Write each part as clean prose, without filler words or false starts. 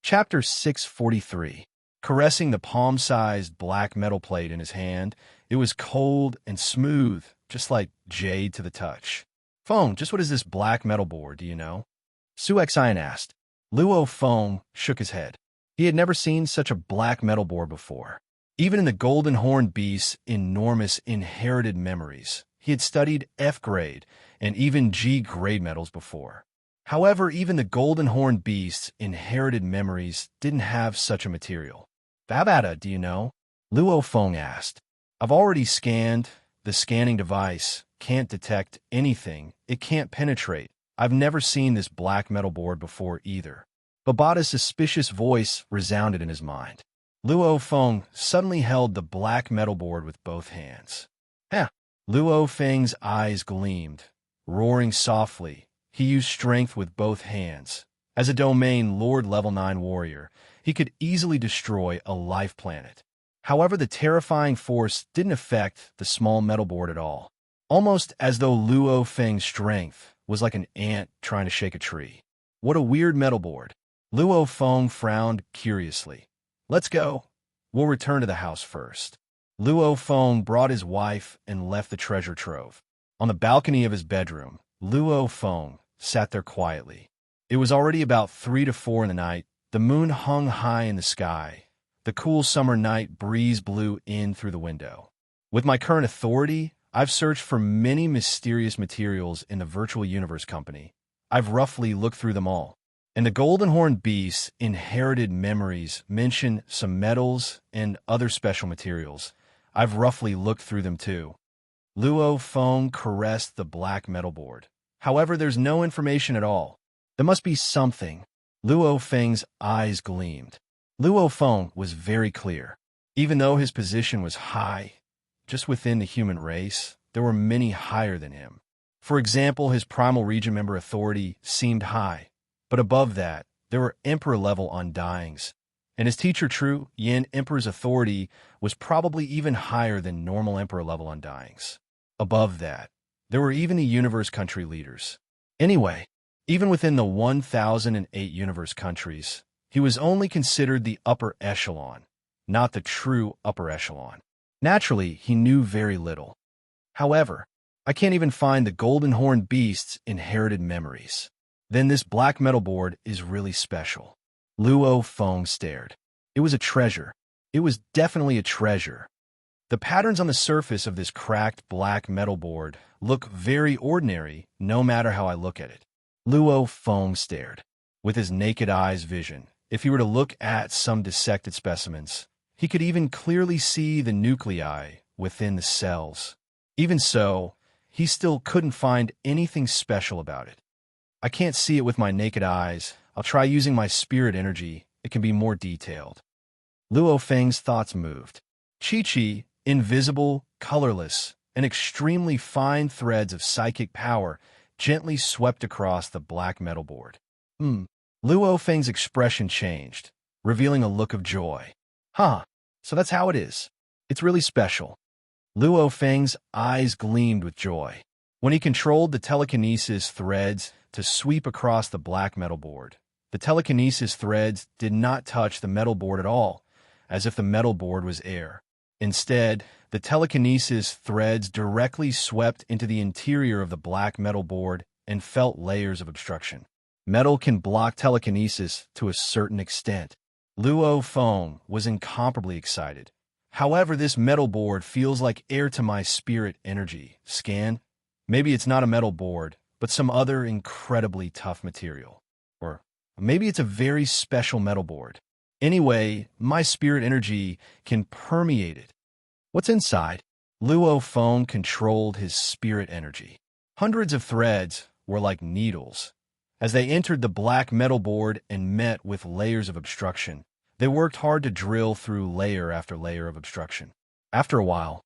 Chapter 643. Caressing the palm-sized black metal plate in his hand, it was cold and smooth, just like jade to the touch. Phone, just what is this black metal board, do you know? Suexian asked. Luo Feng shook his head. He had never seen such a black metal board before. Even in the Golden Horned Beast's enormous inherited memories, he had studied F grade and even G grade metals before. However, even the Golden Horned Beast's inherited memories didn't have such a material. Babata, do you know? Luo Feng asked. I've already scanned. The scanning device can't detect anything. It can't penetrate. I've never seen this black metal board before either. Babata's suspicious voice resounded in his mind. Luo Feng suddenly held the black metal board with both hands. Heh! Luo Feng's eyes gleamed. Roaring softly, he used strength with both hands. As a domain Lord Level 9 warrior, he could easily destroy a life planet. However, the terrifying force didn't affect the small metal board at all, almost as though Luo Feng's strength was like an ant trying to shake a tree. What a weird metal board. Luo Feng frowned curiously. Let's go. We'll return to the house first. Luo Feng brought his wife and left the treasure trove. On the balcony of his bedroom, Luo Feng sat there quietly. It was already about 3 to 4 in the night. The moon hung high in the sky. The cool summer night breeze blew in through the window. With my current authority, I've searched for many mysterious materials in the Virtual Universe Company. I've roughly looked through them all. And the Golden Horned Beast's inherited memories mention some metals and other special materials. I've roughly looked through them too. Luo Feng caressed the black metal board. However, there's no information at all. There must be something. Luo Feng's eyes gleamed. Luo Feng was very clear. Even though his position was high, just within the human race, there were many higher than him. For example, his primal region member authority seemed high. But above that, there were Emperor-level undyings. And his teacher True Yin Emperor's authority was probably even higher than normal Emperor-level undyings. Above that, there were even the universe country leaders. Anyway, even within the 1008 universe countries, he was only considered the upper echelon, not the true upper echelon. Naturally, he knew very little. However, I can't even find the Golden Horned Beast's inherited memories. Then this black metal board is really special. Luo Feng stared. It was a treasure. It was definitely a treasure. The patterns on the surface of this cracked black metal board look very ordinary, no matter how I look at it. Luo Feng stared. With his naked eye's vision, if he were to look at some dissected specimens, he could even clearly see the nuclei within the cells. Even so, he still couldn't find anything special about it. I can't see it with my naked eyes. I'll try using my spirit energy. It can be more detailed. Luo Feng's thoughts moved. Chi-Chi, invisible, colorless, and extremely fine threads of psychic power gently swept across the black metal board. Luo Feng's expression changed, revealing a look of joy. Huh, so that's how it is. It's really special. Luo Feng's eyes gleamed with joy. When he controlled the telekinesis threads to sweep across the black metal board, the telekinesis threads did not touch the metal board at all, as if the metal board was air. Instead, the telekinesis threads directly swept into the interior of the black metal board and felt layers of obstruction. Metal can block telekinesis to a certain extent. Luo Feng was incomparably excited. However, this metal board feels like air to my spirit energy. Scan? Maybe it's not a metal board, but some other incredibly tough material. Or maybe it's a very special metal board. Anyway, my spirit energy can permeate it. What's inside? Luo Feng controlled his spirit energy. Hundreds of threads were like needles. As they entered the black metal board and met with layers of obstruction, they worked hard to drill through layer after layer of obstruction. After a while,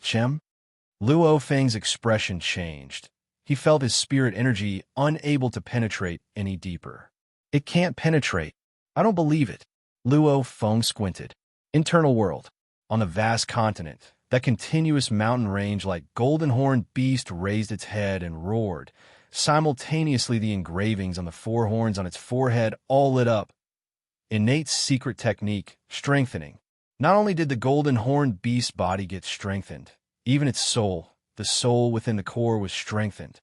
Chem? Luo Feng's expression changed. He felt his spirit energy unable to penetrate any deeper. It can't penetrate. I don't believe it. Luo Feng squinted. Internal world. On the vast continent, that continuous mountain range like Golden Horned Beast raised its head and roared. Simultaneously, the engravings on the 4 horns on its forehead all lit up. innate secret technique, strengthening. Not only did the golden horned beast's body get strengthened, even its soul, the soul within the core, was strengthened.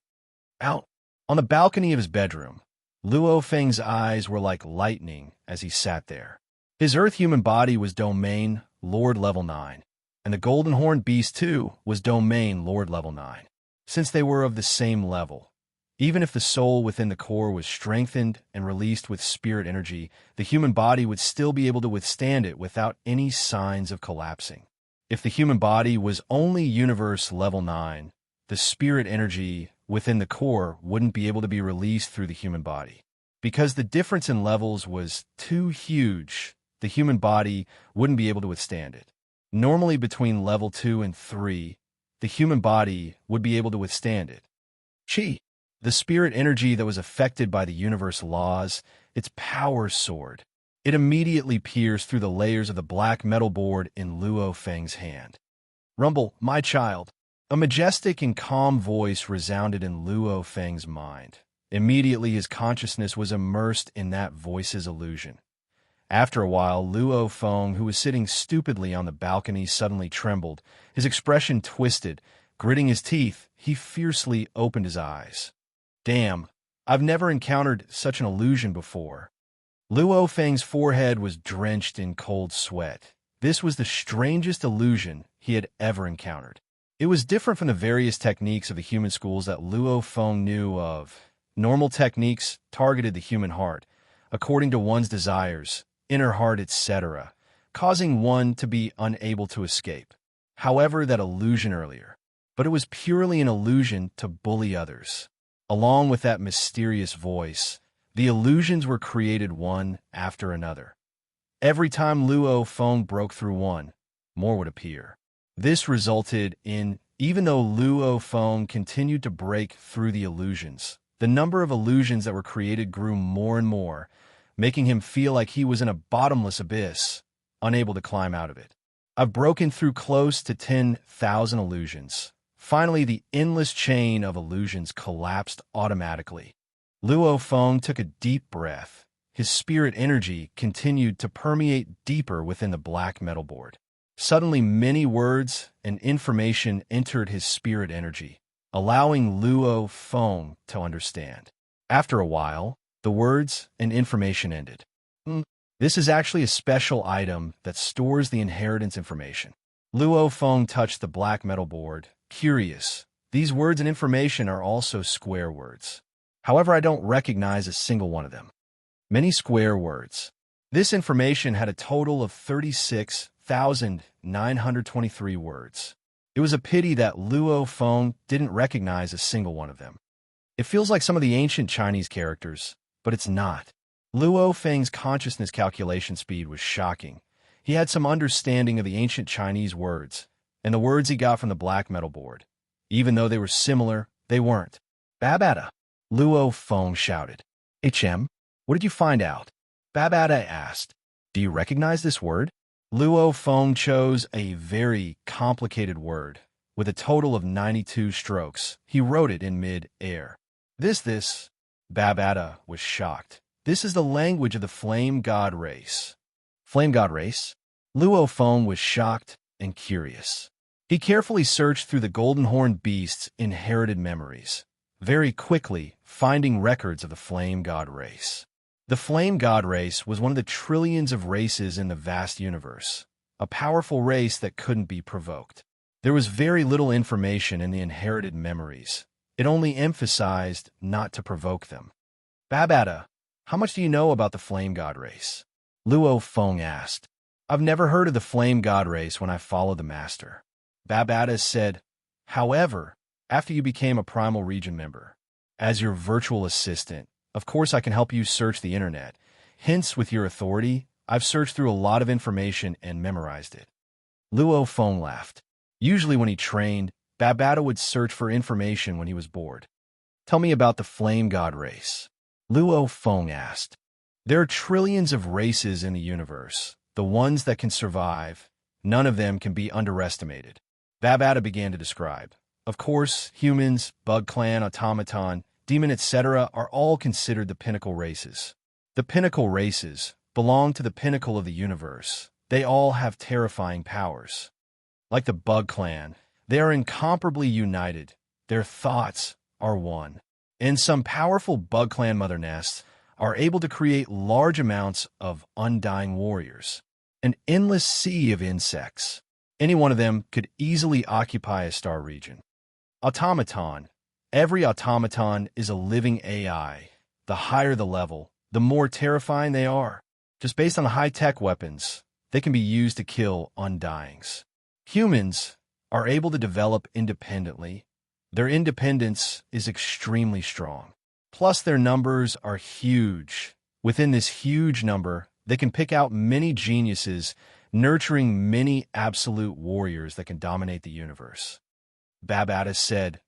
Out on the balcony of his bedroom, Luo Feng's eyes were like lightning as he sat there. His Earth-human body was Domain Lord Level 9, and the golden horned beast too was Domain Lord Level 9. Since they were of the same level, even if the soul within the core was strengthened and released with spirit energy, the human body would still be able to withstand it without any signs of collapsing. If the human body was only Universe Level 9, the spirit energy within the core wouldn't be able to be released through the human body. Because the difference in levels was too huge, the human body wouldn't be able to withstand it. Normally between level 2 and 3, the human body would be able to withstand it. Qi, the spirit energy that was affected by the universe laws, its power soared. It immediately pierced through the layers of the black metal board in Luo Feng's hand. "Rumble, my child." A majestic and calm voice resounded in Luo Feng's mind. Immediately his consciousness was immersed in that voice's illusion. After a while, Luo Feng, who was sitting stupidly on the balcony, suddenly trembled. His expression twisted. Gritting his teeth, he fiercely opened his eyes. "Damn, I've never encountered such an illusion before." Luo Feng's forehead was drenched in cold sweat. This was the strangest illusion he had ever encountered. It was different from the various techniques of the human schools that Luo Feng knew of. Normal techniques targeted the human heart, according to one's desires, inner heart, etc., causing one to be unable to escape. However, that illusion earlier, but it was purely an illusion to bully others. Along with that mysterious voice, the illusions were created one after another. Every time Luo Feng broke through one, more would appear. This resulted in, even though Luo Feng continued to break through the illusions, the number of illusions that were created grew more and more, making him feel like he was in a bottomless abyss, unable to climb out of it. "I've broken through close to 10,000 illusions. Finally, the endless chain of illusions collapsed automatically." Luo Feng took a deep breath. His spirit energy continued to permeate deeper within the black metal board. Suddenly, many words and information entered his spirit energy, allowing Luo Feng to understand. After a while, the words and information ended. This is actually a special item that stores the inheritance information." Luo Feng touched the black metal board, curious. These words and information are also square words. However, I don't recognize a single one of them. Many square words. This information had a total of 36,923 words. It was a pity that Luo Feng didn't recognize a single one of them. It feels like some of the ancient Chinese characters, but it's not. Luo Feng's consciousness calculation speed was shocking. He had some understanding of the ancient Chinese words, and the words he got from the black metal board. Even though they were similar, they weren't. "Babada!" Luo Feng shouted. "HM, what did you find out?" Babada asked. "Do you recognize this word?" Luo Feng chose a very complicated word. With a total of 92 strokes, he wrote it in mid-air. This, Babada was shocked. "This is the language of the Flame God race." Flame God race? Luo Feng was shocked and curious. He carefully searched through the golden horned beast's inherited memories, very quickly finding records of the Flame God race. The Flame God race was one of the trillions of races in the vast universe, a powerful race that couldn't be provoked. There was very little information in the inherited memories. It only emphasized not to provoke them. "Babada, how much do you know about the Flame God race?" Luo Feng asked. "I've never heard of the Flame God race when I followed the Master." Babada said, "However, after you became a Primal Region member, as your virtual assistant, of course I can help you search the internet. Hence, with your authority, I've searched through a lot of information and memorized it." Luo Feng laughed. Usually when he trained, Babada would search for information when he was bored. "Tell me about the Flame God race," Luo Feng asked. "There are trillions of races in the universe, the ones that can survive. None of them can be underestimated." Babada began to describe. Of course, humans, bug clan, automaton, demon, etc. are all considered the pinnacle races. The pinnacle races, belong to the pinnacle of the universe. They all have terrifying powers. Like the Bug Clan, they are incomparably united. Their thoughts are one. And some powerful Bug Clan mother nests are able to create large amounts of undying warriors. An endless sea of insects. Any one of them could easily occupy a star region. Automaton. Every automaton is a living AI. The higher the level, the more terrifying they are. Just based on the high-tech weapons, they can be used to kill undyings. Humans are able to develop independently. Their independence is extremely strong. Plus, their numbers are huge. Within this huge number, they can pick out many geniuses, nurturing many absolute warriors that can dominate the universe. Babata said,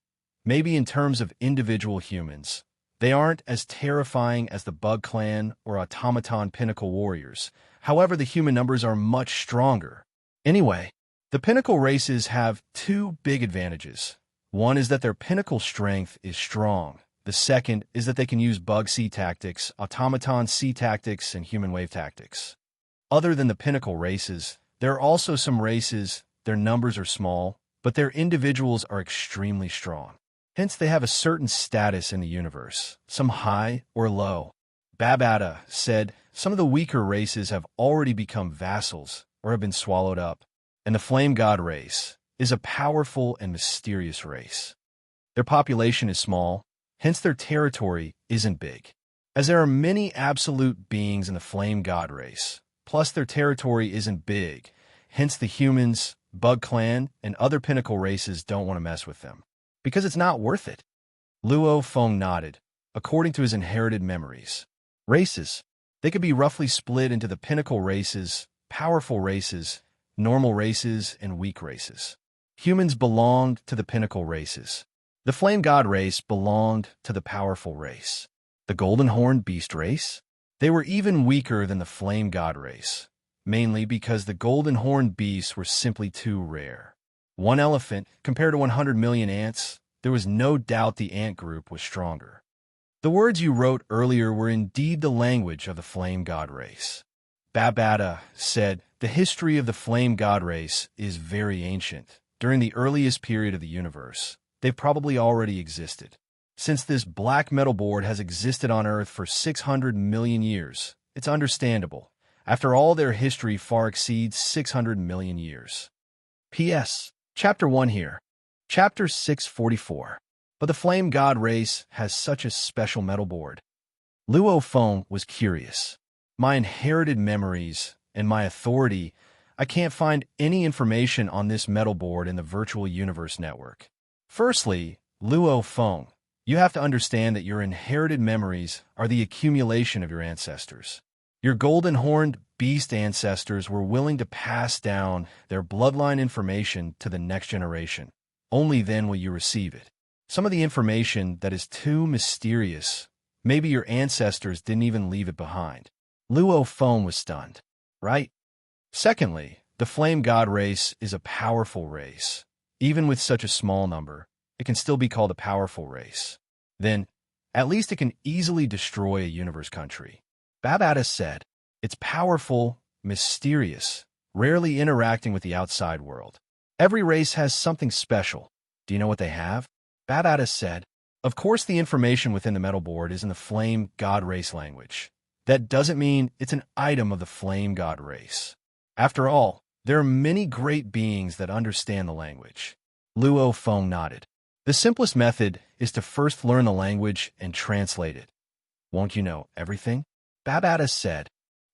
maybe in terms of individual humans, they aren't as terrifying as the Bug Clan or Automaton Pinnacle Warriors. However, the human numbers are much stronger. Anyway, the Pinnacle races have two big advantages. One is that their pinnacle strength is strong. The second is that they can use Bug Sea tactics, Automaton Sea tactics, and Human Wave tactics. Other than the Pinnacle races, there are also some races, their numbers are small, but their individuals are extremely strong. Hence, they have a certain status in the universe, some high or low. Babata said, some of the weaker races have already become vassals or have been swallowed up, and the Flame God race is a powerful and mysterious race. Their population is small, hence their territory isn't big. As there are many absolute beings in the Flame God race, plus their territory isn't big, hence the humans, Bug Clan, and other pinnacle races don't want to mess with them, because it's not worth it. Luo Feng nodded, according to his inherited memories. Races. They could be roughly split into the pinnacle races, powerful races, normal races, and weak races. Humans belonged to the pinnacle races. The Flame God race belonged to the powerful race. The Golden Horned Beast race? They were even weaker than the Flame God race, mainly because the Golden Horned Beasts were simply too rare. One elephant compared to 100 million ants, there was no doubt the ant group was stronger. The words you wrote earlier were indeed the language of the Flame God race. Babata said, the history of the Flame God race is very ancient. During the earliest period of the universe, they've probably already existed. Since this black metal board has existed on Earth for 600 million years, it's understandable. After all, their history far exceeds 600 million years. P.S. Chapter 1 here. Chapter 644. But the Flame God race has such a special metal board. Luo Feng was curious. My inherited memories and my authority, I can't find any information on this metal board in the virtual universe network. Firstly, Luo Feng, you have to understand that your inherited memories are the accumulation of your ancestors. Your golden-horned beast ancestors were willing to pass down their bloodline information to the next generation. Only then will you receive it. Some of the information that is too mysterious, maybe your ancestors didn't even leave it behind. Luo Feng was stunned, right? Secondly, the Flame God race is a powerful race. Even with such a small number, it can still be called a powerful race. Then, at least it can easily destroy a universe country. Babata said, it's powerful, mysterious, rarely interacting with the outside world. Every race has something special. Do you know what they have? Babata said, of course the information within the metal board is in the Flame God race language. That doesn't mean it's an item of the Flame God race. After all, there are many great beings that understand the language. Luo Feng nodded. The simplest method is to first learn the language and translate it. Won't you know everything? Babata said.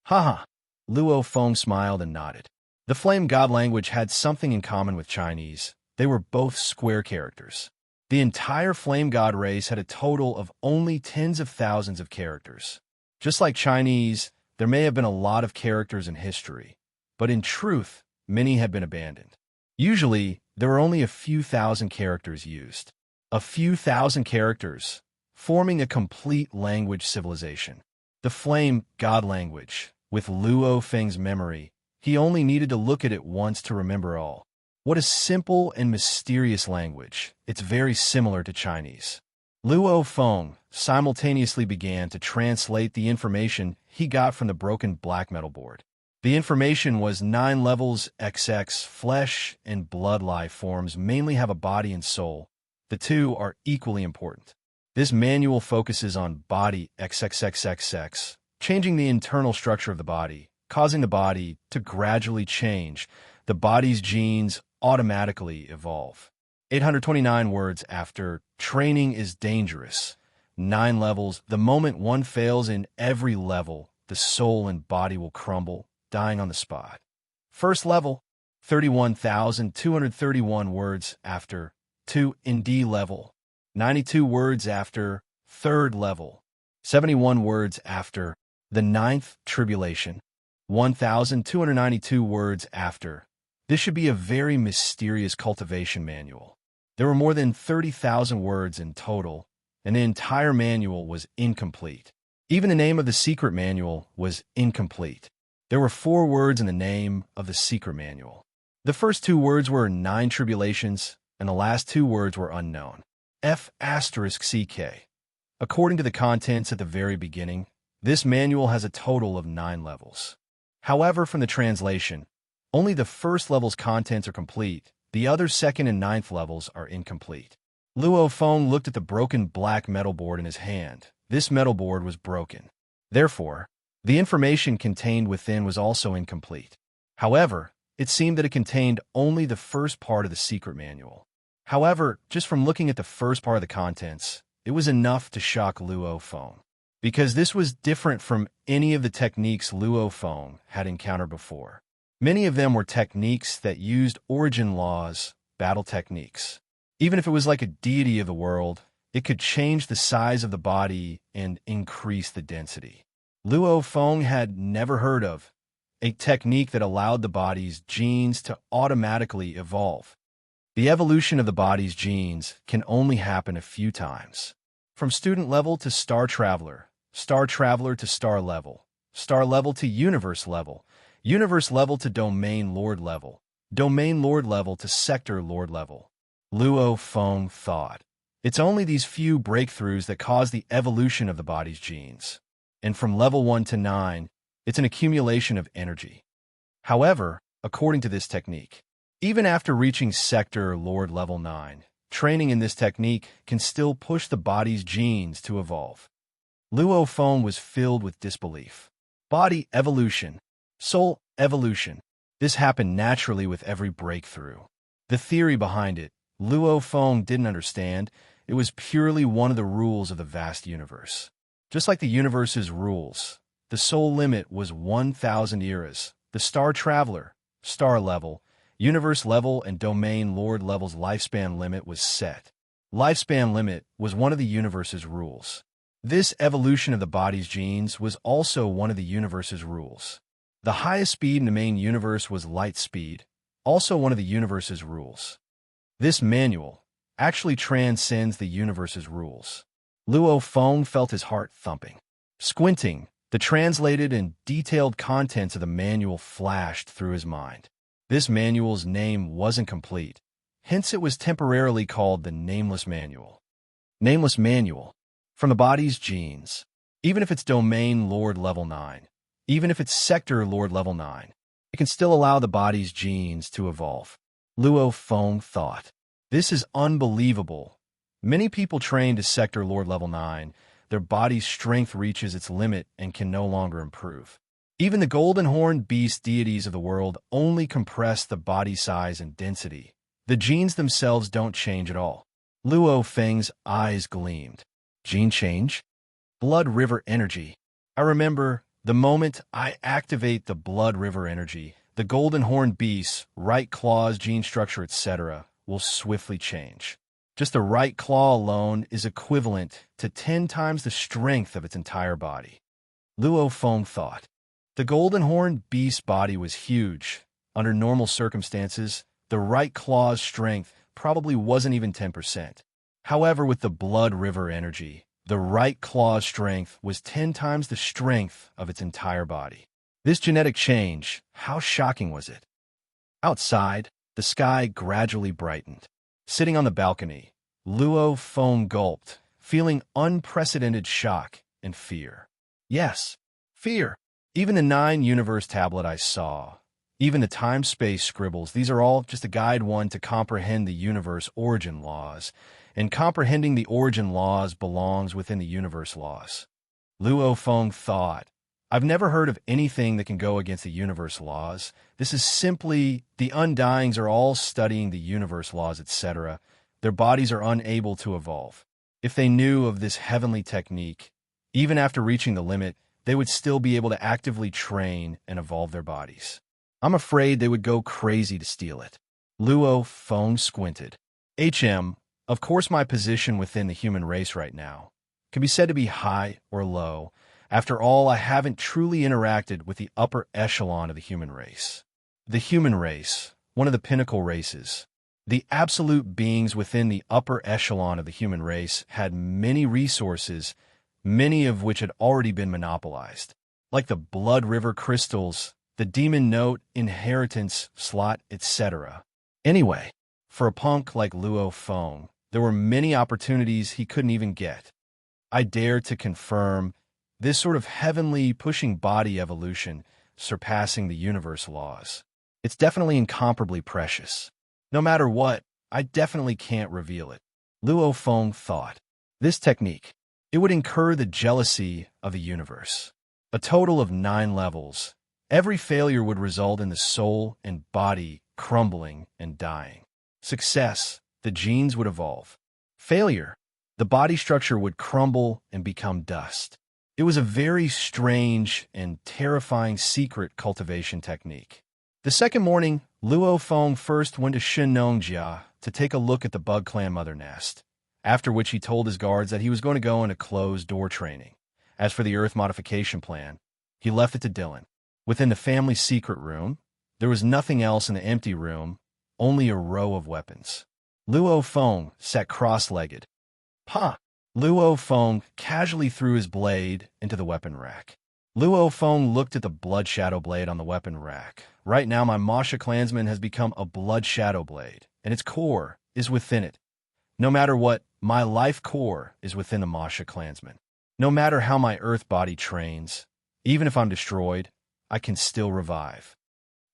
Haha. Luo Feng smiled and nodded. The Flame God language had something in common with Chinese. They were both square characters. The entire Flame God race had a total of only tens of thousands of characters. Just like Chinese, there may have been a lot of characters in history, but in truth, many had been abandoned. Usually, there were only a few thousand characters used. A few thousand characters, forming a complete language civilization. The Flame God language, with Luo Feng's memory, he only needed to look at it once to remember all. What a simple and mysterious language. It's very similar to Chinese. Luo Feng simultaneously began to translate the information he got from the broken black metal board. The information was 9 levels XX, flesh and blood life forms mainly have a body and soul. The two are equally important. This manual focuses on body XXXXX, changing the internal structure of the body, causing the body to gradually change. The body's genes automatically evolve. 829 words after, training is dangerous. 9 levels, the moment one fails in every level, the soul and body will crumble, dying on the spot. First level, 31,231 words after, 2 in D level. 92 words after, third level. 71 words after, the ninth tribulation. 1,292 words after. This should be a very mysterious cultivation manual. There were more than 30,000 words in total, and the entire manual was incomplete. Even the name of the secret manual was incomplete. There were 4 words in the name of the secret manual. The first 2 words were 9 tribulations, and the last 2 words were unknown. F***CK. According to the contents at the very beginning, this manual has a total of 9 levels. However, from the translation, only the first level's contents are complete, the other second and ninth levels are incomplete. Luo Feng looked at the broken black metal board in his hand. This metal board was broken. Therefore, the information contained within was also incomplete. However, it seemed that it contained only the first part of the secret manual. However, just from looking at the first part of the contents, it was enough to shock Luo Feng, because this was different from any of the techniques Luo Feng had encountered before. Many of them were techniques that used origin laws, battle techniques. Even if it was like a deity of the world, it could change the size of the body and increase the density. Luo Feng had never heard of a technique that allowed the body's genes to automatically evolve. The evolution of the body's genes can only happen a few times. From student level to star traveler to star level to universe level to domain lord level to sector lord level. Luo Feng thought, it's only these few breakthroughs that cause the evolution of the body's genes. And from level 1 to 9, it's an accumulation of energy. However, according to this technique, even after reaching sector lord level 9, training in this technique can still push the body's genes to evolve. Luo Feng was filled with disbelief. Body evolution, soul evolution. This happened naturally with every breakthrough. The theory behind it, Luo Feng didn't understand. It was purely one of the rules of the vast universe. Just like the universe's rules, the soul limit was 1,000 eras. The star traveler, star level, universe level, and domain lord level's lifespan limit was set. Lifespan limit was one of the universe's rules. This evolution of the body's genes was also one of the universe's rules. The highest speed in the main universe was light speed, also one of the universe's rules. This manual actually transcends the universe's rules. Luo Feng felt his heart thumping. Squinting, the translated and detailed contents of the manual flashed through his mind. This manual's name wasn't complete, hence it was temporarily called the Nameless Manual. Nameless Manual. From the body's genes. Even if it's domain lord level 9, even if it's sector lord level 9, it can still allow the body's genes to evolve. Luo Feng thought, this is unbelievable. Many people trained to sector lord level 9, their body's strength reaches its limit and can no longer improve. Even the golden horned beast deities of the world only compress the body size and density. The genes themselves don't change at all. Luo Feng's eyes gleamed. Gene change? Blood river energy. I remember the moment I activate the blood river energy, the golden horned beast's right claws, gene structure, etc. will swiftly change. Just the right claw alone is equivalent to 10 times the strength of its entire body. Luo Feng thought. The golden horned beast's body was huge. Under normal circumstances, the right claw's strength probably wasn't even 10%. However, with the blood river energy, the right claw's strength was 10 times the strength of its entire body. This genetic change, how shocking was it? Outside, the sky gradually brightened. Sitting on the balcony, Luo Feng gulped, feeling unprecedented shock and fear. Yes, fear. Even the 9-universe tablet I saw, even the time-space scribbles, these are all just a guide one to comprehend the universe origin laws, and comprehending the origin laws belongs within the universe laws. Luo Feng thought, I've never heard of anything that can go against the universe laws. This is simply, the Undyings are all studying the universe laws, etc. Their bodies are unable to evolve. If they knew of this heavenly technique, even after reaching the limit, they would still be able to actively train and evolve their bodies. I'm afraid they would go crazy to steal it. Luo Feng squinted. Of course my position within the human race right now can be said to be high or low. After all, I haven't truly interacted with the upper echelon of the human race. The human race, one of the pinnacle races, the absolute beings within the upper echelon of the human race had many resources, many of which had already been monopolized, like the Blood River crystals, the Demon Note, inheritance, slot, etc. Anyway, for a punk like Luo Feng, there were many opportunities he couldn't even get. I dare to confirm this sort of heavenly pushing body evolution surpassing the universe laws. It's definitely incomparably precious. No matter what, I definitely can't reveal it. Luo Feng thought. This technique, it would incur the jealousy of the universe. A total of 9 levels. Every failure would result in the soul and body crumbling and dying. Success, the genes would evolve. Failure, the body structure would crumble and become dust. It was a very strange and terrifying secret cultivation technique. The second morning, Luo Feng first went to Shinnongjia to take a look at the Bug Clan mother nest, after which he told his guards that he was going to go into closed-door training. As for the Earth modification plan, he left it to Dylan. Within the family secret room, there was nothing else in the empty room, only a row of weapons. Luo Feng sat cross-legged. Luo Feng casually threw his blade into the weapon rack. Luo Feng looked at the blood shadow blade on the weapon rack. Right now, my Masha clansman has become a blood shadow blade, and its core is within it. No matter what, my life core is within the Masha clansman. No matter how my earth body trains, even if I'm destroyed, I can still revive.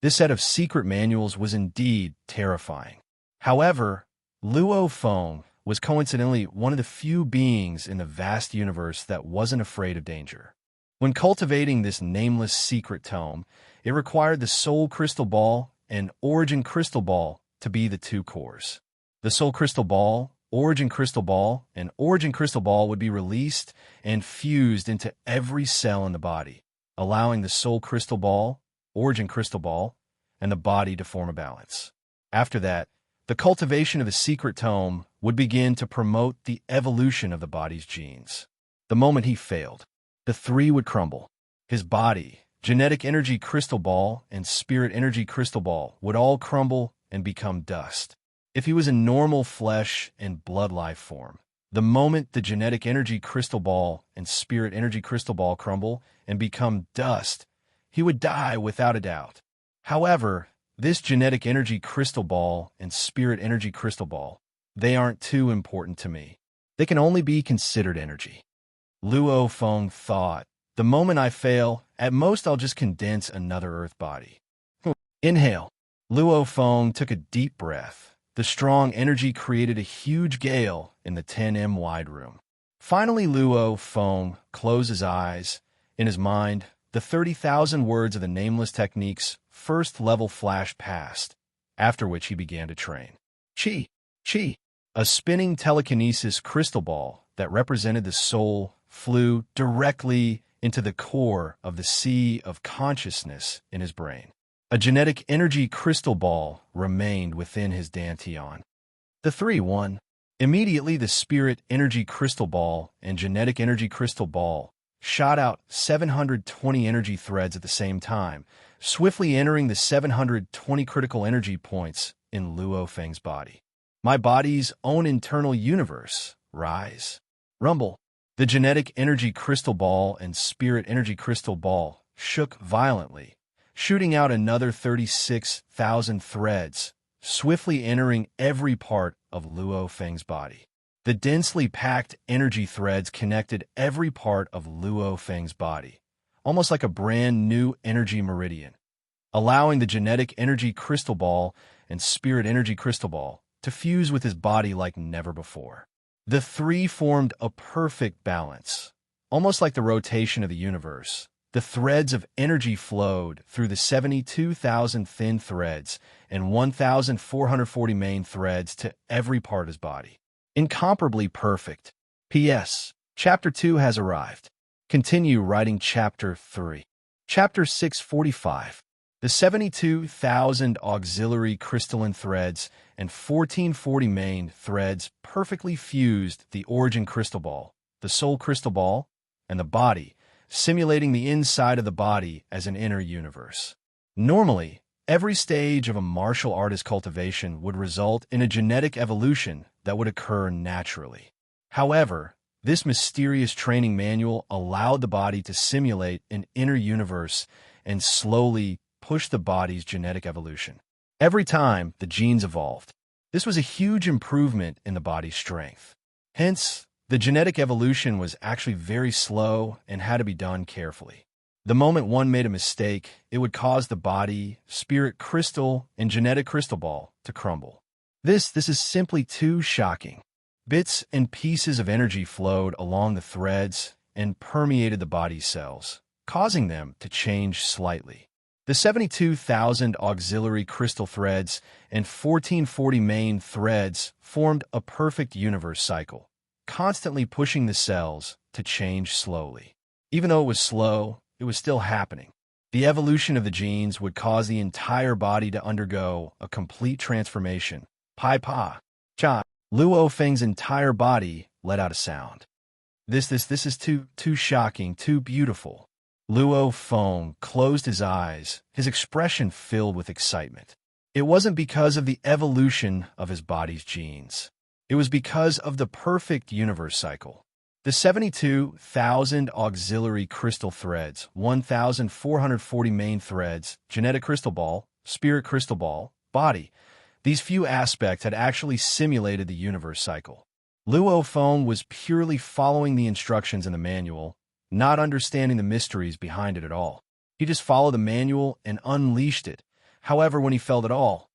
This set of secret manuals was indeed terrifying. However, Luo Feng was coincidentally one of the few beings in the vast universe that wasn't afraid of danger. When cultivating this nameless secret tome, it required the Soul Crystal Ball and Origin Crystal Ball to be the 2 cores. The Soul Crystal Ball, Origin Crystal Ball, and Origin Crystal Ball would be released and fused into every cell in the body, allowing the Soul Crystal Ball, Origin Crystal Ball, and the body to form a balance. After that, the cultivation of the secret tome would begin to promote the evolution of the body's genes. The moment he failed, the 3 would crumble. His body, genetic energy crystal ball, and spirit energy crystal ball would all crumble and become dust. If he was in normal flesh and blood life form, the moment the genetic energy crystal ball and spirit energy crystal ball crumble and become dust, he would die without a doubt. However, this genetic energy crystal ball and spirit energy crystal ball, they aren't too important to me. They can only be considered energy. Luo Feng thought, the moment I fail, at most I'll just condense another earth body. Inhale. Luo Feng took a deep breath. The strong energy created a huge gale in the 10M wide room. Finally, Luo Feng closed his eyes. In his mind, the 30,000 words of the nameless technique's first level flashed past, after which he began to train. Chi. A spinning telekinesis crystal ball that represented the soul flew directly into the core of the sea of consciousness in his brain. A genetic energy crystal ball remained within his dantian. The 3-1. Immediately, the spirit energy crystal ball and genetic energy crystal ball shot out 720 energy threads at the same time, swiftly entering the 720 critical energy points in Luo Feng's body. My body's own internal universe, rise, rumble. The genetic energy crystal ball and spirit energy crystal ball shook violently, shooting out another 36,000 threads, swiftly entering every part of Luo Feng's body. The densely packed energy threads connected every part of Luo Feng's body, almost like a brand new energy meridian, allowing the genetic energy crystal ball and spirit energy crystal ball to fuse with his body like never before. The three formed a perfect balance, almost like the rotation of the universe. The threads of energy flowed through the 72,000 thin threads and 1,440 main threads to every part of his body. Incomparably perfect. P.S. Chapter 2 has arrived. Continue writing Chapter 3. Chapter 645. The 72,000 auxiliary crystalline threads and 1,440 main threads perfectly fused the origin crystal ball, the soul crystal ball, and the body, simulating the inside of the body as an inner universe. Normally, every stage of a martial artist cultivation would result in a genetic evolution that would occur naturally. However, this mysterious training manual allowed the body to simulate an inner universe and slowly push the body's genetic evolution. Every time, the genes evolved. This was a huge improvement in the body's strength. Hence, the genetic evolution was actually very slow and had to be done carefully. The moment one made a mistake, it would cause the body, spirit crystal, and genetic crystal ball to crumble. This is simply too shocking. Bits and pieces of energy flowed along the threads and permeated the body's cells, causing them to change slightly. The 72,000 auxiliary crystal threads and 1,440 main threads formed a perfect universe cycle, constantly pushing the cells to change slowly. Even though it was slow, it was still happening. The evolution of the genes would cause the entire body to undergo a complete transformation. Pai Pa, Cha, Luo Feng's entire body let out a sound. This is too shocking, too beautiful. Luo Feng closed his eyes, his expression filled with excitement. It wasn't because of the evolution of his body's genes. It was because of the perfect universe cycle. The 72,000 auxiliary crystal threads, 1,440 main threads, genetic crystal ball, spirit crystal ball, body. These few aspects had actually simulated the universe cycle. Luo Feng was purely following the instructions in the manual, not understanding the mysteries behind it at all. He just followed the manual and unleashed it. However, when he felt it all,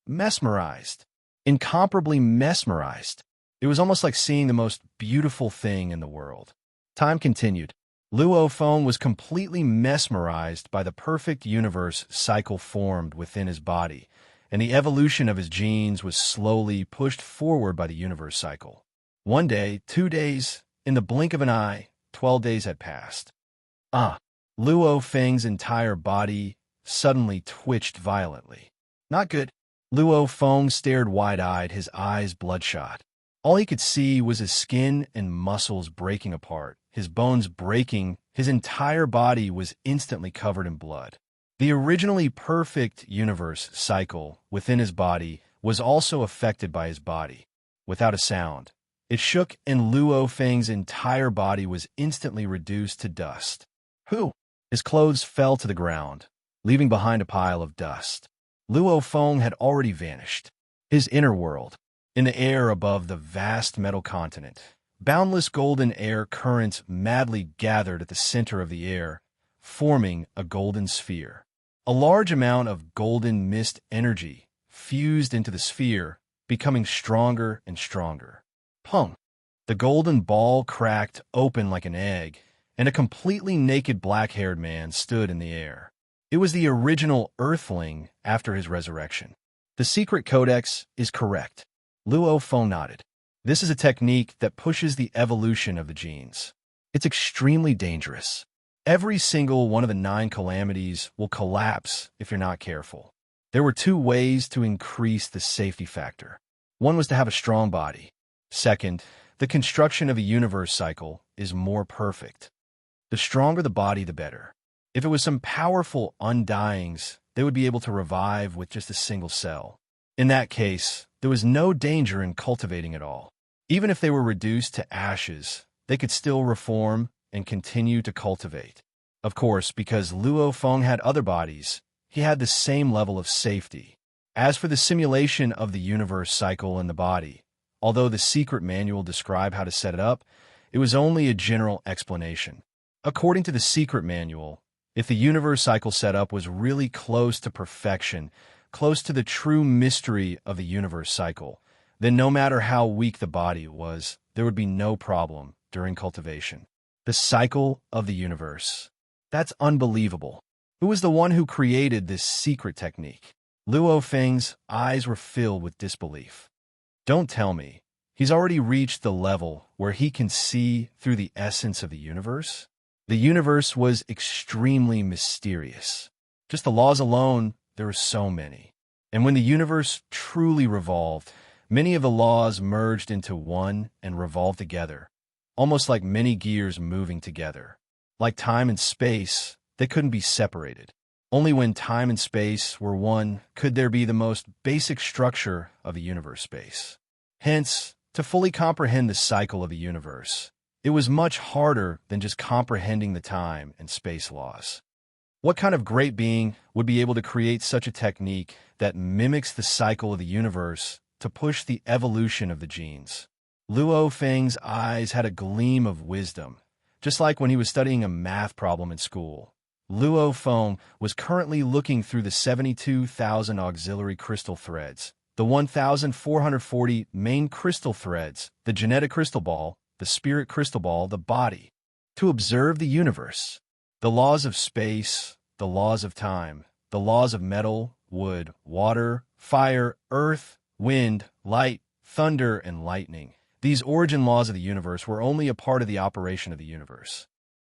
mesmerized, incomparably mesmerized. It was almost like seeing the most beautiful thing in the world. Time continued. Luo Feng was completely mesmerized by the perfect universe cycle formed within his body, and the evolution of his genes was slowly pushed forward by the universe cycle. 1 day, 2 days, in the blink of an eye, 12 days had passed. Luo Feng's entire body suddenly twitched violently. Not good. Luo Feng stared wide-eyed, his eyes bloodshot. All he could see was his skin and muscles breaking apart, his bones breaking. His entire body was instantly covered in blood. The originally perfect universe cycle within his body was also affected by his body. Without a sound, it shook, and Luo Feng's entire body was instantly reduced to dust. His clothes fell to the ground, leaving behind a pile of dust. Luo Feng had already vanished. His inner world, in the air above the vast metal continent, boundless golden air currents madly gathered at the center of the air, forming a golden sphere. A large amount of golden mist energy fused into the sphere, becoming stronger and stronger. Pung! The golden ball cracked open like an egg, and a completely naked black-haired man stood in the air. It was the original Earthling after his resurrection. The secret codex is correct. Luo Feng nodded. This is a technique that pushes the evolution of the genes. It's extremely dangerous. Every single one of the 9 calamities will collapse if you're not careful. There were 2 ways to increase the safety factor. One was to have a strong body. Second, the construction of a universe cycle is more perfect. The stronger the body, the better. If it was some powerful undyings, they would be able to revive with just a single cell. In that case, there was no danger in cultivating at all. Even if they were reduced to ashes, they could still reform and continue to cultivate. Of course, because Luo Feng had other bodies, he had the same level of safety. As for the simulation of the universe cycle in the body, Although the secret manual described how to set it up, it was only a general explanation. According to the secret manual, if the universe cycle setup was really close to perfection, close to the true mystery of the universe cycle, then no matter how weak the body was, there would be no problem during cultivation. The cycle of the universe. That's unbelievable. Who was the one who created this secret technique? Luo Feng's eyes were filled with disbelief. Don't tell me. He's already reached the level where he can see through the essence of the universe? The universe was extremely mysterious. Just the laws alone, there were so many. And when the universe truly revolved, many of the laws merged into one and revolved together, almost like many gears moving together. Like time and space, they couldn't be separated. Only when time and space were one could there be the most basic structure of the universe space. Hence, to fully comprehend the cycle of the universe, it was much harder than just comprehending the time and space laws. What kind of great being would be able to create such a technique that mimics the cycle of the universe to push the evolution of the genes? Luo Feng's eyes had a gleam of wisdom, just like when he was studying a math problem in school. Luo Feng was currently looking through the 72,000 auxiliary crystal threads, the 1,440 main crystal threads, the genetic crystal ball, the spirit crystal ball, the body, to observe the universe. The laws of space, the laws of time, the laws of metal, wood, water, fire, earth, wind, light, thunder, and lightning. These origin laws of the universe were only a part of the operation of the universe.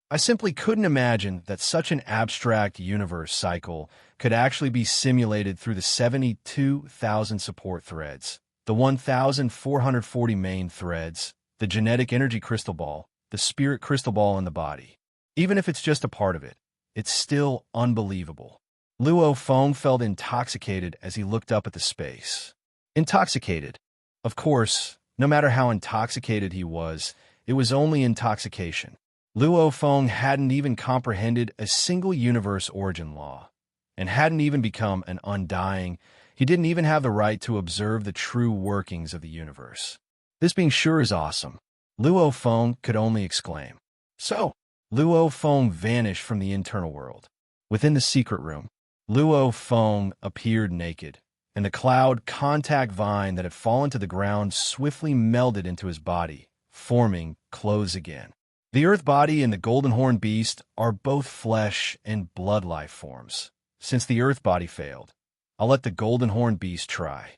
I simply couldn't imagine that such an abstract universe cycle could actually be simulated through the 72,000 support threads, the 1,440 main threads, the genetic energy crystal ball, the spirit crystal ball in the body. Even if it's just a part of it, it's still unbelievable. Luo Feng felt intoxicated as he looked up at the space. Intoxicated. Of course, no matter how intoxicated he was, it was only intoxication. Luo Feng hadn't even comprehended a single universe origin law, and hadn't even become an undying. He didn't even have the right to observe the true workings of the universe. This being sure is awesome, Luo Feng could only exclaim. So, Luo Feng vanished from the internal world. Within the secret room, Luo Feng appeared naked, and the cloud contact vine that had fallen to the ground swiftly melded into his body, forming clothes again. The earth body and the golden horn beast are both flesh and blood life forms. Since the earth body failed, I'll let the golden horn beast try.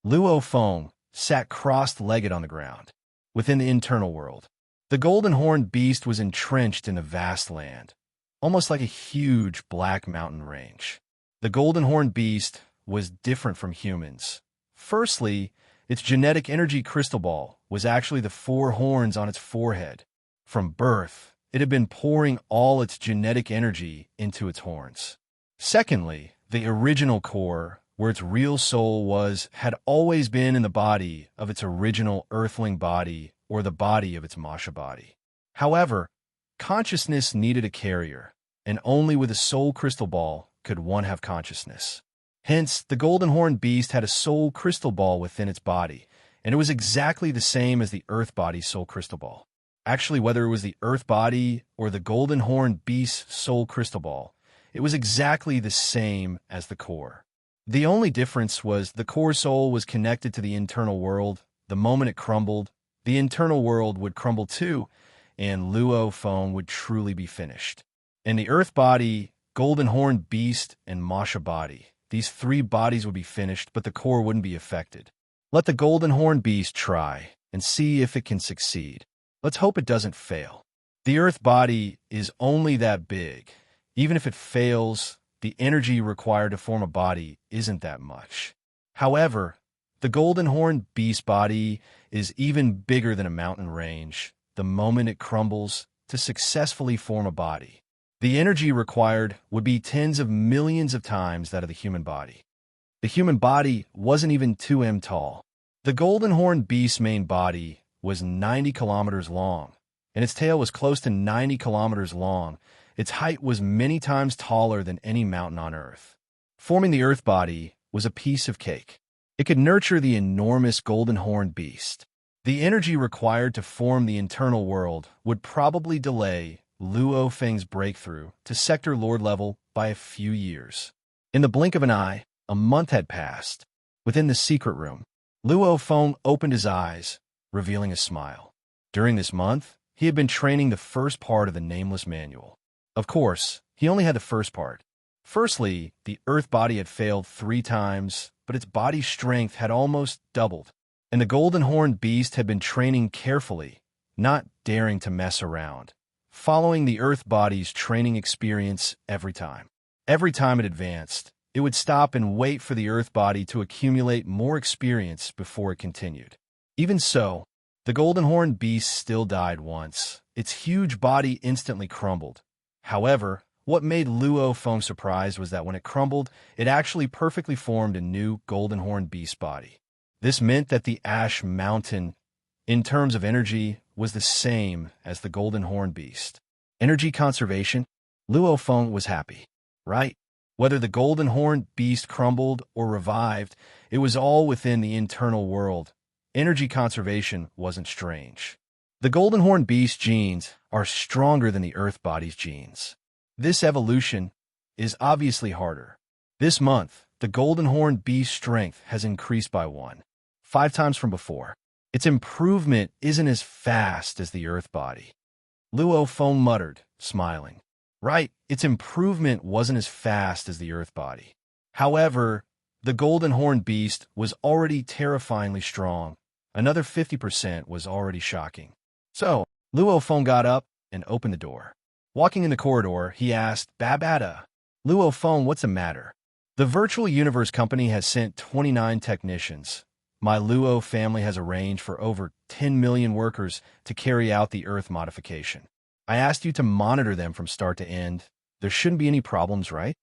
Luo Feng sat cross-legged on the ground. Within the internal world, the golden horn beast was entrenched in a vast land, almost like a huge black mountain range. The golden horn beast was different from humans. Firstly, its genetic energy crystal ball was actually the 4 horns on its forehead. From birth, it had been pouring all its genetic energy into its horns. Secondly, the original core, where its real soul was, had always been in the body of its original earthling body or the body of its Masha body. However, consciousness needed a carrier, and only with a soul crystal ball could one have consciousness. Hence, the golden horn beast had a soul crystal ball within its body, and it was exactly the same as the earth body's soul crystal ball. Actually, whether it was the earth body or the golden horn beast's soul crystal ball, it was exactly the same as the core. The only difference was the core soul was connected to the internal world. The moment it crumbled, the internal world would crumble too, and Luo Feng would truly be finished. And the earth body, golden horn beast, and Masha body, these 3 bodies would be finished, but the core wouldn't be affected. Let the golden horn beast try and see if it can succeed. Let's hope it doesn't fail. The earth body is only that big. Even if it fails, the energy required to form a body isn't that much. However, the golden horn beast body is even bigger than a mountain range the moment it crumbles to successfully form a body. The energy required would be tens of millions of times that of the human body. The human body wasn't even 2 m tall. The golden horn beast's main body was 90 kilometers long, and its tail was close to 90 kilometers long. Its height was many times taller than any mountain on Earth. Forming the earth body was a piece of cake. It could nurture the enormous golden horn beast. The energy required to form the internal world would probably delay Luo Feng's breakthrough to Sector Lord level by a few years. In the blink of an eye, a month had passed. Within the secret room, Luo Feng opened his eyes, revealing a smile. During this month, he had been training the first part of the Nameless Manual. Of course, he only had the first part. Firstly, the Earth body had failed 3 times, but its body strength had almost doubled. And the Golden Horned Beast had been training carefully, not daring to mess around, following the Earth body's training experience every time. Every time it advanced, it would stop and wait for the Earth body to accumulate more experience before it continued. Even so, the Golden Horned Beast still died once. Its huge body instantly crumbled. However, what made Luo Feng surprised was that when it crumbled, it actually perfectly formed a new Golden Horned Beast body. This meant that the Ash Mountain, in terms of energy, was the same as the Golden Horned Beast. Energy conservation? Luo Feng was happy, right? Whether the Golden Horned Beast crumbled or revived, it was all within the internal world. Energy conservation wasn't strange. The Golden Horned Beast genes are stronger than the Earth body's genes. This evolution is obviously harder. This month, the Golden Horned Beast strength has increased by 5 times from before. Its improvement isn't as fast as the Earth body. Luo Feng muttered, smiling. Right, its improvement wasn't as fast as the Earth body. However, the Golden Horned Beast was already terrifyingly strong. Another 50% was already shocking. So, Luo Feng got up and opened the door. Walking in the corridor, he asked, Babada, Luo Feng, what's the matter? The Virtual Universe Company has sent 29 technicians. My Luo family has arranged for over 10 million workers to carry out the Earth modification. I asked you to monitor them from start to end. There shouldn't be any problems, right?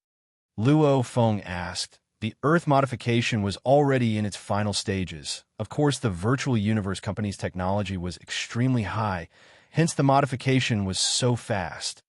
Luo Feng asked. The Earth modification was already in its final stages. Of course, the Virtual Universe Company's technology was extremely high, hence the modification was so fast.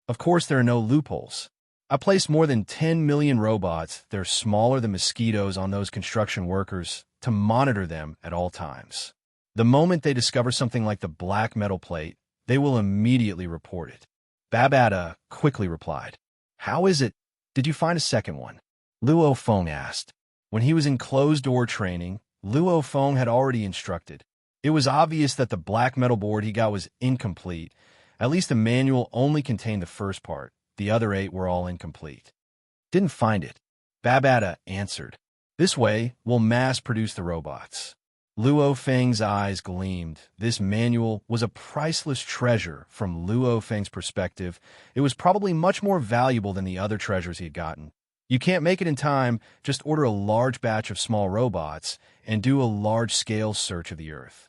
Of course, there are no loopholes. I placed more than 10 million robots, they're smaller than mosquitoes, on those construction workers to monitor them at all times. The moment they discover something like the black metal plate, they will immediately report it. Babada quickly replied. How is it? Did you find a second one? Luo Feng asked. When he was in closed-door training, Luo Feng had already instructed. It was obvious that the black metal board he got was incomplete. At least the manual only contained the first part. The other 8 were all incomplete. Didn't find it. Babada answered. This way, we'll mass-produce the robots. Luo Feng's eyes gleamed. This manual was a priceless treasure from Luo Feng's perspective. It was probably much more valuable than the other treasures he had gotten. You can't make it in time, just order a large batch of small robots and do a large-scale search of the Earth.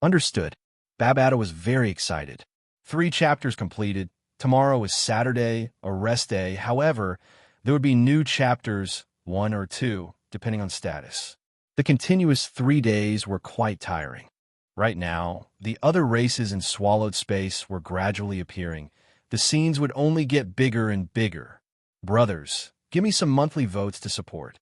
Understood. Babada was very excited. 3 chapters completed. Tomorrow was Saturday, a rest day. However, there would be new chapters, 1 or 2, depending on status. The continuous 3 days were quite tiring. Right now, the other races in swallowed space were gradually appearing. The scenes would only get bigger and bigger. Brothers, give me some monthly votes to support.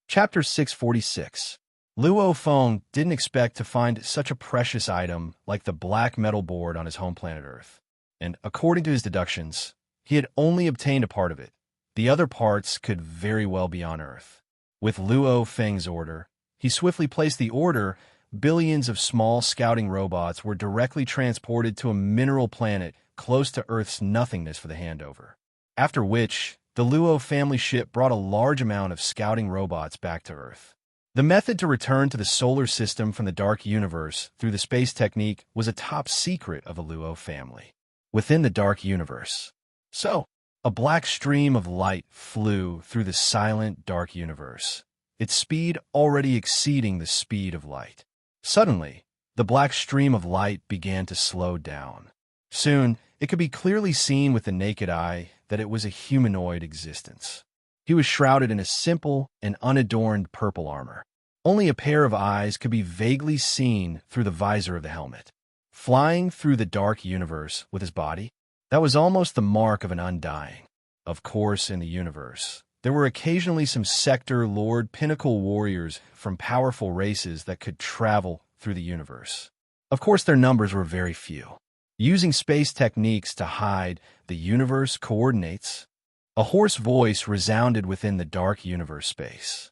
Chapter 646. Luo Feng didn't expect to find such a precious item like the black metal board on his home planet Earth. And according to his deductions, he had only obtained a part of it. The other parts could very well be on Earth. With Luo Feng's order, he swiftly placed the order. Billions of small scouting robots were directly transported to a mineral planet close to Earth's nothingness for the handover. After which, the Luo family ship brought a large amount of scouting robots back to Earth. The method to return to the solar system from the dark universe through the space technique was a top secret of the Luo family. Within the dark universe. So, a black stream of light flew through the silent dark universe, its speed already exceeding the speed of light. Suddenly, the black stream of light began to slow down. Soon, it could be clearly seen with the naked eye that it was a humanoid existence. He was shrouded in a simple and unadorned purple armor. Only a pair of eyes could be vaguely seen through the visor of the helmet. Flying through the dark universe with his body, that was almost the mark of an undying. Of course, in the universe, there were occasionally some Sector Lord pinnacle warriors from powerful races that could travel through the universe. Of course, their numbers were very few. Using space techniques to hide the universe coordinates, a hoarse voice resounded within the dark universe space.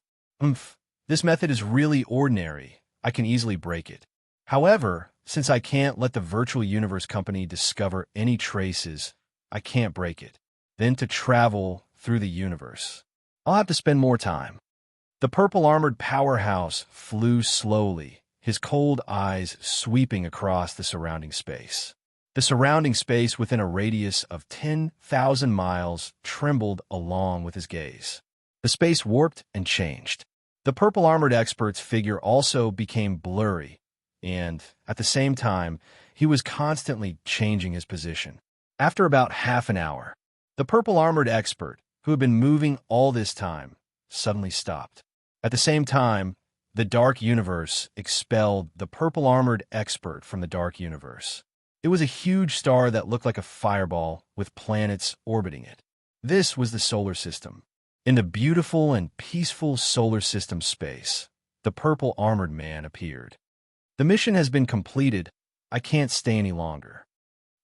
This method is really ordinary. I can easily break it. However, since I can't let the virtual universe company discover any traces, I can't break it. Then to travel through the universe, I'll have to spend more time. The purple-armored powerhouse flew slowly, his cold eyes sweeping across the surrounding space. The surrounding space within a radius of 10,000 miles trembled along with his gaze. The space warped and changed. The purple-armored expert's figure also became blurry, and, at the same time, he was constantly changing his position. After about half an hour, the purple-armored expert, who had been moving all this time, suddenly stopped. At the same time, the dark universe expelled the purple-armored expert from the dark universe. It was a huge star that looked like a fireball with planets orbiting it. This was the solar system. In the beautiful and peaceful solar system space, the purple-armored man appeared. The mission has been completed. I can't stay any longer.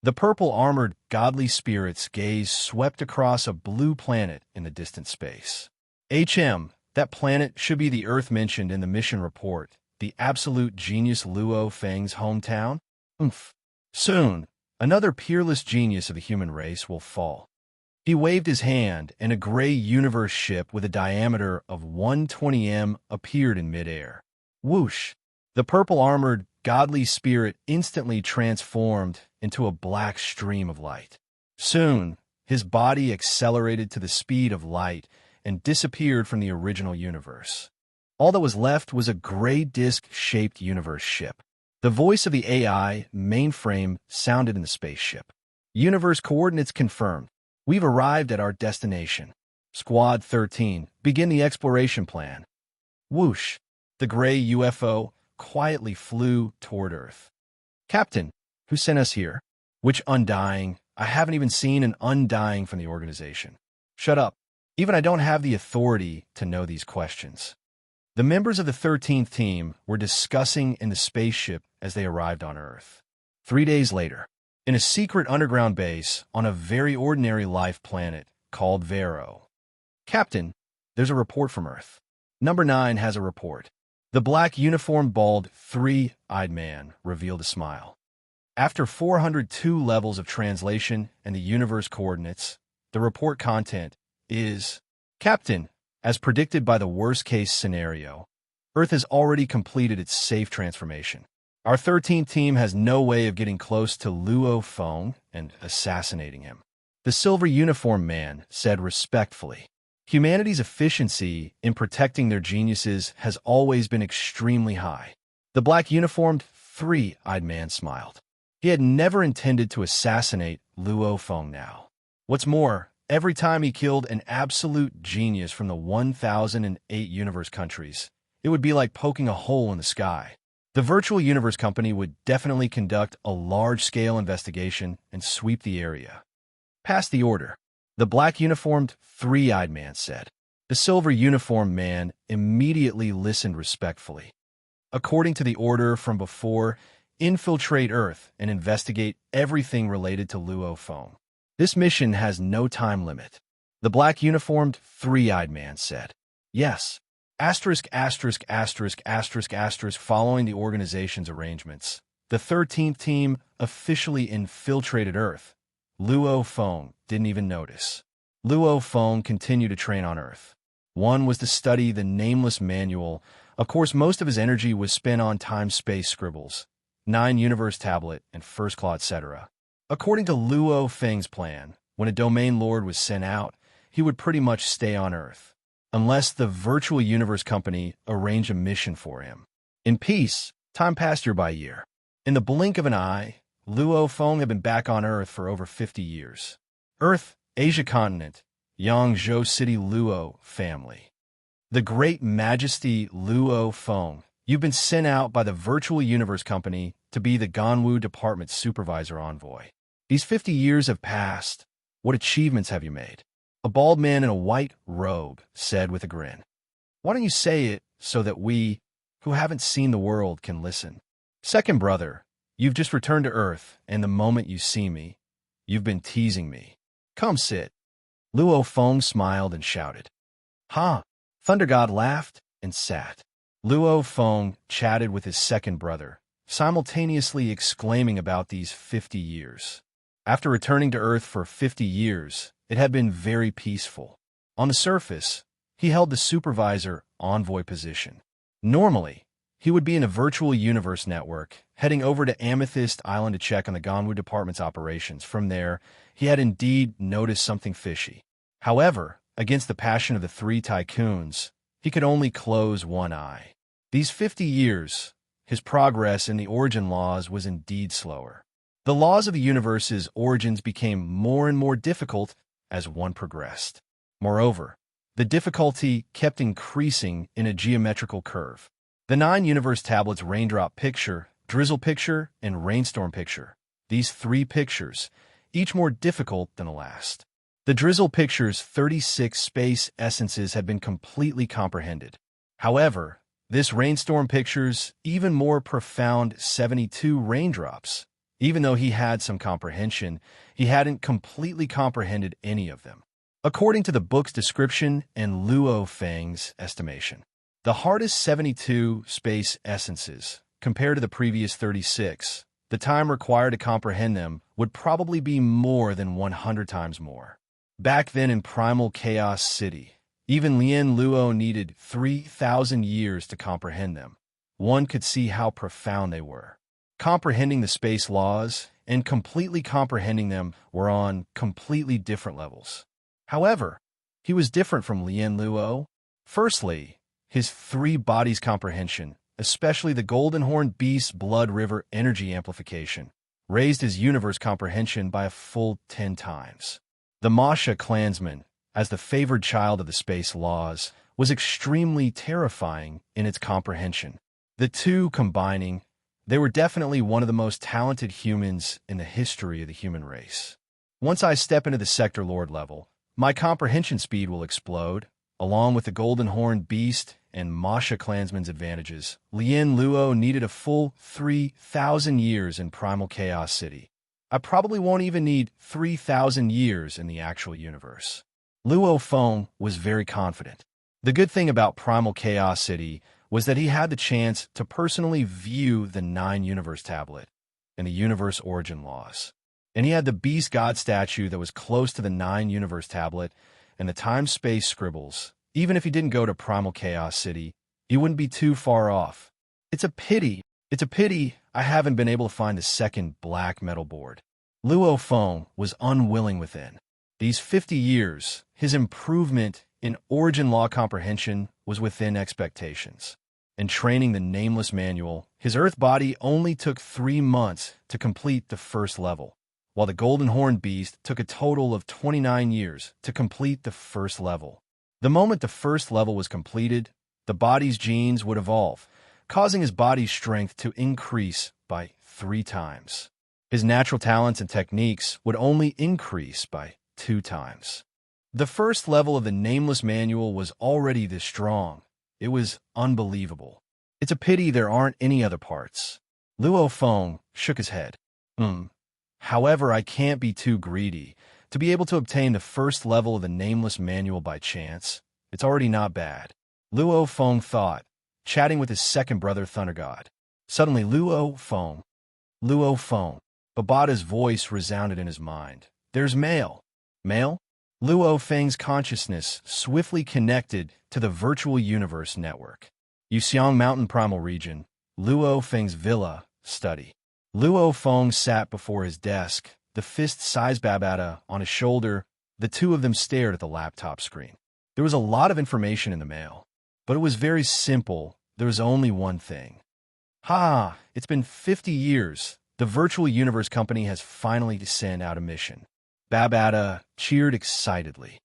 The purple-armored godly spirit's gaze swept across a blue planet in the distant space. That planet should be the Earth mentioned in the mission report, the absolute genius Luo Feng's hometown. Soon, another peerless genius of the human race will fall. He waved his hand, and a gray universe ship with a diameter of 120 m appeared in midair. Whoosh! The purple-armored, godly spirit instantly transformed into a black stream of light. Soon, his body accelerated to the speed of light and disappeared from the original universe. All that was left was a gray disc-shaped universe ship. The voice of the AI mainframe sounded in the spaceship. Universe coordinates confirmed. We've arrived at our destination. Squad 13, begin the exploration plan. Whoosh! The gray UFO quietly flew toward Earth. Captain, who sent us here? Which undying? I haven't even seen an undying from the organization. Shut up. Even I don't have the authority to know these questions. The members of the 13th team were discussing in the spaceship as they arrived on Earth. 3 days later, in a secret underground base on a very ordinary life planet called Vero. Captain, there's a report from Earth. Number 9 has a report. The black uniformed bald three-eyed man revealed a smile. After 402 levels of translation and the universe coordinates, the report content is, Captain, as predicted by the worst-case scenario, Earth has already completed its safe transformation. Our 13th team has no way of getting close to Luo Feng and assassinating him. The silver uniform man said respectfully. Humanity's efficiency in protecting their geniuses has always been extremely high. The black uniformed three-eyed man smiled. He had never intended to assassinate Luo Feng now. What's more, every time he killed an absolute genius from the 1008 universe countries, it would be like poking a hole in the sky. The virtual universe company would definitely conduct a large-scale investigation and sweep the area. Pass the order, the black uniformed three-eyed man said. The silver uniformed man immediately listened respectfully. According to the order from before, infiltrate Earth and investigate everything related to Luo Feng. This mission has no time limit. The black uniformed three-eyed man said. Yes. Asterisk, asterisk, asterisk, asterisk, asterisk, following the organization's arrangements, the 13th team officially infiltrated Earth. Luo Feng didn't even notice. Luo Feng continued to train on Earth. One was to study the nameless manual. Of course, most of his energy was spent on time-space scribbles, 9 universe tablet, and first claw, etc. According to Luo Feng's plan, when a domain lord was sent out, he would pretty much stay on Earth, unless the virtual universe company arranged a mission for him. In peace, time passed year by year. In the blink of an eye, Luo Feng had been back on Earth for over 50 years. Earth, Asia continent, Yangzhou City Luo family. The Great Majesty Luo Feng, you've been sent out by the virtual universe company to be the Ganwu Department's supervisor envoy. These 50 years have passed. What achievements have you made? A bald man in a white robe said with a grin. Why don't you say it so that we, who haven't seen the world, can listen? Second brother, You've just returned to Earth, and the moment you see me, you've been teasing me. Come sit. Luo Feng smiled and shouted. Ha! Thunder God laughed and sat. Luo Feng chatted with his second brother, simultaneously exclaiming about these 50 years. After returning to Earth for 50 years, it had been very peaceful. On the surface, he held the supervisor envoy position. Normally, he would be in a virtual universe network, heading over to Amethyst Island to check on the Ganwu department's operations. From there, he had indeed noticed something fishy. However, against the passion of the three tycoons, he could only close one eye. These 50 years, his progress in the origin laws was indeed slower. The laws of the universe's origins became more and more difficult as one progressed. Moreover, the difficulty kept increasing in a geometrical curve. The 9 universe tablets raindrop picture, drizzle picture, and rainstorm picture. These 3 pictures, each more difficult than the last. The drizzle picture's 36 space essences had been completely comprehended. However, this rainstorm picture's even more profound 72 raindrops. Even though he had some comprehension, he hadn't completely comprehended any of them. According to the book's description and Luo Feng's estimation, the hardest 72 space essences, compared to the previous 36, the time required to comprehend them would probably be more than 100 times more. Back then in Primal Chaos City, even Lien Luo needed 3,000 years to comprehend them. One could see how profound they were. Comprehending the space laws and completely comprehending them were on completely different levels. However, he was different from Lien Luo. Firstly, his 3 bodies comprehension, especially the Golden Horned Beast's Blood River energy amplification, raised his universe comprehension by a full 10 times. The Masha clansman, as the favored child of the space laws, was extremely terrifying in its comprehension. The two combining, they were definitely one of the most talented humans in the history of the human race. Once I step into the Sector Lord level, my comprehension speed will explode, along with the Golden Horned Beast and Masha clansman's advantages. Lien Luo needed a full 3,000 years in Primal Chaos City. I probably won't even need 3,000 years in the actual universe. Luo Feng was very confident. The good thing about Primal Chaos City was that he had the chance to personally view the 9 universe tablet and the universe origin laws. And he had the Beast God statue that was close to the 9 universe tablet and the time-space scribbles. Even if he didn't go to Primal Chaos City, he wouldn't be too far off. It's a pity I haven't been able to find the second black metal board. Luo Feng was unwilling within. These 50 years, his improvement in origin law comprehension was within expectations. In training the Nameless Manual, his Earth body only took 3 months to complete the first level, while the Golden Horned Beast took a total of 29 years to complete the first level. The moment the first level was completed, the body's genes would evolve, causing his body's strength to increase by 3 times. His natural talents and techniques would only increase by 2 times. The first level of the Nameless Manual was already this strong. It was unbelievable. It's a pity there aren't any other parts. Luo Feng shook his head. However, I can't be too greedy. To be able to obtain the first level of the Nameless Manual by chance, it's already not bad. Luo Feng thought, chatting with his second brother Thunder God. Suddenly, Luo Feng. Babada's voice resounded in his mind. There's mail. Mail? Luo Feng's consciousness swiftly connected to the virtual universe network. Yuxiang Mountain Primal Region, Luo Feng's villa, study. Luo Feng sat before his desk, the fist-sized Babada on his shoulder. The two of them stared at the laptop screen. There was a lot of information in the mail, but it was very simple. There was only one thing. It's been 50 years. The virtual universe company has finally sent out a mission. Babada cheered excitedly.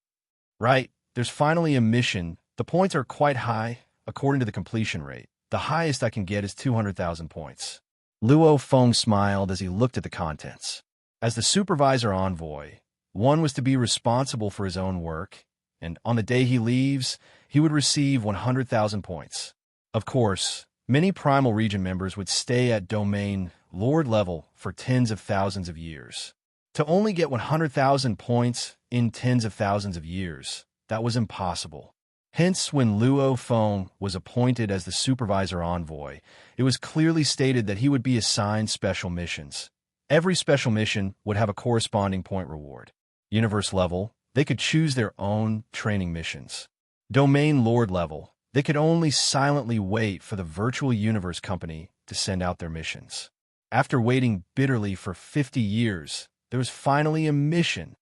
Right, there's finally a mission. The points are quite high, according to the completion rate. The highest I can get is 200,000 points. Luo Feng smiled as he looked at the contents. As the supervisor envoy, one was to be responsible for his own work, and on the day he leaves, he would receive 100,000 points. Of course, many Primal Region members would stay at Domain Lord level, for tens of thousands of years. To only get 100,000 points in tens of thousands of years, that was impossible. Hence, when Luo Feng was appointed as the supervisor envoy, it was clearly stated that he would be assigned special missions. Every special mission would have a corresponding point reward. Universe level, they could choose their own training missions. Domain Lord level, they could only silently wait for the virtual universe company to send out their missions. After waiting bitterly for 50 years, there was finally a mission.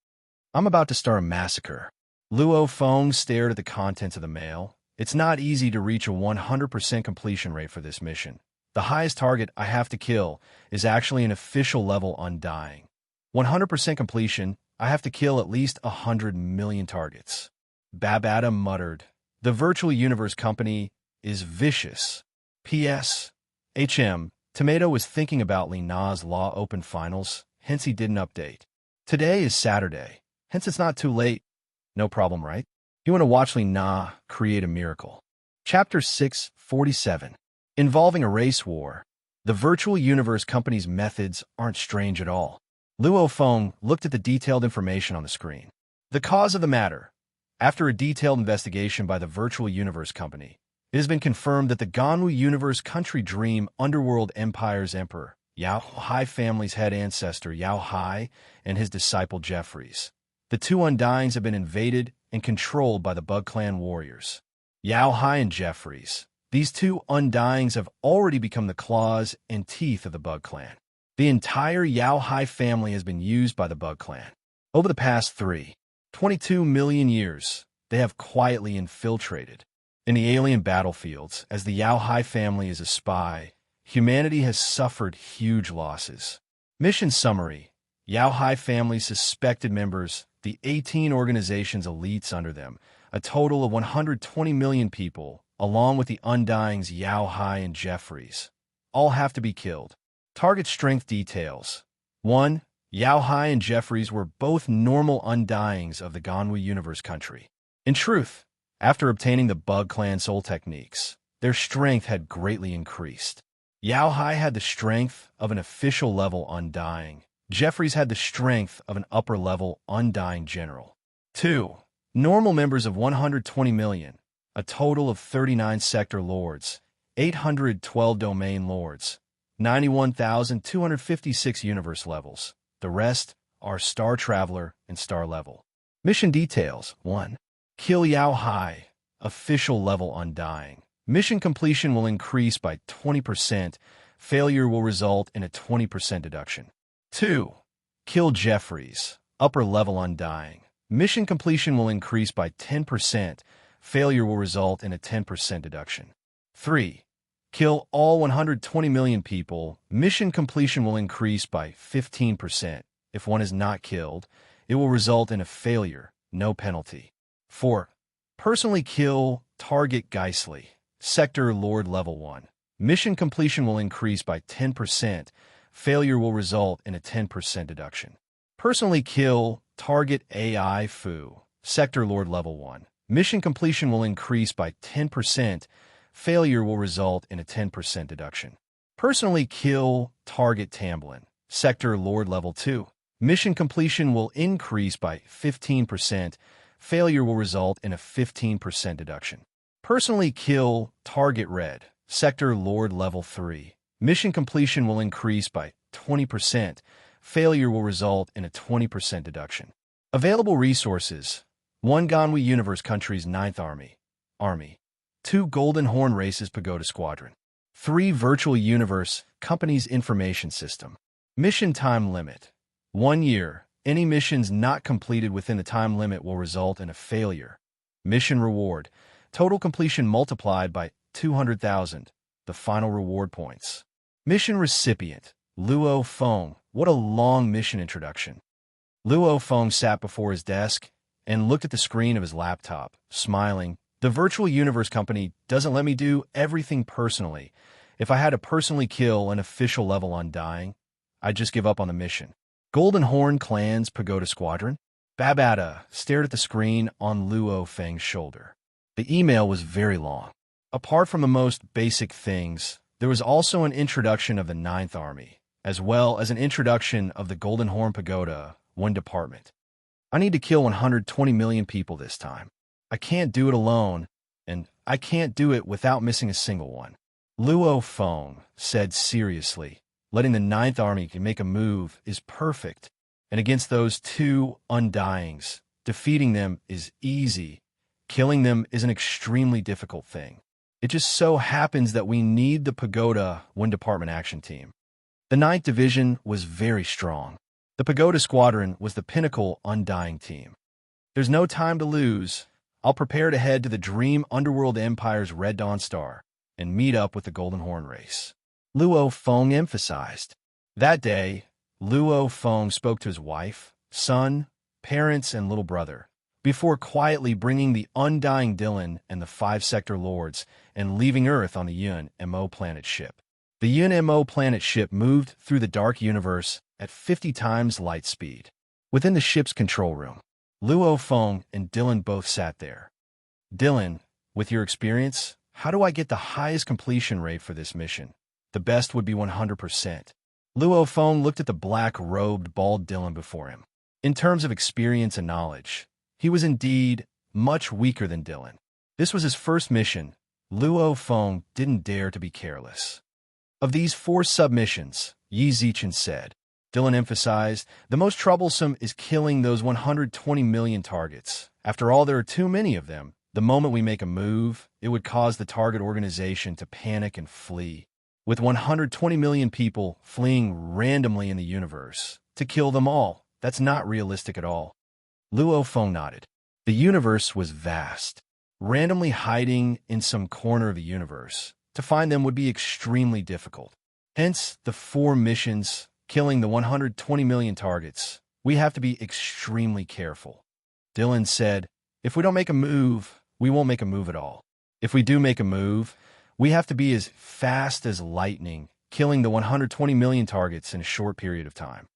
I'm about to start a massacre. Luo Feng stared at the contents of the mail. It's not easy to reach a 100% completion rate for this mission. The highest target I have to kill is actually an official level undying. 100% completion, I have to kill at least 100 million targets. Babada muttered. The virtual universe company is vicious. P.S. H.M. Tomato was thinking about Li Na's Law Open Finals, hence he didn't update. Today is Saturday, hence it's not too late. No problem, right? You want to watch Li Na create a miracle. Chapter 647. Involving a race war. The virtual universe company's methods aren't strange at all. Luo Feng looked at the detailed information on the screen. The cause of the matter. After a detailed investigation by the virtual universe company, it has been confirmed that the Ganwu Universe Country Dream Underworld Empire's emperor, Yao Hai family's head ancestor Yao Hai and his disciple Jeffries. The two Undyings have been invaded and controlled by the Bug Clan warriors. Yao Hai and Jeffries. These two Undyings have already become the claws and teeth of the Bug Clan. The entire Yao Hai family has been used by the Bug Clan. Over the past 22 million years, they have quietly infiltrated. In the alien battlefields, as the Yao Hai family is a spy, humanity has suffered huge losses. Mission summary. Yao Hai family's suspected members, the 18 organizations elites under them, a total of 120 million people, along with the Undyings Yao Hai and Jeffries, all have to be killed. Target strength details. 1. Yao Hai and Jeffries were both normal Undyings of the Ganwu Universe Country. In truth, after obtaining the Bug Clan soul techniques, their strength had greatly increased. Yao Hai had the strength of an official level Undying. Jeffries had the strength of an upper-level Undying general. 2. Normal members of 120 million, a total of 39 sector lords, 812 domain lords, 91,256 universe levels. The rest are Star Traveler and Star Level. Mission details. 1. Kill Yao Hai, official level Undying. Mission completion will increase by 20%. Failure will result in a 20% deduction. 2. Kill Jeffries, upper level Undying. Mission completion will increase by 10%. Failure will result in a 10% deduction. 3. Kill all 120 million people. Mission completion will increase by 15%. If one is not killed, it will result in a failure, no penalty. 4. Personally kill target Geistly, Sector Lord Level 1. Mission completion will increase by 10%. Failure will result in a 10% deduction. Personally kill target AI Fu, Sector Lord Level 1. Mission completion will increase by 10%. Failure will result in a 10% deduction. Personally kill target Tamblin, Sector Lord Level 2. Mission completion will increase by 15%. Failure will result in a 15% deduction. Personally kill target Red, Sector Lord Level 3. Mission completion will increase by 20%. Failure will result in a 20% deduction. Available resources. 1 Ganwu Universe Country's 9th Army. 2 Golden Horn Races Pagoda Squadron. 3 Virtual Universe Company's Information System. Mission time limit. 1 year. Any missions not completed within the time limit will result in a failure. Mission reward. Total completion multiplied by 200,000. The final reward points. Mission recipient. Luo Feng. What a long mission introduction. Luo Feng sat before his desk and looked at the screen of his laptop, smiling. The virtual universe company doesn't let me do everything personally. If I had to personally kill an official level Undying, I'd just give up on the mission. Golden Horn Clan's Pagoda Squadron? Babada stared at the screen on Luo Feng's shoulder. The email was very long. Apart from the most basic things, there was also an introduction of the 9th Army, as well as an introduction of the Golden Horn Pagoda, one department. I need to kill 120 million people this time. I can't do it alone, and I can't do it without missing a single one. Luo Feng said seriously, letting the Ninth Army make a move is perfect, and against those two undyings, defeating them is easy. Killing them is an extremely difficult thing. It just so happens that we need the Pagoda One Department action team. The 9th Division was very strong. The Pagoda Squadron was the pinnacle undying team. There's no time to lose. I'll prepare to head to the Dream Underworld Empire's Red Dawn Star and meet up with the Golden Horn race. Luo Feng emphasized. That day, Luo Feng spoke to his wife, son, parents, and little brother, before quietly bringing the undying Dylan and the 5-sector lords and leaving Earth on the Yun-Mo planet ship. The Yun-Mo planet ship moved through the dark universe at 50 times light speed. Within the ship's control room, Luo Feng and Dylan both sat there. Dylan, with your experience, how do I get the highest completion rate for this mission? The best would be 100%. Luo Feng looked at the black-robed, bald Dylan before him. In terms of experience and knowledge, he was indeed much weaker than Dylan. This was his first mission. Luo Feng didn't dare to be careless. Of these 4 submissions, Yi Zichen said, Dylan emphasized, the most troublesome is killing those 120 million targets. After all, there are too many of them. The moment we make a move, it would cause the target organization to panic and flee. With 120 million people fleeing randomly in the universe, to kill them all, that's not realistic at all. Luo Feng nodded. The universe was vast. Randomly hiding in some corner of the universe, to find them would be extremely difficult. Hence, the 4 missions, killing the 120 million targets, we have to be extremely careful. Dylan said, if we don't make a move, we won't make a move at all. If we do make a move, we have to be as fast as lightning, killing the 120 million targets in a short period of time.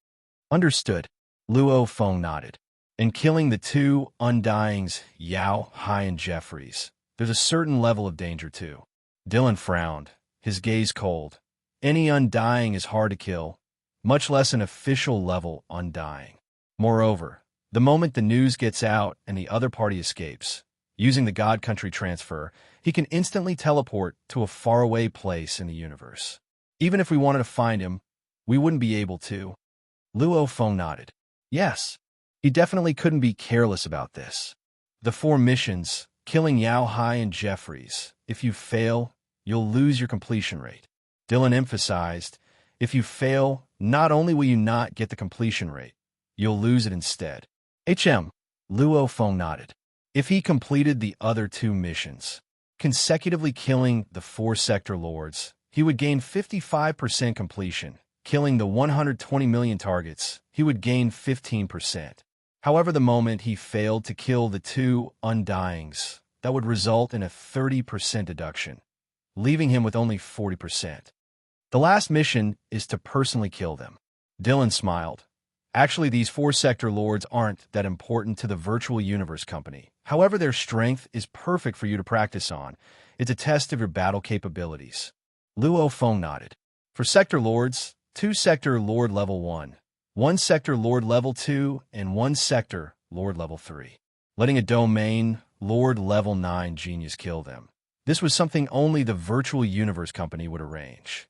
Understood. Luo Feng nodded. In killing the 2 undyings, Yao, Hai, and Jeffries, there's a certain level of danger too. Dylan frowned, his gaze cold. Any undying is hard to kill, much less an official level undying. Moreover, the moment the news gets out and the other party escapes, using the God Country transfer, he can instantly teleport to a faraway place in the universe. Even if we wanted to find him, we wouldn't be able to. Luo Feng nodded. Yes. He definitely couldn't be careless about this. The 4 missions, killing Yao, Hai, and Jeffries. If you fail, you'll lose your completion rate. Dylan emphasized, if you fail, not only will you not get the completion rate, you'll lose it instead. Luo Feng nodded. If he completed the other 2 missions, consecutively killing the 4-sector lords, he would gain 55% completion. Killing the 120 million targets, he would gain 15%. However, the moment he failed to kill the 2 undyings, that would result in a 30% deduction, leaving him with only 40%. The last mission is to personally kill them. Dylan smiled. Actually, these 4-sector lords aren't that important to the Virtual Universe Company. However, their strength is perfect for you to practice on. It's a test of your battle capabilities. Luo Feng nodded. For sector lords, 2 sector lord level 1, 1 sector lord level 2, and 1 sector lord level 3. Letting a domain lord level 9 genius kill them. This was something only the Virtual Universe Company would arrange.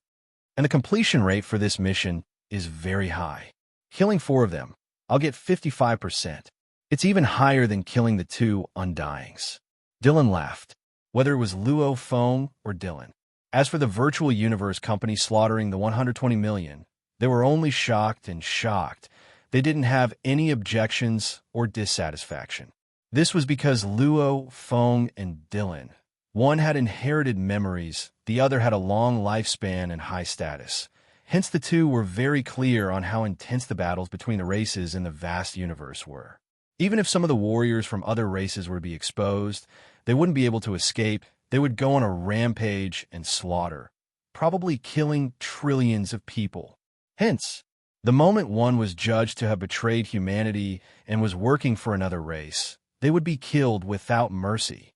And the completion rate for this mission is very high. Killing 4 of them, I'll get 55%. It's even higher than killing the 2 undyings. Dylan laughed, whether it was Luo Feng or Dylan. As for the Virtual Universe Company slaughtering the 120 million, they were only shocked and shocked. They didn't have any objections or dissatisfaction. This was because Luo, Feng, and Dylan, one had inherited memories, the other had a long lifespan and high status. Hence the 2 were very clear on how intense the battles between the races in the vast universe were. Even if some of the warriors from other races were to be exposed, they wouldn't be able to escape. They would go on a rampage and slaughter, probably killing trillions of people. Hence, the moment one was judged to have betrayed humanity and was working for another race, they would be killed without mercy.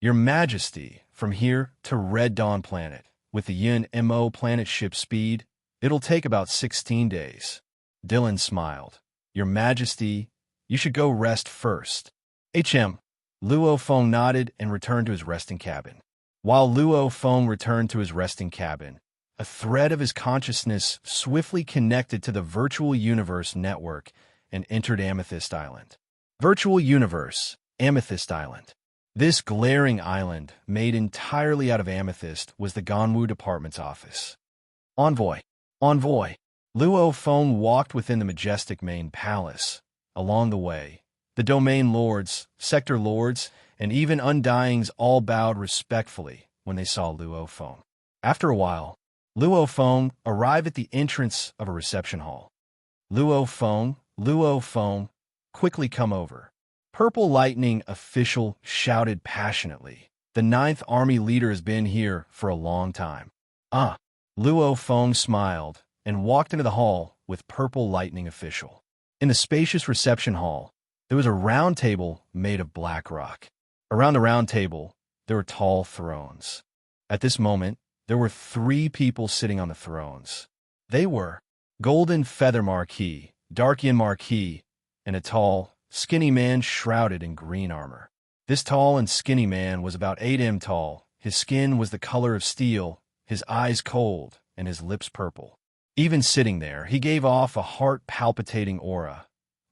Your Majesty, from here to Red Dawn Planet, with the Yun-Mo planet ship speed, It'll take about 16 days. Dylan smiled. Your Majesty, you should go rest first. HM. Luo Feng nodded and returned to his resting cabin. While Luo Feng returned to his resting cabin, a thread of his consciousness swiftly connected to the virtual universe network and entered Amethyst Island. Virtual universe, Amethyst Island. This glaring island, made entirely out of amethyst, was the Ganwu Department's office. Envoy. Envoy. Luo Feng walked within the majestic main palace. Along the way, the domain lords, sector lords, and even Undyings all bowed respectfully when they saw Luo Feng. After a while, Luo Feng arrived at the entrance of a reception hall. Luo Feng, quickly come over. Purple Lightning official shouted passionately. The 9th Army leader has been here for a long time. Luo Feng smiled and walked into the hall with Purple Lightning official. In the spacious reception hall, there was a round table made of black rock. Around the round table, there were tall thrones. At this moment, there were 3 people sitting on the thrones. They were Golden Feather Marquis, Darkian Marquis, and a tall, skinny man shrouded in green armor. This tall and skinny man was about 8 m tall. His skin was the color of steel, his eyes cold, and his lips purple. Even sitting there, he gave off a heart-palpitating aura,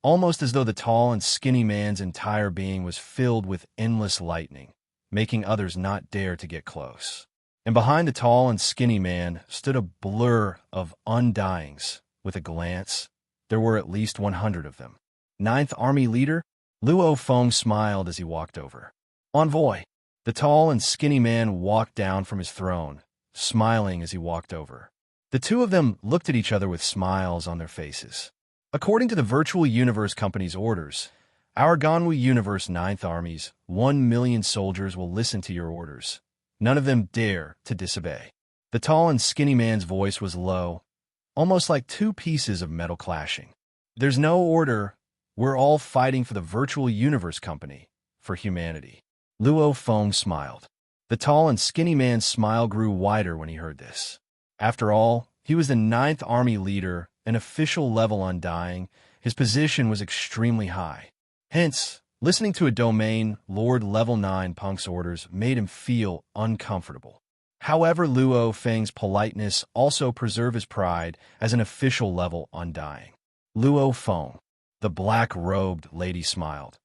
almost as though the tall and skinny man's entire being was filled with endless lightning, making others not dare to get close. And behind the tall and skinny man stood a blur of Undyings. With a glance, there were at least 100 of them. 9th Army leader? Luo Feng smiled as he walked over. Envoy. The tall and skinny man walked down from his throne, smiling as he walked over. The two of them looked at each other with smiles on their faces. According to the Virtual Universe Company's orders, our Ganwu Universe 9th Army's 1 million soldiers will listen to your orders. None of them dare to disobey. The tall and skinny man's voice was low, almost like 2 pieces of metal clashing. There's no order. We're all fighting for the Virtual Universe Company, for humanity. Luo Feng smiled. The tall and skinny man's smile grew wider when he heard this. After all, he was the 9th Army leader, an official level Undying. His position was extremely high. Hence, listening to a domain Lord Level 9 punk's orders made him feel uncomfortable. However, Luo Feng's politeness also preserved his pride as an official level Undying. Luo Feng, the black-robed lady, smiled.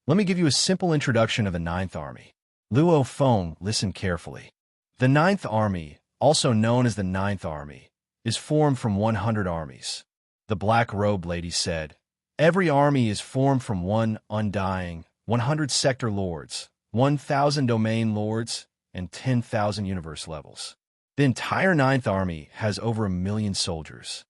Let me give you a simple introduction of the 9th Army. Luo Feng listened carefully. The 9th Army, also known as the 9th Army, is formed from 100 armies. The black-robed lady said, every army is formed from 1 Undying, 100 sector lords, 1,000 domain lords, and 10,000 universe levels. The entire 9th Army has over 1 million soldiers.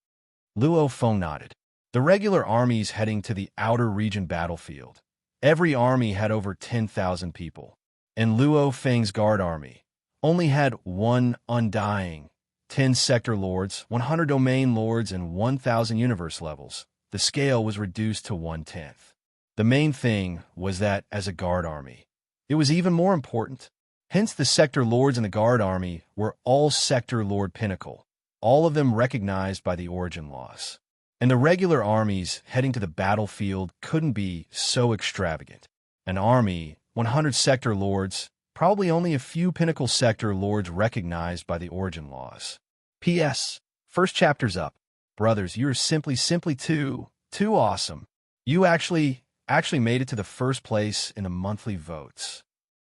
Luo Feng nodded. The regular armies heading to the outer region battlefield. Every army had over 10,000 people. And Luo Feng's guard army only had 1 Undying, 10 sector lords, 100 domain lords, and 1,000 universe levels. The scale was reduced to 1/10. The main thing was that, as a guard army, it was even more important. Hence, the sector lords in the guard army were all sector lord pinnacle, all of them recognized by the origin laws. And the regular armies heading to the battlefield couldn't be so extravagant. An army, 100 sector lords, probably only a few pinnacle sector lords recognized by the origin laws. P.S. First chapter's up. Brothers, you're simply too awesome. You actually made it to the first place in the monthly votes.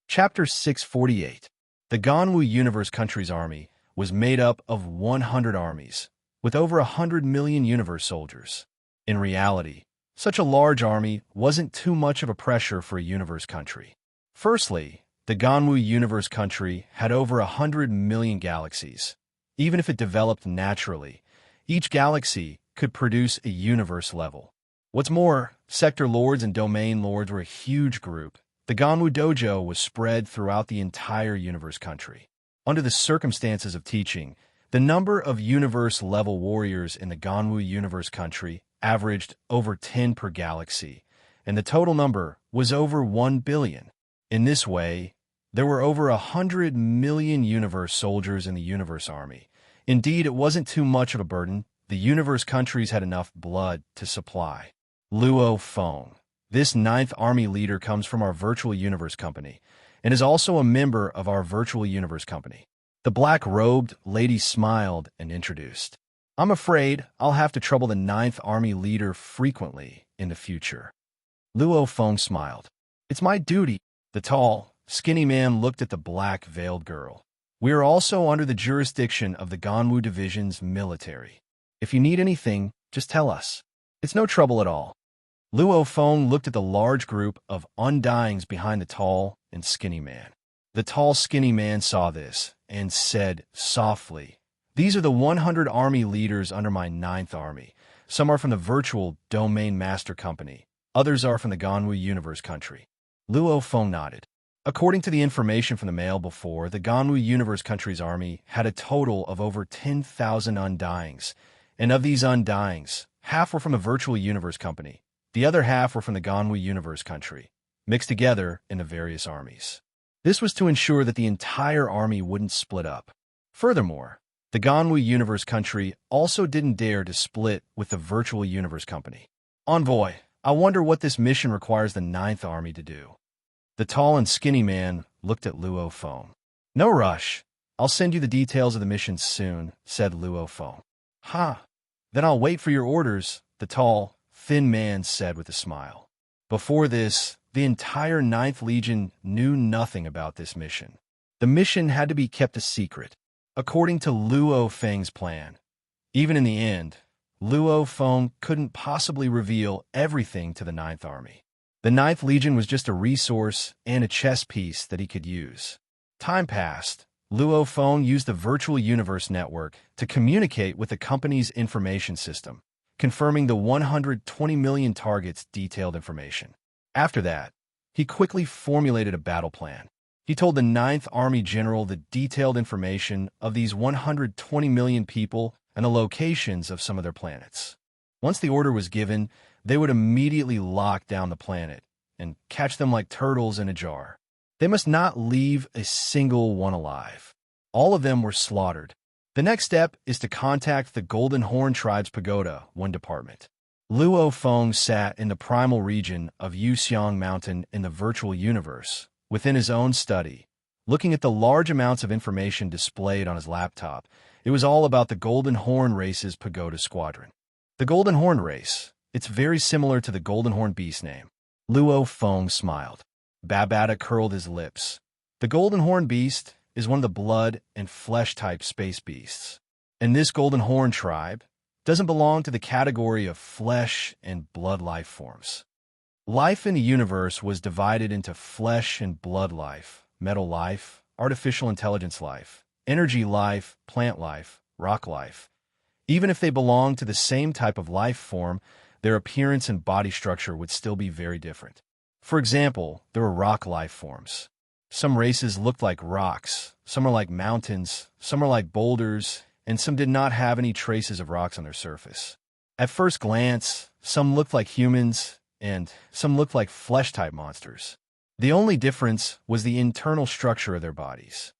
Chapter 648. The Ganwu Universe Country's army was made up of 100 armies, with over 100 million universe soldiers. In reality, such a large army wasn't too much of a pressure for a universe country. Firstly, the Ganwu Universe Country had over 100 million galaxies. Even if it developed naturally, each galaxy could produce a universe level. What's more, sector lords and domain lords were a huge group. The Ganwu Dojo was spread throughout the entire universe country. Under the circumstances of teaching, the number of universe-level warriors in the Ganwu Universe Country averaged over 10 per galaxy, and the total number was over 1 billion. In this way, there were over 100 million universe soldiers in the Universe Army, Indeed, it wasn't too much of a burden. The universe countries had enough blood to supply. Luo Feng. This Ninth Army leader comes from our Virtual Universe Company and is also a member of our Virtual Universe Company. The black-robed lady smiled and introduced. I'm afraid I'll have to trouble the Ninth Army leader frequently in the future. Luo Feng smiled. It's my duty. The tall, skinny man looked at the black-veiled girl. We are also under the jurisdiction of the Ganwu Division's military. If you need anything, just tell us. It's no trouble at all. Luo Feng looked at the large group of undyings behind the tall and skinny man. The tall, skinny man saw this and said softly, "These are the 100 army leaders under my 9th Army. Some are from the Virtual Domain Master Company. Others are from the Ganwu Universe Country." Luo Feng nodded. According to the information from the mail before, the Ganwu Universe Country's army had a total of over 10,000 undyings, and of these undyings, half were from the Virtual Universe Company. The other half were from the Ganwu Universe Country, mixed together in the various armies. This was to ensure that the entire army wouldn't split up. Furthermore, the Ganwu Universe Country also didn't dare to split with the Virtual Universe Company. Envoy, I wonder what this mission requires the 9th Army to do. The tall and skinny man looked at Luo Feng. No rush. I'll send you the details of the mission soon, said Luo Feng. Ha! Then I'll wait for your orders, the tall, thin man said with a smile. Before this, the entire 9th Legion knew nothing about this mission. The mission had to be kept a secret, according to Luo Feng's plan. Even in the end, Luo Feng couldn't possibly reveal everything to the 9th Army. The 9th Legion was just a resource and a chess piece that he could use. Time passed. Luo Feng used the Virtual Universe Network to communicate with the company's information system, confirming the 120 million targets' detailed information. After that, he quickly formulated a battle plan. He told the 9th Army General the detailed information of these 120 million people and the locations of some of their planets. Once the order was given, they would immediately lock down the planet and catch them like turtles in a jar. They must not leave a single one alive. All of them were slaughtered. The next step is to contact the Golden Horn Tribe's Pagoda, one department. Luo Feng sat in the primal region of Yuxiang Mountain in the virtual universe, within his own study, looking at the large amounts of information displayed on his laptop. It was all about the Golden Horn Race's Pagoda Squadron. The Golden Horn Race. It's very similar to the Golden Horn Beast name. Luo Feng smiled. Babata curled his lips. The Golden Horn Beast is one of the blood and flesh-type space beasts. And this Golden Horn tribe doesn't belong to the category of flesh and blood life forms. Life in the universe was divided into flesh and blood life, metal life, artificial intelligence life, energy life, plant life, rock life. Even if they belong to the same type of life form, their appearance and body structure would still be very different. For example, there were rock life forms. Some races looked like rocks, some are like mountains, some are like boulders, and some did not have any traces of rocks on their surface. At first glance, some looked like humans, and some looked like flesh-type monsters. The only difference was the internal structure of their bodies.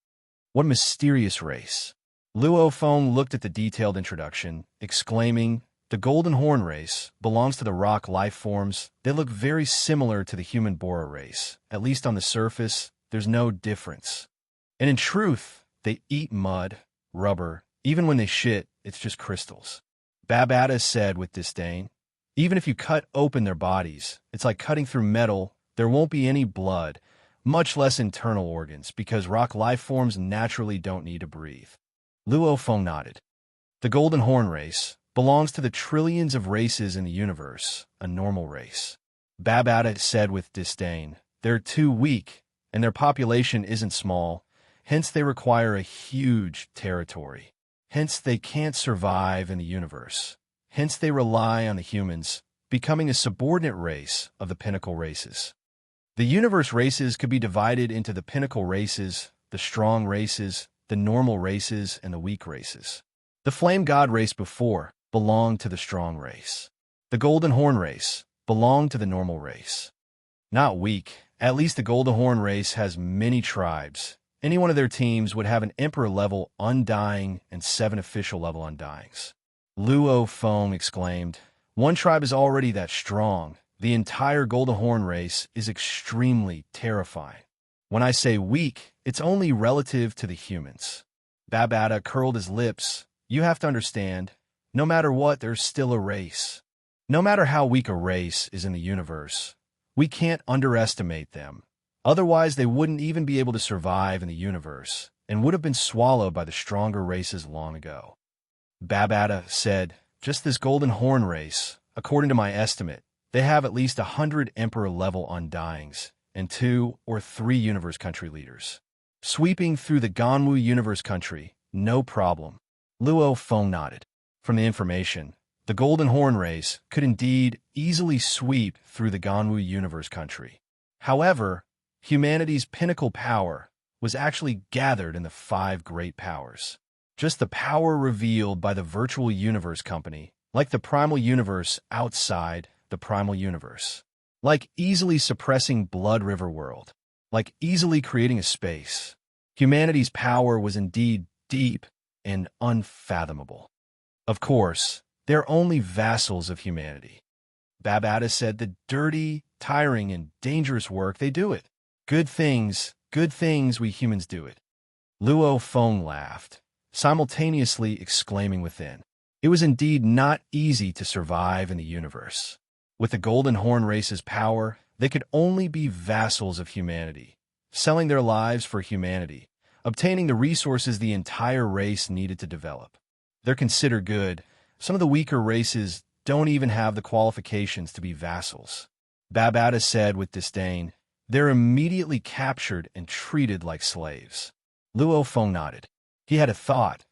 What a mysterious race. Luo Feng looked at the detailed introduction, exclaiming, "The Golden Horn race belongs to the rock life forms. They look very similar to the human Bora race. At least on the surface, there's no difference. And in truth, they eat mud, rubber. Even when they shit, it's just crystals." Babata said with disdain, "Even if you cut open their bodies, it's like cutting through metal. There won't be any blood, much less internal organs, because rock life forms naturally don't need to breathe." Luo Feng nodded. The Golden Horn race belongs to the trillions of races in the universe, a normal race. Babata said with disdain, "They're too weak, and their population isn't small, hence they require a huge territory. Hence they can't survive in the universe. Hence they rely on the humans, becoming a subordinate race of the pinnacle races." The universe races could be divided into the pinnacle races, the strong races, the normal races, and the weak races. The Flame God race before belonged to the strong race. The Golden Horn race belonged to the normal race. Not weak. At least the Golden Horn race has many tribes, any one of their teams would have an Emperor-level Undying and 7 official-level Undyings. Luo Feng exclaimed, "One tribe is already that strong. The entire Golden Horn race is extremely terrifying. When I say weak, it's only relative to the humans." Babata curled his lips. "You have to understand, no matter what, there's still a race. No matter how weak a race is in the universe, we can't underestimate them. Otherwise, they wouldn't even be able to survive in the universe and would have been swallowed by the stronger races long ago." Babata said, "Just this Golden Horn race, according to my estimate, they have at least 100 Emperor-level Undyings and 2 or 3 universe country leaders. Sweeping through the Ganwu universe country, no problem." Luo Feng nodded. From the information, the Golden Horn race could indeed easily sweep through the Ganwu universe country. However, humanity's pinnacle power was actually gathered in the 5 great powers. Just the power revealed by the virtual universe company, like the primal universe outside the primal universe. Like easily suppressing Blood River World. Like easily creating a space. Humanity's power was indeed deep and unfathomable. Of course, they're only vassals of humanity. Babata said the dirty, tiring, and dangerous work, they do it. Good things, we humans do it. Luo Feng laughed, simultaneously exclaiming within, "It was indeed not easy to survive in the universe. With the Golden Horn race's power, they could only be vassals of humanity, selling their lives for humanity, obtaining the resources the entire race needed to develop. They're considered good. Some of the weaker races don't even have the qualifications to be vassals." Babata said with disdain, "They're immediately captured and treated like slaves." Luo Feng nodded. He had a thought.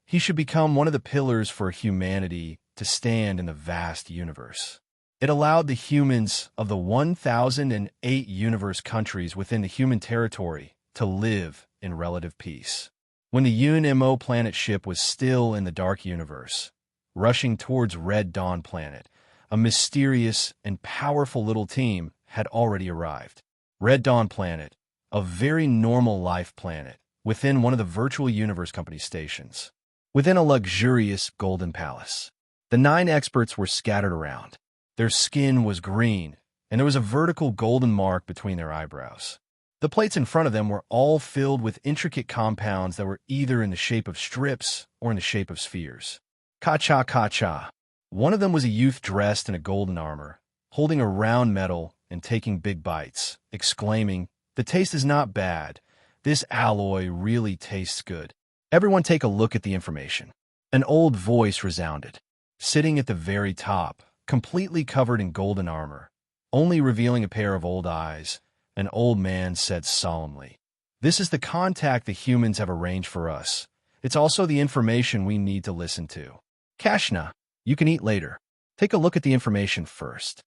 He should become one of the pillars for humanity to stand in the vast universe. It allowed the humans of the 1,008 universe countries within the human territory to live in relative peace. When the UNMO planet ship was still in the dark universe, rushing towards Red Dawn planet, a mysterious and powerful little team had already arrived. Red Dawn planet, a very normal life planet, within one of the virtual universe company stations, within a luxurious golden palace. The 9 experts were scattered around. Their skin was green, and there was a vertical golden mark between their eyebrows. The plates in front of them were all filled with intricate compounds that were either in the shape of strips or in the shape of spheres. Ka-cha, ka-cha. One of them was a youth dressed in a golden armor, holding a round metal and taking big bites, exclaiming, "The taste is not bad. This alloy really tastes good. Everyone take a look at the information." An old voice resounded. Sitting at the very top, completely covered in golden armor, only revealing a pair of old eyes, an old man said solemnly, "This is the contact the humans have arranged for us. It's also the information we need to listen to. Kashna, you can eat later. Take a look at the information first."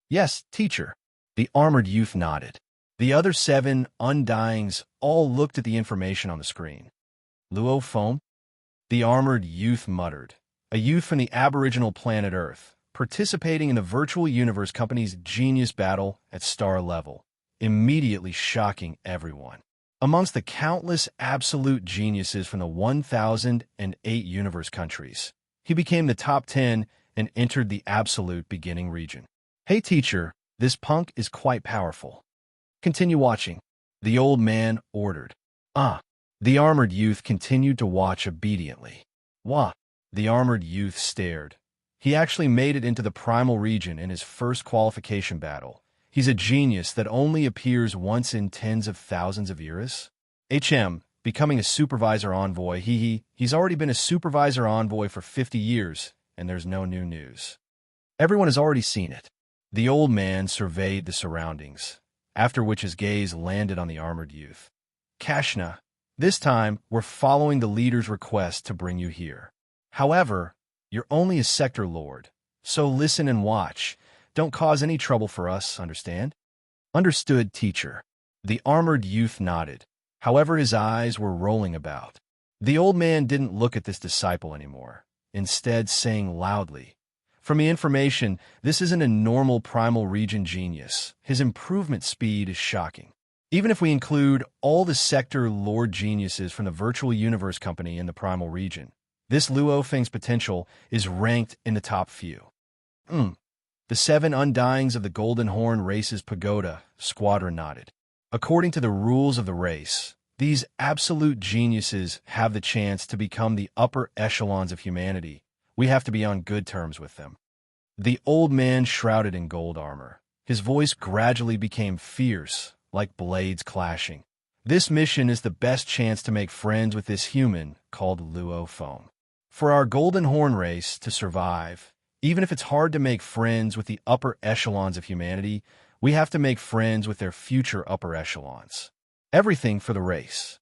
"Yes, teacher." The armored youth nodded. The other 7 Undyings all looked at the information on the screen. "Luo Feng?" The armored youth muttered. A youth from the aboriginal planet Earth, participating in the virtual universe company's genius battle at star level, immediately shocking everyone. Amongst the countless absolute geniuses from the 1,008 universe countries, he became the top 10 and entered the absolute beginning region. "Hey teacher, this punk is quite powerful. Continue watching," the old man ordered. The armored youth continued to watch obediently. "Wah." The armored youth stared. He actually made it into the primal region in his first qualification battle. He's a genius that only appears once in tens of thousands of years. Becoming a supervisor envoy. He's already been a supervisor envoy for 50 years, and there's no new news. Everyone has already seen it. The old man surveyed the surroundings, after which his gaze landed on the armored youth. "Kashna, this time we're following the leader's request to bring you here. However, you're only a sector lord, so listen and watch. Don't cause any trouble for us, understand?" "Understood, teacher." The armored youth nodded. However, his eyes were rolling about. The old man didn't look at this disciple anymore, instead saying loudly, "From the information, this isn't a normal primal region genius. His improvement speed is shocking. Even if we include all the sector lord geniuses from the Virtual Universe Company in the Primal region, this Luo Feng's potential is ranked in the top few. The 7 Undyings of the Golden Horn Race's Pagoda Squadron nodded. According to the rules of the race, these absolute geniuses have the chance to become the upper echelons of humanity. We have to be on good terms with them. The old man shrouded in gold armor. His voice gradually became fierce, like blades clashing. This mission is the best chance to make friends with this human called Luo Feng. For our Golden Horn race to survive, even if it's hard to make friends with the upper echelons of humanity, we have to make friends with their future upper echelons. Everything for the race.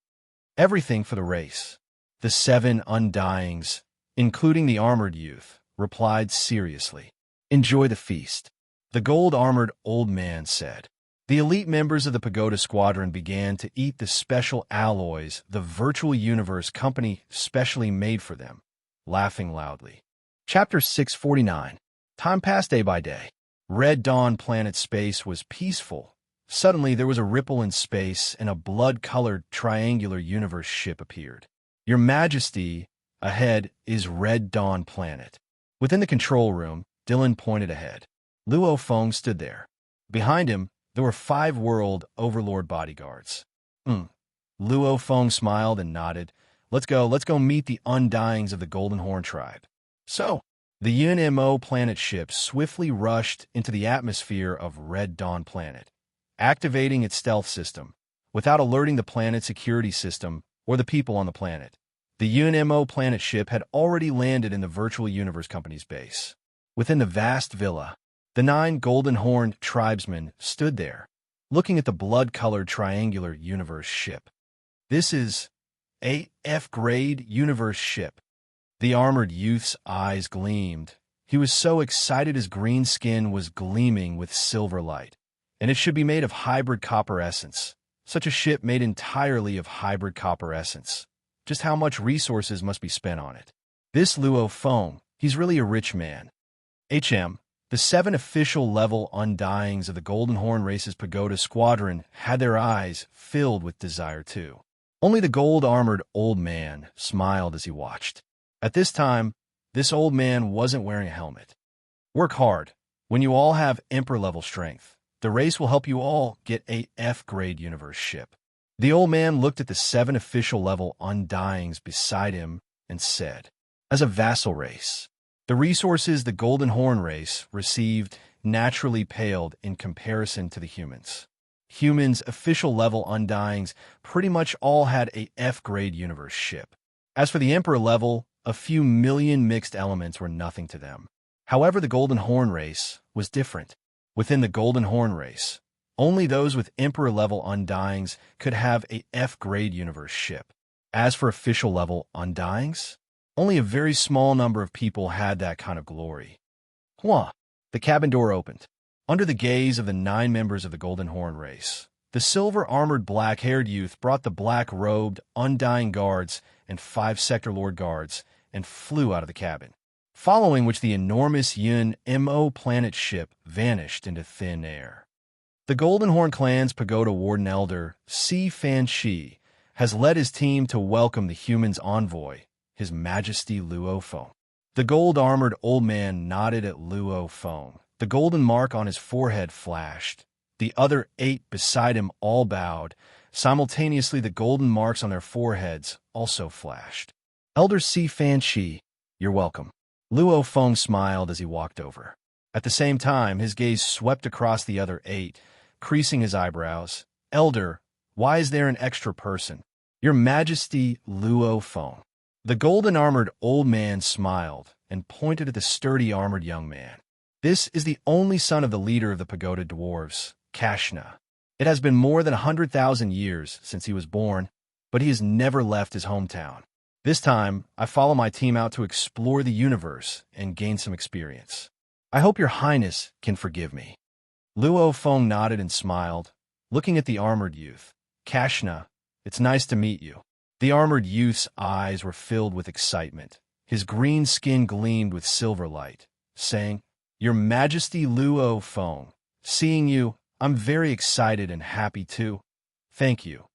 Everything for the race. The 7 Undyings, including the armored youth, replied seriously. Enjoy the feast. The gold-armored old man said. The elite members of the Pagoda Squadron began to eat the special alloys the Virtual Universe Company specially made for them, laughing loudly. Chapter 649. Time passed day by day. Red Dawn planet space was peaceful. Suddenly there was a ripple in space and a blood-colored triangular universe ship appeared. Your Majesty, ahead is Red Dawn planet. Within the control room, Dylan pointed ahead. Luo Feng stood there. Behind him, there were 5 world overlord bodyguards. Luo Feng smiled and nodded. Let's go meet the Undyings of the Golden Horn tribe. So, the UNMO planet ship swiftly rushed into the atmosphere of Red Dawn planet, activating its stealth system, without alerting the planet's security system or the people on the planet. The UNMO planet ship had already landed in the Virtual Universe Company's base. Within the vast villa, the 9 Golden Horned tribesmen stood there, looking at the blood-colored triangular universe ship. This is a F-grade universe ship. The armored youth's eyes gleamed. He was so excited his green skin was gleaming with silver light. And it should be made of hybrid copper essence. Such a ship made entirely of hybrid copper essence. Just how much resources must be spent on it? This Luo Feng, he's really a rich man. The 7 official-level Undyings of the Golden Horn Race's Pagoda Squadron had their eyes filled with desire too. Only the gold-armored old man smiled as he watched. At this time, this old man wasn't wearing a helmet. Work hard. When you all have Emperor-level strength, the race will help you all get a F-grade universe ship. The old man looked at the 7 official-level Undyings beside him and said, as a vassal race, the resources the Golden Horn race received naturally paled in comparison to the humans. Humans' official-level Undyings pretty much all had a F-grade universe ship. As for the Emperor level, a few million mixed elements were nothing to them. However, the Golden Horn race was different. Within the Golden Horn race, only those with Emperor-level Undyings could have a F-grade universe ship. As for official-level Undyings, only a very small number of people had that kind of glory. The cabin door opened. Under the gaze of the 9 members of the Golden Horn race, the silver-armored black-haired youth brought the black-robed, undying guards and 5 Sector Lord guards and flew out of the cabin, following which the enormous Yun Mo planet ship vanished into thin air. The Golden Horn clan's Pagoda Warden Elder, Si Fan Shi, has led his team to welcome the humans' envoy, His Majesty Luo Feng. The gold-armored old man nodded at Luo Feng. The golden mark on his forehead flashed. The other 8 beside him all bowed. Simultaneously, the golden marks on their foreheads also flashed. Elder Si Fan Shi, you're welcome. Luo Feng smiled as he walked over. At the same time, his gaze swept across the other 8, creasing his eyebrows. Elder, why is there an extra person? Your Majesty Luo Feng. The golden-armored old man smiled and pointed at the sturdy armored young man. This is the only son of the leader of the Pagoda Dwarves, Kashna. It has been more than 100,000 years since he was born, but he has never left his hometown. This time, I follow my team out to explore the universe and gain some experience. I hope your highness can forgive me. Luo Feng nodded and smiled, looking at the armored youth. Kashna, it's nice to meet you. The armored youth's eyes were filled with excitement. His green skin gleamed with silver light, saying, Your Majesty Luo Feng, seeing you, I'm very excited and happy too. Thank you.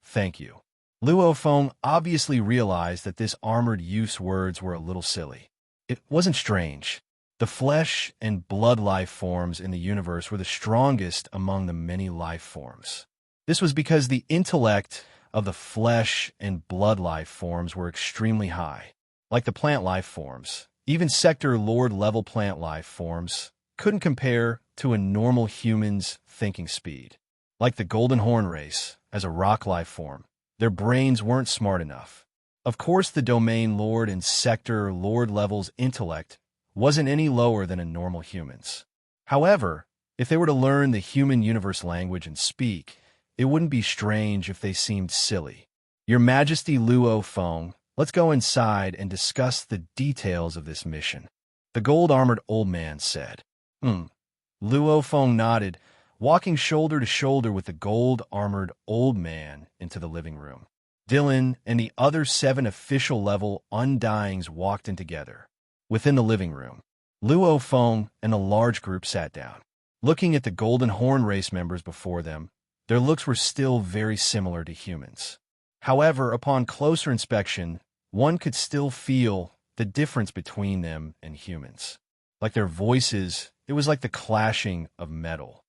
Thank you. Luo Feng obviously realized that this armored youth's words were a little silly. It wasn't strange. The flesh and blood life forms in the universe were the strongest among the many life forms. This was because the intellect of the flesh and blood life forms were extremely high. Like the plant life forms, even sector lord level plant life forms couldn't compare to a normal human's thinking speed. Like the golden horn race, as a rock life form, their brains weren't smart enough. Of course, the domain lord and sector lord level's intellect wasn't any lower than a normal human's. However, if they were to learn the human universe language and speak, it wouldn't be strange if they seemed silly. Your Majesty Luo Feng, let's go inside and discuss the details of this mission, the gold-armored old man said. Luo Feng nodded, walking shoulder to shoulder with the gold-armored old man into the living room. Dylan and the other 7 official-level Undyings walked in together. Within the living room, Luo Feng and a large group sat down. Looking at the Golden Horn race members before them, their looks were still very similar to humans. However, upon closer inspection, one could still feel the difference between them and humans. Like their voices, it was like the clashing of metal.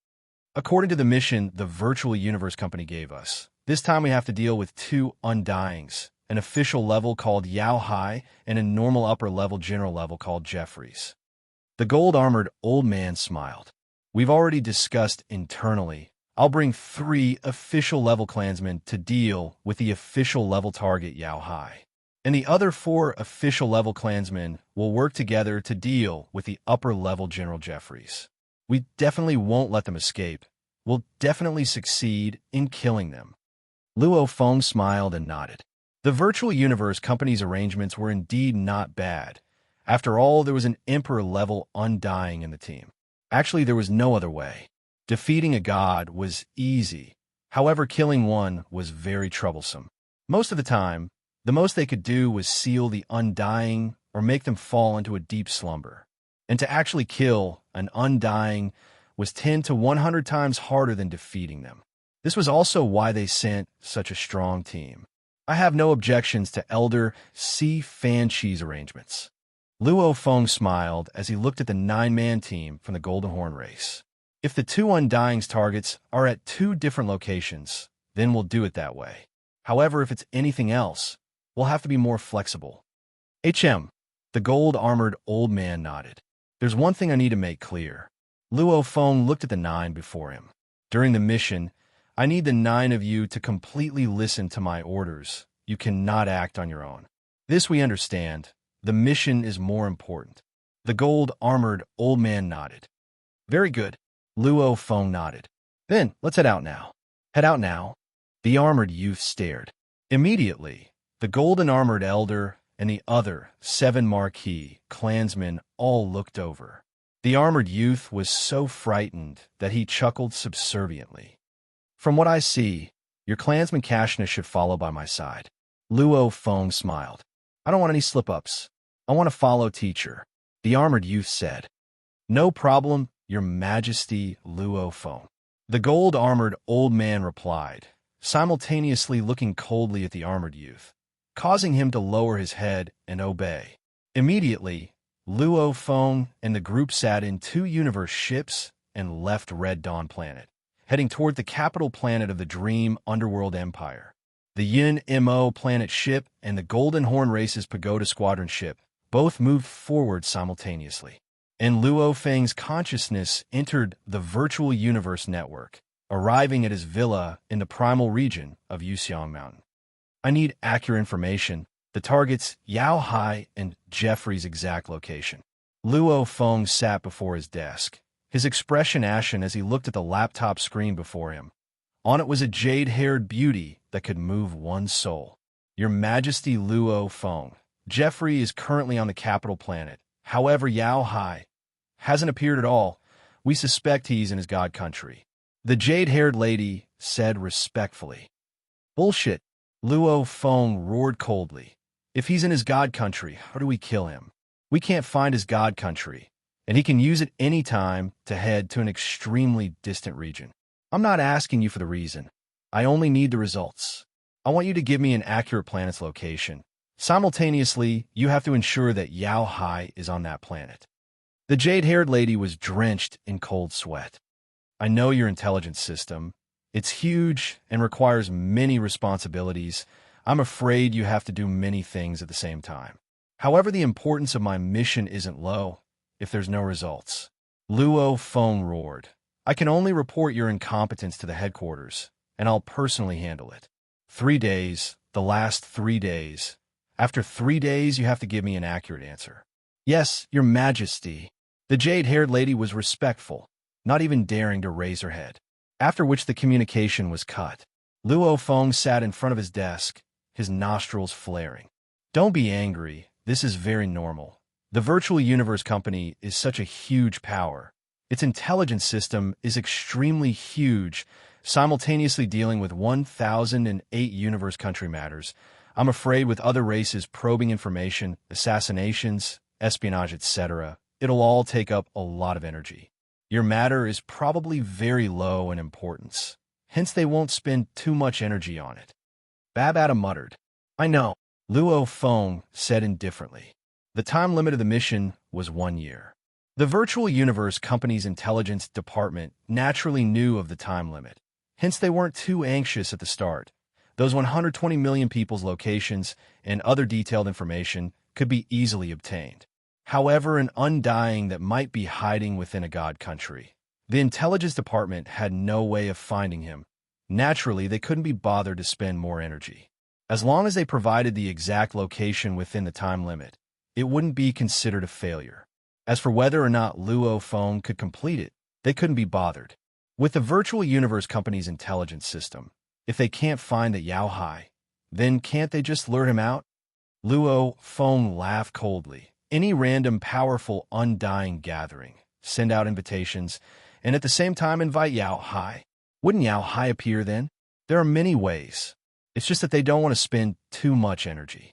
According to the mission the Virtual Universe Company gave us, this time we have to deal with 2 Undyings, an official level called Yao Hai and a normal upper level general level called Jeffries. The gold-armored old man smiled. We've already discussed internally. I'll bring 3 official level clansmen to deal with the official level target Yao Hai. And the other 4 official level clansmen will work together to deal with the upper level General Jeffries. We definitely won't let them escape. We'll definitely succeed in killing them. Luo Feng smiled and nodded. The Virtual Universe Company's arrangements were indeed not bad. After all, there was an Emperor-level Undying in the team. Actually, there was no other way. Defeating a god was easy. However, killing one was very troublesome. Most of the time, the most they could do was seal the Undying or make them fall into a deep slumber. And to actually kill an Undying was 10 to 100 times harder than defeating them. This was also why they sent such a strong team. I have no objections to Elder C. Fanchi's arrangements. Luo Feng smiled as he looked at the 9-man team from the Golden Horn race. If the 2 Undying's targets are at 2 different locations, then we'll do it that way. However, if it's anything else, we'll have to be more flexible. The gold-armored old man nodded. There's one thing I need to make clear. Luo Feng looked at the 9 before him. During the mission, I need the 9 of you to completely listen to my orders. You cannot act on your own. This we understand. The mission is more important. The gold-armored old man nodded. Very good. Luo Feng nodded. Then, let's head out now. Head out now. The armored youth stared. Immediately, the golden-armored elder and the other 7 marquee clansmen all looked over. The armored youth was so frightened that he chuckled subserviently. From what I see, your clansman Kashna should follow by my side. Luo Feng smiled. I don't want any slip-ups. I want to follow teacher, the armored youth said. No problem, your majesty, Luo Feng. The gold-armored old man replied, simultaneously looking coldly at the armored youth, causing him to lower his head and obey. Immediately, Luo Feng and the group sat in 2 universe ships and left Red Dawn Planet, heading toward the capital planet of the Dream Underworld Empire. The Yin Mo planet ship and the Golden Horn Race's Pagoda Squadron ship both moved forward simultaneously. And Luo Feng's consciousness entered the Virtual Universe Network, arriving at his villa in the primal region of Yuxiang Mountain. I need accurate information, the targets Yao Hai and Jeffrey's exact location. Luo Feng sat before his desk, his expression ashen as he looked at the laptop screen before him. On it was a jade-haired beauty that could move one's soul. Your Majesty Luo Feng, Jeffrey is currently on the capital planet. However, Yao Hai hasn't appeared at all. We suspect he's in his god country. The jade-haired lady said respectfully. Bullshit, Luo Feng roared coldly. If he's in his god country, how do we kill him? We can't find his god country, and he can use it any time to head to an extremely distant region. I'm not asking you for the reason. I only need the results. I want you to give me an accurate planet's location. Simultaneously, you have to ensure that Yao Hai is on that planet. The jade-haired lady was drenched in cold sweat. I know your intelligence system. It's huge and requires many responsibilities. I'm afraid you have to do many things at the same time. However, the importance of my mission isn't low if there's no results. Luo Feng roared. I can only report your incompetence to the headquarters, and I'll personally handle it. 3 days, the last 3 days. After 3 days, you have to give me an accurate answer. Yes, your majesty. The jade-haired lady was respectful, not even daring to raise her head. After which the communication was cut. Luo Feng sat in front of his desk, his nostrils flaring. Don't be angry. This is very normal. The Virtual Universe Company is such a huge power. Its intelligence system is extremely huge, simultaneously dealing with 1,008 universe country matters. I'm afraid with other races probing information, assassinations, espionage, etc., it'll all take up a lot of energy. Your matter is probably very low in importance. Hence, they won't spend too much energy on it. Babata muttered. I know, Luo Feng said indifferently. The time limit of the mission was 1 year. The Virtual Universe Company's intelligence department naturally knew of the time limit. Hence, they weren't too anxious at the start. Those 120 million people's locations and other detailed information could be easily obtained. However, an undying that might be hiding within a god country. The intelligence department had no way of finding him. Naturally, they couldn't be bothered to spend more energy. As long as they provided the exact location within the time limit, it wouldn't be considered a failure. As for whether or not Luo Feng could complete it, they couldn't be bothered. With the Virtual Universe Company's intelligence system, if they can't find the Yao Hai, then can't they just lure him out? Luo Feng laughed coldly. Any random powerful undying gathering, send out invitations, and at the same time invite Yao Hai. Wouldn't Yao Hai appear then? There are many ways. It's just that they don't want to spend too much energy.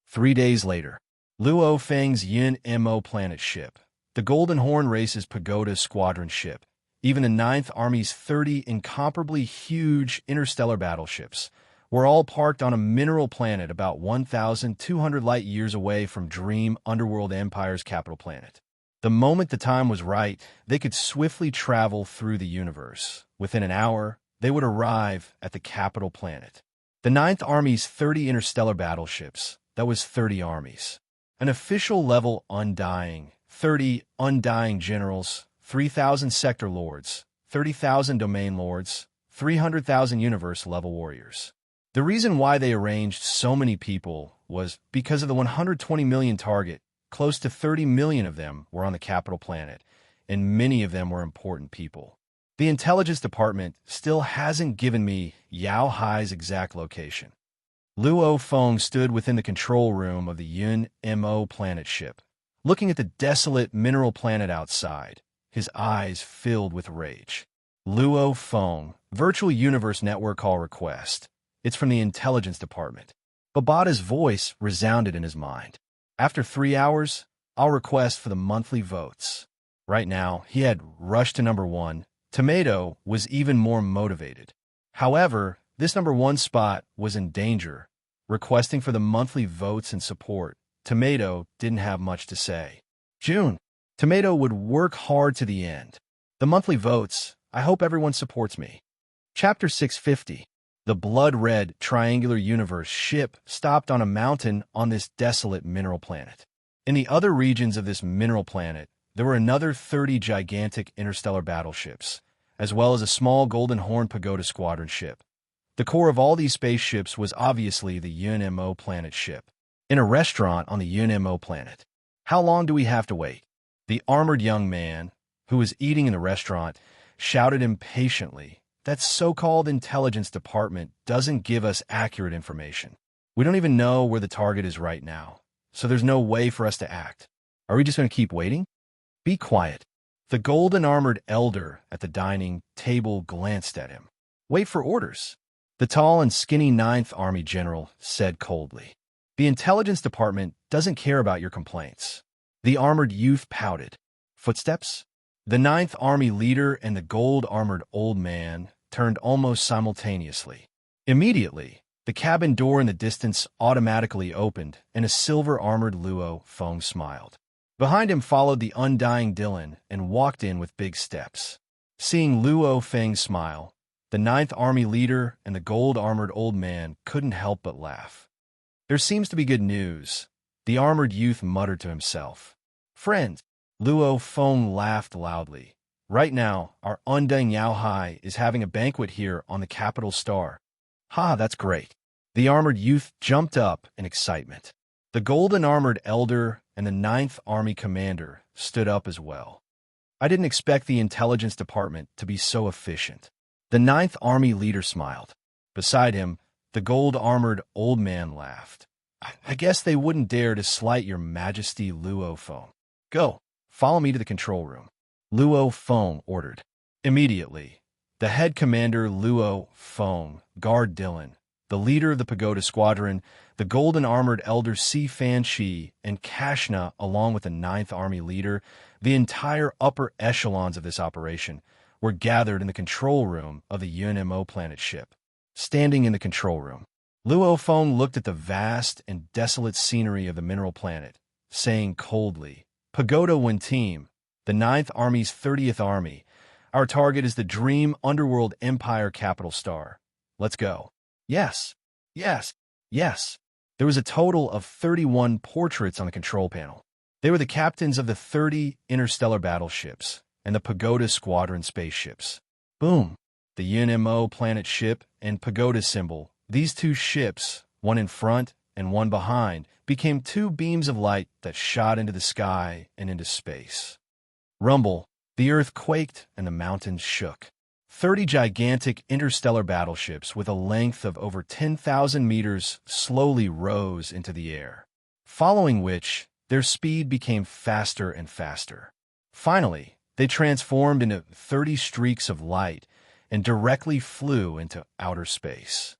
3 days later, Luo Feng's Yun Mo planet ship, the Golden Horn Race's Pagoda Squadron ship, even the Ninth Army's 30 incomparably huge interstellar battleships, were all parked on a mineral planet about 1,200 light-years away from Dream Underworld Empire's capital planet. The moment the time was right, they could swiftly travel through the universe. Within an hour, they would arrive at the capital planet. The Ninth Army's 30 interstellar battleships, that was 30 armies. An official-level undying, 30 undying generals, 3,000 sector lords, 30,000 domain lords, 300,000 universe-level warriors. The reason why they arranged so many people was because of the 120 million target. Close to 30 million of them were on the capital planet, and many of them were important people. The intelligence department still hasn't given me Yao Hai's exact location. Luo Feng stood within the control room of the Yun Mo planet ship, looking at the desolate mineral planet outside, his eyes filled with rage. Luo Feng, Virtual Universe Network call request. It's from the intelligence department. Babata's voice resounded in his mind. After 3 hours, I'll request for the monthly votes. Right now, he had rushed to number 1. Tomato was even more motivated. However, this number 1 spot was in danger. Requesting for the monthly votes and support, Tomato didn't have much to say. June. Tomato would work hard to the end. The monthly votes, I hope everyone supports me. Chapter 650. The blood-red triangular universe ship stopped on a mountain on this desolate mineral planet. In the other regions of this mineral planet, there were another 30 gigantic interstellar battleships, as well as a small Golden Horn Pagoda Squadron ship. The core of all these spaceships was obviously the Yun Mo planet ship. In a restaurant on the Yun Mo planet. How long do we have to wait? The armored young man, who was eating in the restaurant, shouted impatiently. That so-called intelligence department doesn't give us accurate information. We don't even know where the target is right now, so there's no way for us to act. Are we just going to keep waiting? Be quiet. The golden armored elder at the dining table glanced at him. Wait for orders. The tall and skinny Ninth Army general said coldly. The intelligence department doesn't care about your complaints. The armored youth pouted. Footsteps? The Ninth Army leader and the gold-armored old man, turned almost simultaneously. Immediately, the cabin door in the distance automatically opened, and a silver-armored Luo Feng smiled. Behind him followed the undying Dylan and walked in with big steps. Seeing Luo Feng smile, the Ninth Army leader and the gold-armored old man couldn't help but laugh. "There seems to be good news," the armored youth muttered to himself. "Friend," Luo Feng laughed loudly. "Right now, our undying Yao Hai is having a banquet here on the capital star." "Ha, that's great." The armored youth jumped up in excitement. The golden-armored elder and the Ninth Army commander stood up as well. "I didn't expect the intelligence department to be so efficient." The Ninth Army leader smiled. Beside him, the gold-armored old man laughed. I guess they wouldn't dare to slight your majesty, Luo Feng. Go, follow me to the control room," Luo Feng ordered. Immediately, the head commander Luo Feng, Guard Dylan, the leader of the Pagoda Squadron, the golden-armored elder Si Fan Shi, and Kashna, along with the Ninth Army leader, the entire upper echelons of this operation, were gathered in the control room of the UNMO planet ship. Standing in the control room, Luo Feng looked at the vast and desolate scenery of the mineral planet, saying coldly, "Pagoda One Team, the Ninth Army's 30th Army. Our target is the Dream Underworld Empire capital star. Let's go." Yes, yes, yes. There was a total of 31 portraits on the control panel. They were the captains of the 30 interstellar battleships and the Pagoda Squadron spaceships. Boom! The UNMO planet ship and Pagoda symbol, these two ships, one in front and one behind, became two beams of light that shot into the sky and into space. Rumble, the earth quaked and the mountains shook. 30 gigantic interstellar battleships with a length of over 10,000 meters slowly rose into the air, following which their speed became faster and faster. Finally, they transformed into 30 streaks of light and directly flew into outer space.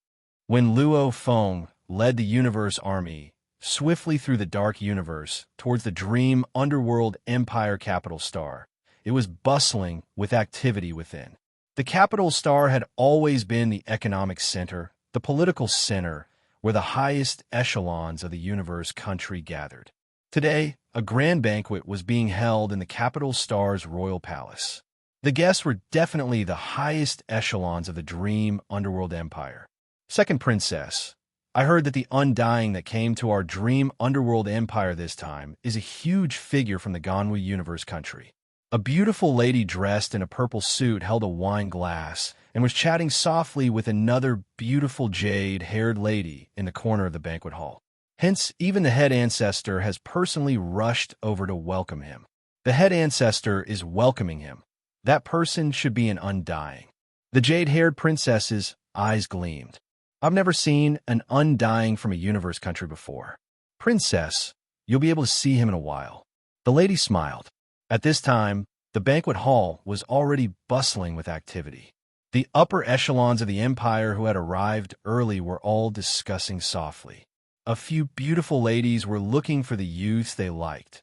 When Luo Feng led the Universe Army swiftly through the dark universe towards the Dream Underworld Empire capital star, it was bustling with activity within. The capital star had always been the economic center, the political center, where the highest echelons of the universe country gathered. Today, a grand banquet was being held in the capital star's royal palace. The guests were definitely the highest echelons of the Dream Underworld Empire. "Second Princess, I heard that the undying that came to our Dream Underworld Empire this time is a huge figure from the Ganwu universe country." A beautiful lady dressed in a purple suit held a wine glass and was chatting softly with another beautiful jade-haired lady in the corner of the banquet hall. Hence, even the head ancestor has personally rushed over to welcome him. The head ancestor is welcoming him. That person should be an undying. The jade-haired princess's eyes gleamed. "I've never seen an undying from a universe country before. Princess, you'll be able to see him in a while." The lady smiled. At this time, the banquet hall was already bustling with activity. The upper echelons of the empire who had arrived early were all discussing softly. A few beautiful ladies were looking for the youths they liked.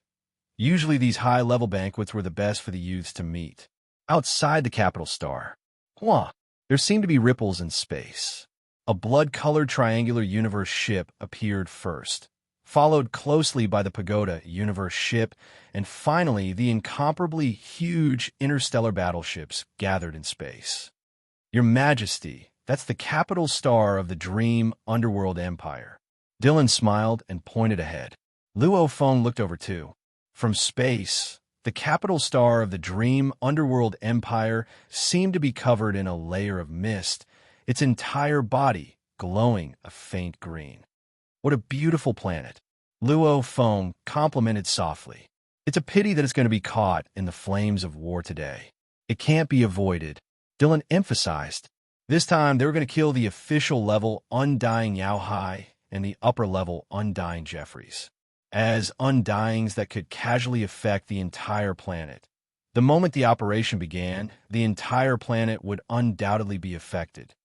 Usually these high-level banquets were the best for the youths to meet. Outside the capital star, there seemed to be ripples in space. A blood-colored triangular universe ship appeared first, followed closely by the Pagoda universe ship, and finally the incomparably huge interstellar battleships gathered in space. "Your Majesty, that's the capital star of the Dream Underworld Empire." Dylan smiled and pointed ahead. Luo Feng looked over too. From space, the capital star of the Dream Underworld Empire seemed to be covered in a layer of mist, its entire body glowing a faint green. "What a beautiful planet," Luo Feng complimented softly. "It's a pity that it's going to be caught in the flames of war today. It can't be avoided," Dylan emphasized. This time, they were going to kill the official level Undying Yao Hai and the upper level Undying Jeffries, as undyings that could casually affect the entire planet. The moment the operation began, the entire planet would undoubtedly be affected.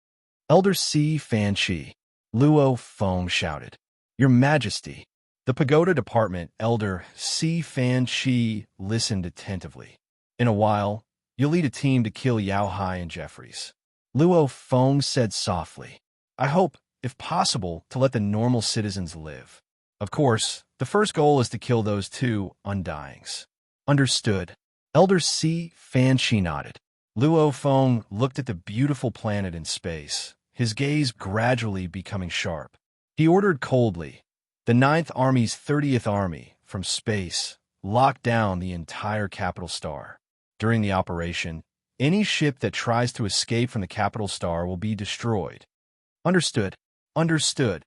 "Elder Si Fan Shi," Luo Feng shouted. "Your Majesty." The Pagoda Department Elder Si Fan Shi listened attentively. "In a while, you'll lead a team to kill Yao Hai and Jeffries. Luo Feng said softly. I hope, if possible, to let the normal citizens live. Of course, the first goal is to kill those two undyings. Understood. Elder C. Fanshi nodded. Luo Feng looked at the beautiful planet in space, his gaze gradually becoming sharp. He ordered coldly, the Ninth Army's 30th Army, from space, locked down the entire capital star. During the operation, any ship that tries to escape from the capital star will be destroyed. Understood. Understood.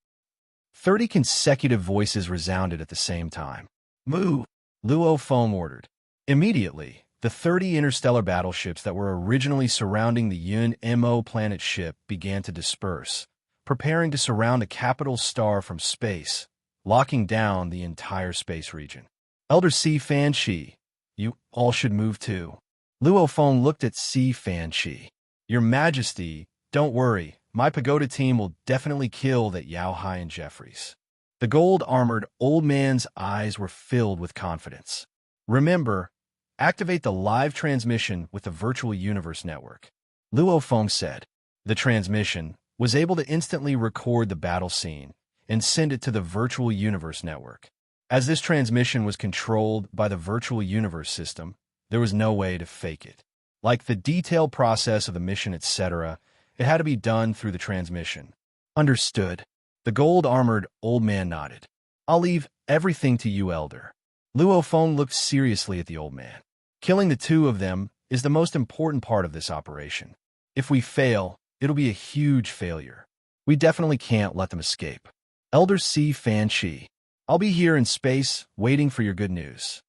30 consecutive voices resounded at the same time. Move! Luo Feng ordered. Immediately, the 30 interstellar battleships that were originally surrounding the UNMO planet ship began to disperse, preparing to surround the capital star from space, locking down the entire space region. Elder C. Fanshi, you all should move too. Luo Feng looked at C. Fanshi. Your Majesty, don't worry, my pagoda team will definitely kill that Yao Hai and Jeffries. The gold-armored old man's eyes were filled with confidence. Remember, activate the live transmission with the Virtual Universe Network. Luo Feng said. The transmission was able to instantly record the battle scene and send it to the Virtual Universe Network. As this transmission was controlled by the Virtual Universe system, there was no way to fake it. Like the detailed process of the mission, etc., it had to be done through the transmission. Understood. The gold-armored old man nodded. I'll leave everything to you, Elder. Luo Feng looked seriously at the old man. Killing the two of them is the most important part of this operation. If we fail, it'll be a huge failure. We definitely can't let them escape. Elder C. Fanshi, I'll be here in space waiting for your good news.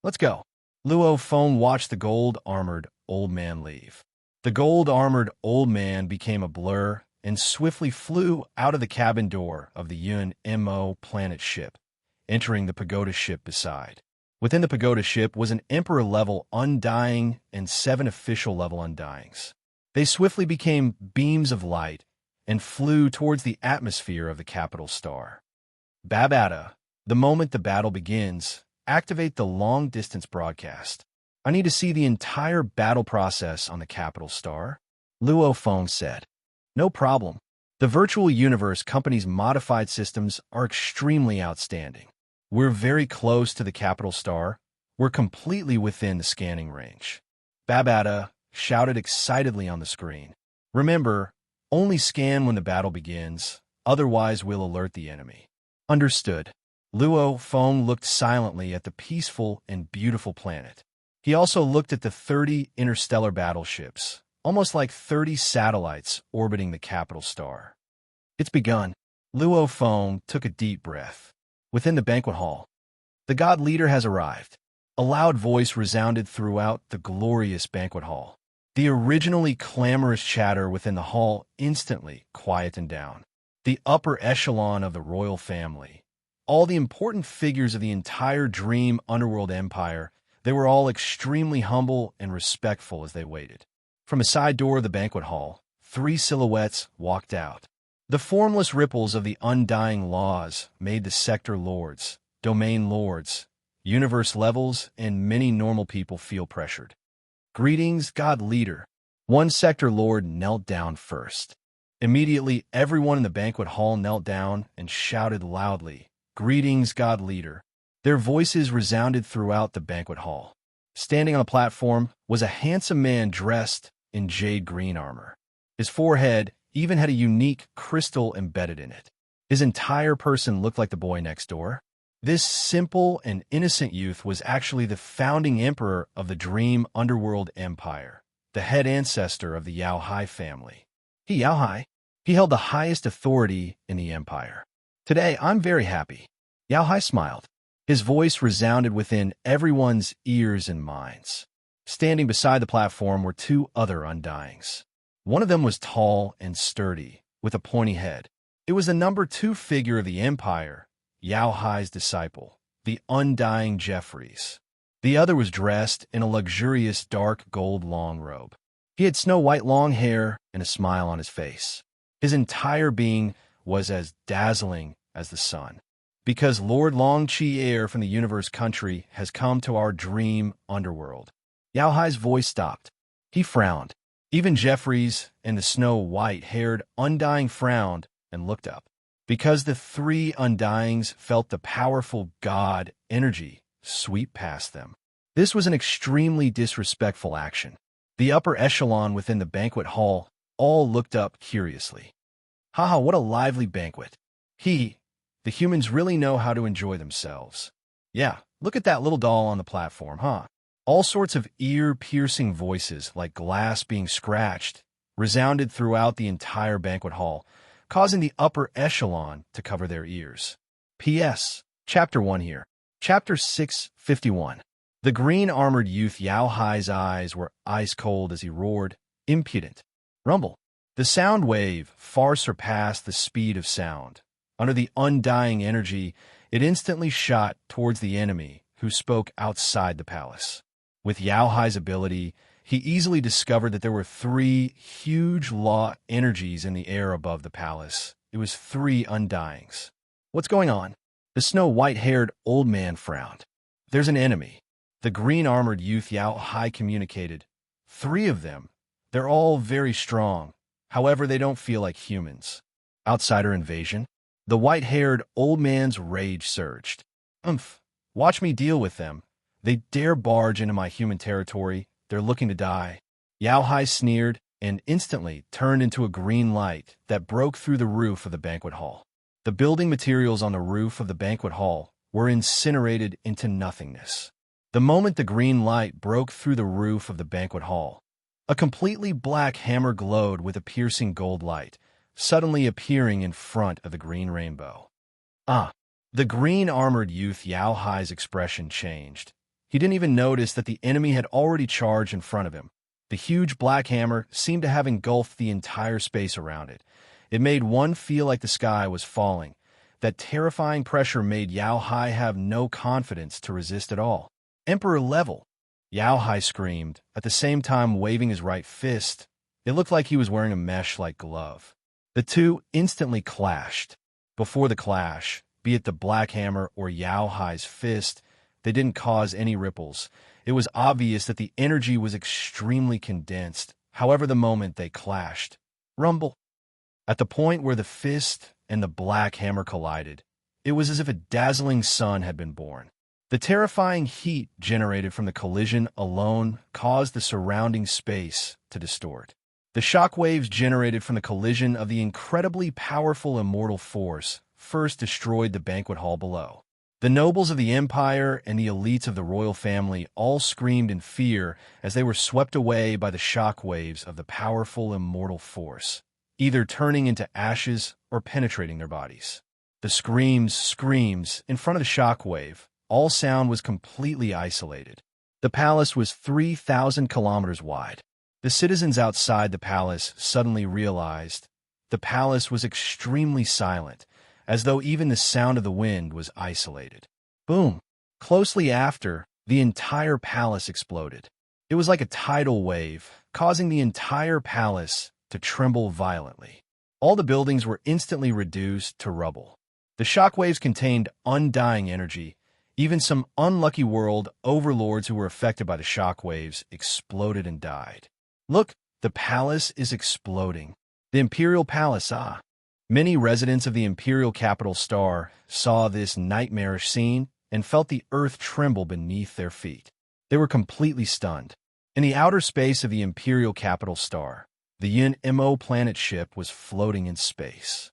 Let's go. Luo Feng watched the gold-armored old man leave. The gold-armored old man became a blur and swiftly flew out of the cabin door of the UNMO planet ship, entering the pagoda ship beside. Within the pagoda ship was an Emperor-level Undying and 7 official-level Undyings. They swiftly became beams of light and flew towards the atmosphere of the capital star. Babata, the moment the battle begins, activate the long-distance broadcast. I need to see the entire battle process on the capital star, Luo Feng said. No problem. The Virtual Universe Company's modified systems are extremely outstanding. We're very close to the capital star. We're completely within the scanning range. Babata shouted excitedly on the screen. Remember, only scan when the battle begins, otherwise we'll alert the enemy. Understood. Luo Feng looked silently at the peaceful and beautiful planet. He also looked at the 30 interstellar battleships, almost like 30 satellites orbiting the capital star. It's begun. Luo Feng took a deep breath. Within the banquet hall, the god leader has arrived. A loud voice resounded throughout the glorious banquet hall. The originally clamorous chatter within the hall instantly quietened down. The upper echelon of the royal family, all the important figures of the entire Dream Underworld Empire, they were all extremely humble and respectful as they waited. From a side door of the banquet hall, 3 silhouettes walked out. The formless ripples of the undying laws made the sector lords, domain lords, universe levels, and many normal people feel pressured. Greetings, God Leader. One sector lord knelt down first. Immediately, everyone in the banquet hall knelt down and shouted loudly, Greetings, God Leader. Their voices resounded throughout the banquet hall. Standing on the platform was a handsome man dressed in jade green armor. His forehead even had a unique crystal embedded in it. His entire person looked like the boy next door. This simple and innocent youth was actually the founding emperor of the Dream Underworld Empire, the head ancestor of the Yao Hai family. Yao Hai. He held the highest authority in the empire. Today, I'm very happy. Yao Hai smiled. His voice resounded within everyone's ears and minds. Standing beside the platform were 2 other Undyings. One of them was tall and sturdy, with a pointy head. It was the number 2 figure of the empire, Yao Hai's disciple, the Undying Jeffries. The other was dressed in a luxurious dark gold long robe. He had snow-white long hair and a smile on his face. His entire being was as dazzling as the sun. Because Lord Long Chi Air from the Universe Country has come to our Dream Underworld. Yao Hai's voice stopped. He frowned. Even Jeffries and the snow-white-haired Undying frowned and looked up, because the three Undyings felt the powerful god energy sweep past them. This was an extremely disrespectful action. The upper echelon within the banquet hall all looked up curiously. Haha, what a lively banquet. The humans really know how to enjoy themselves. Yeah, look at that little doll on the platform, huh? All sorts of ear-piercing voices, like glass being scratched, resounded throughout the entire banquet hall, causing the upper echelon to cover their ears. P.S. Chapter 1 here. Chapter 651. The green-armored youth Yao Hai's eyes were ice-cold as he roared, impudent. Rumble. The sound wave far surpassed the speed of sound. Under the undying energy, it instantly shot towards the enemy, who spoke outside the palace. With Yao Hai's ability, he easily discovered that there were three huge law energies in the air above the palace. It was three Undyings. What's going on? The snow-white-haired old man frowned. There's an enemy. The green-armored youth Yao Hai communicated. Three of them. They're all very strong. However, they don't feel like humans. Outsider invasion? The white-haired old man's rage surged. Watch me deal with them. They dare barge into my human territory. They're looking to die. Yao Hai sneered and instantly turned into a green light that broke through the roof of the banquet hall. The building materials on the roof of the banquet hall were incinerated into nothingness. The moment the green light broke through the roof of the banquet hall, a completely black hammer glowed with a piercing gold light, suddenly appearing in front of the green rainbow. The green-armored youth Yao Hai's expression changed. He didn't even notice that the enemy had already charged in front of him. The huge black hammer seemed to have engulfed the entire space around it. It made one feel like the sky was falling. That terrifying pressure made Yao Hai have no confidence to resist at all. Emperor level! Yao Hai screamed, at the same time waving his right fist. It looked like he was wearing a mesh-like glove. The two instantly clashed. Before the clash, be it the black hammer or Yao Hai's fist, they didn't cause any ripples. It was obvious that the energy was extremely condensed. However, the moment they clashed, rumble. At the point where the fist and the black hammer collided, it was as if a dazzling sun had been born. The terrifying heat generated from the collision alone caused the surrounding space to distort. The shockwaves generated from the collision of the incredibly powerful immortal force first destroyed the banquet hall below. The nobles of the empire and the elites of the royal family all screamed in fear as they were swept away by the shockwaves of the powerful immortal force, either turning into ashes or penetrating their bodies. The screams in front of the shockwave, all sound was completely isolated. The palace was 3,000 kilometers wide. The citizens outside the palace suddenly realized the palace was extremely silent, as though even the sound of the wind was isolated. Boom! Closely after, the entire palace exploded. It was like a tidal wave, causing the entire palace to tremble violently. All the buildings were instantly reduced to rubble. The shockwaves contained undying energy. Even some unlucky world overlords who were affected by the shockwaves exploded and died. Look, the palace is exploding. The Imperial Palace, Many residents of the imperial capital Star saw this nightmarish scene and felt the earth tremble beneath their feet. They were completely stunned. In the outer space of the imperial capital Star, the UNMO planet ship was floating in space.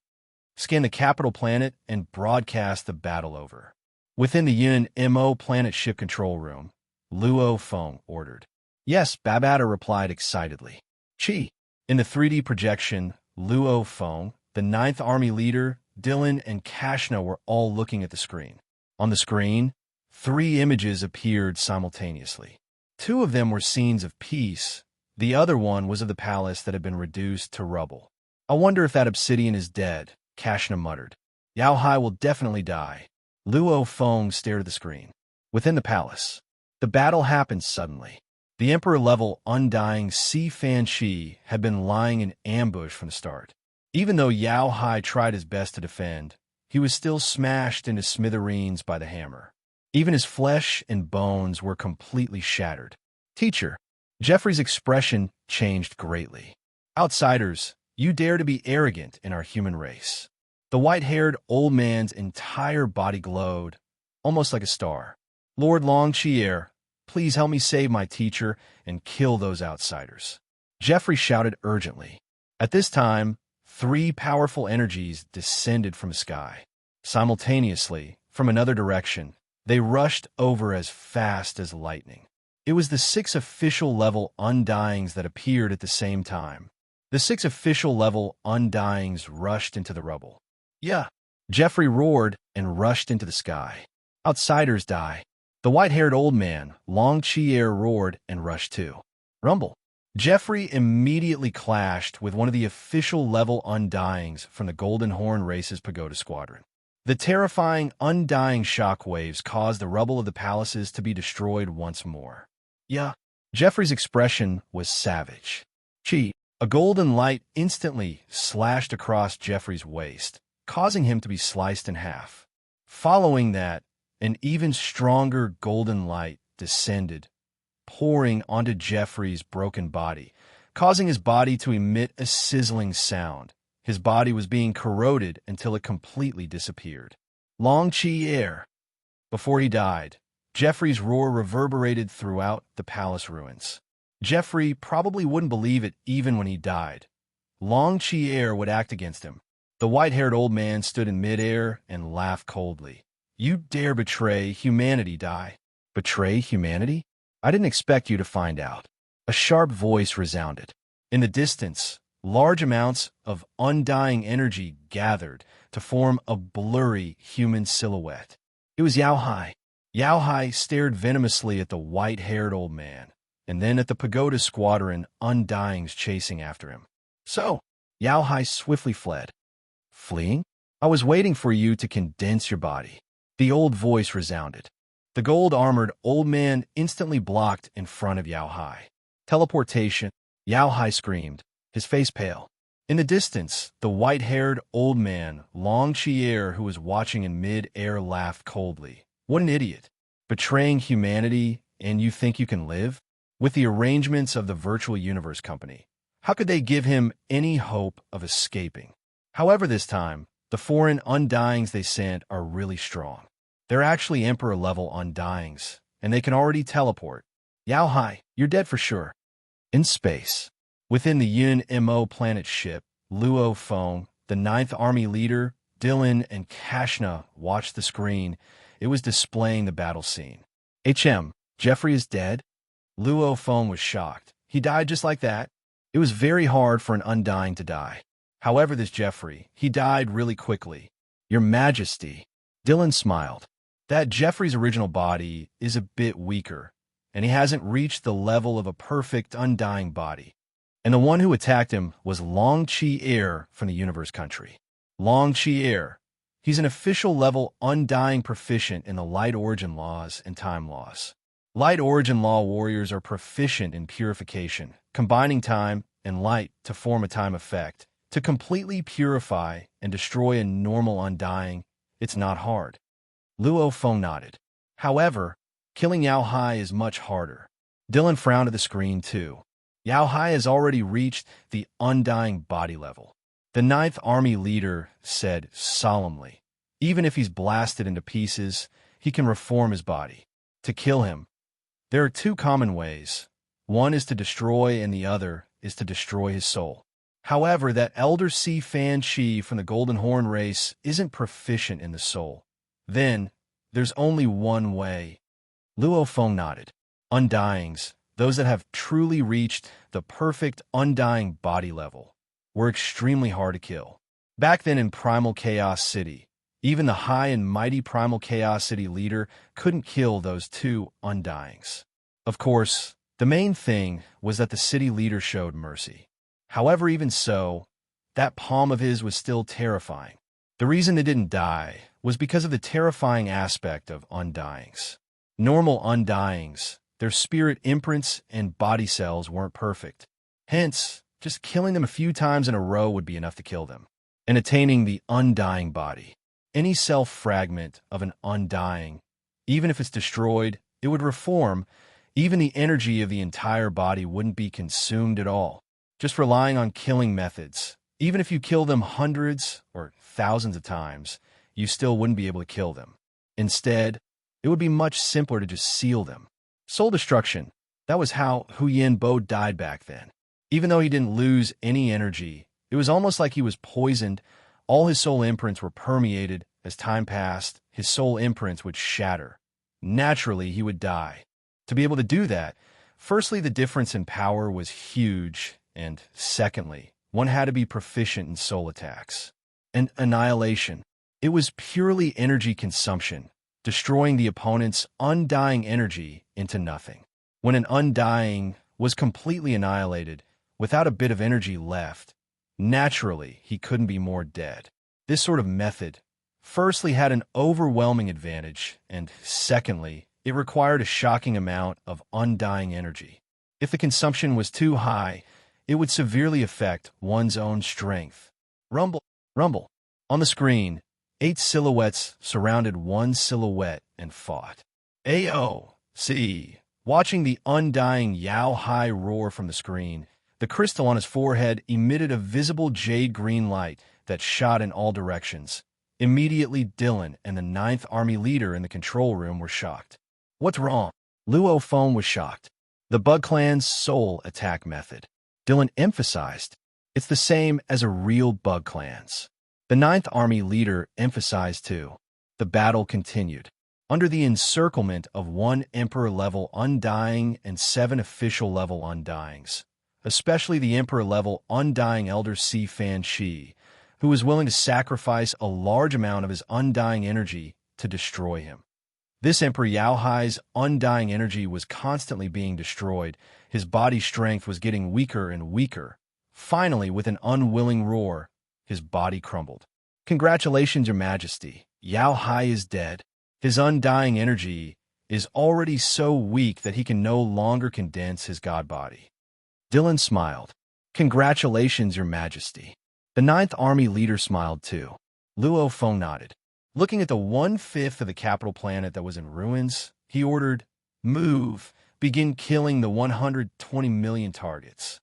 Scan the capital planet and broadcast the battle over. Within the UNMO planet ship control room, Luo Feng ordered. Yes, Babata replied excitedly. Chi. In the 3D projection, Luo Feng, the 9th Army leader, Dylan, and Kashna were all looking at the screen. On the screen, 3 images appeared simultaneously. 2 of them were scenes of peace. The other one was of the palace that had been reduced to rubble. I wonder if that obsidian is dead, Kashna muttered. Yao Hai will definitely die. Luo Feng stared at the screen. Within the palace, the battle happened suddenly. The Emperor-level Undying Si Fan Shi had been lying in ambush from the start. Even though Yao Hai tried his best to defend, he was still smashed into smithereens by the hammer. Even his flesh and bones were completely shattered. Teacher, Jeffrey's expression changed greatly. Outsiders, you dare to be arrogant in our human race. The white-haired old man's entire body glowed, almost like a star. Lord Longchier, please help me save my teacher and kill those outsiders. Jeffrey shouted urgently. At this time, 3 powerful energies descended from the sky. Simultaneously, from another direction, they rushed over as fast as lightning. It was the 6 official-level Undyings that appeared at the same time. The 6 official-level Undyings rushed into the rubble. Yeah! Jeffrey roared and rushed into the sky. Outsiders die. The white-haired old man, Longchier, roared and rushed too. Rumble. Jeffrey immediately clashed with one of the official-level Undyings from the Golden Horn Race's Pagoda Squadron. The terrifying, undying shockwaves caused the rubble of the palaces to be destroyed once more. Yeah. Jeffrey's expression was savage. Chi. A golden light instantly slashed across Jeffrey's waist, causing him to be sliced in half. Following that, an even stronger golden light descended, pouring onto Jeffrey's broken body, causing his body to emit a sizzling sound. His body was being corroded until it completely disappeared. Longchier. Before he died, Jeffrey's roar reverberated throughout the palace ruins. Jeffrey probably wouldn't believe it even when he died. Longchier would act against him. The white-haired old man stood in midair and laughed coldly. You dare betray humanity, Die. Betray humanity? I didn't expect you to find out. A sharp voice resounded. In the distance, large amounts of undying energy gathered to form a blurry human silhouette. It was Yao Hai. Yao Hai stared venomously at the white-haired old man, and then at the Pagoda Squadron Undyings chasing after him. So, Yao Hai swiftly fled. Fleeing? I was waiting for you to condense your body. The old voice resounded. The gold-armored old man instantly blocked in front of Yao Hai. Teleportation, Yao Hai screamed, his face pale. In the distance, the white-haired old man, Longchier, who was watching in mid-air, laughed coldly. What an idiot. Betraying humanity, and you think you can live? With the arrangements of the Virtual Universe Company, how could they give him any hope of escaping? However, this time, the foreign Undyings they sent are really strong. They're actually Emperor-level Undyings, and they can already teleport. Yao Hai, you're dead for sure. In space, within the Yun Mo planet ship, Luo Feng, the 9th Army leader, Dylan and Kashna watched the screen. It was displaying the battle scene. Jeffrey is dead? Luo Feng was shocked. He died just like that? It was very hard for an Undying to die. However, this Jeffrey, he died really quickly. Your Majesty. Dylan smiled. That Jeffrey's original body is a bit weaker, and he hasn't reached the level of a perfect undying body. And the one who attacked him was Longchier from the Universe Country. Longchier. He's an official-level undying proficient in the Light Origin laws and time laws. Light Origin law warriors are proficient in purification, combining time and light to form a time effect. To completely purify and destroy a normal undying, it's not hard. Luo Feng nodded. However, killing Yao Hai is much harder. Dylan frowned at the screen too. Yao Hai has already reached the undying body level. The 9th Army leader said solemnly, even if he's blasted into pieces, he can reform his body. To kill him, there are 2 common ways. One is to destroy and the other is to destroy his soul. However, that Elder Si Fan Chi from the Golden Horn race isn't proficient in the soul. Then, there's only one way. Luo Feng nodded. Undyings, those that have truly reached the perfect undying body level, were extremely hard to kill. Back then in Primal Chaos City, even the high and mighty Primal Chaos City leader couldn't kill those 2 undyings. Of course, the main thing was that the city leader showed mercy. However, even so, that palm of his was still terrifying. The reason they didn't die was because of the terrifying aspect of undyings. Normal undyings, their spirit imprints and body cells weren't perfect. Hence, just killing them a few times in a row would be enough to kill them. And attaining the undying body. Any self-fragment of an undying, even if it's destroyed, it would reform Even the energy of the entire body wouldn't be consumed at all, just relying on killing methods. Even if you kill them hundreds or thousands of times, you still wouldn't be able to kill them. Instead, it would be much simpler to just seal them. Soul destruction. That was how Huyen Bo died back then. Even though he didn't lose any energy, it was almost like he was poisoned. All his soul imprints were permeated. As time passed, his soul imprints would shatter. Naturally, he would die. To be able to do that, firstly, the difference in power was huge, and secondly, one had to be proficient in soul attacks. And annihilation. It was purely energy consumption, destroying the opponent's undying energy into nothing. When an undying was completely annihilated, without a bit of energy left, naturally, he couldn't be more dead. This sort of method, firstly, had an overwhelming advantage, and secondly, it required a shocking amount of undying energy. If the consumption was too high, it would severely affect one's own strength. Rumble, rumble. On the screen, 8 silhouettes surrounded one silhouette and fought. AOC. Watching the undying Yao Hai roar from the screen, the crystal on his forehead emitted a visible jade-green light that shot in all directions. Immediately, Dylan and the 9th Army leader in the control room were shocked. What's wrong? Luo Feng was shocked. The Bug Clan's soul attack method. Dylan emphasized, it's the same as a real Bug Clan's. The 9th Army leader emphasized too. The battle continued. Under the encirclement of 1 Emperor-level Undying and 7 official-level Undyings, especially the Emperor-level Undying Elder Si Fan Shi, who was willing to sacrifice a large amount of his undying energy to destroy him. This Emperor Yao Hai's undying energy was constantly being destroyed. His body strength was getting weaker and weaker. Finally, with an unwilling roar, his body crumbled. Congratulations, Your Majesty. Yao Hai is dead. His undying energy is already so weak that he can no longer condense his god body. Dylan smiled. Congratulations, Your Majesty. The 9th Army leader smiled too. Luo Feng nodded. Looking at the 1/5 of the capital planet that was in ruins, he ordered, move, begin killing the 120 million targets.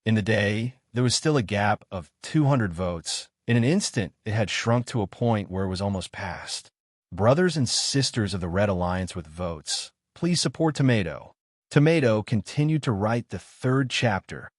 In the day, there was still a gap of 200 votes. In an instant, it had shrunk to a point where it was almost past. Brothers and sisters of the Red Alliance with votes, please support Tomato. Tomato continued to write the 3rd chapter.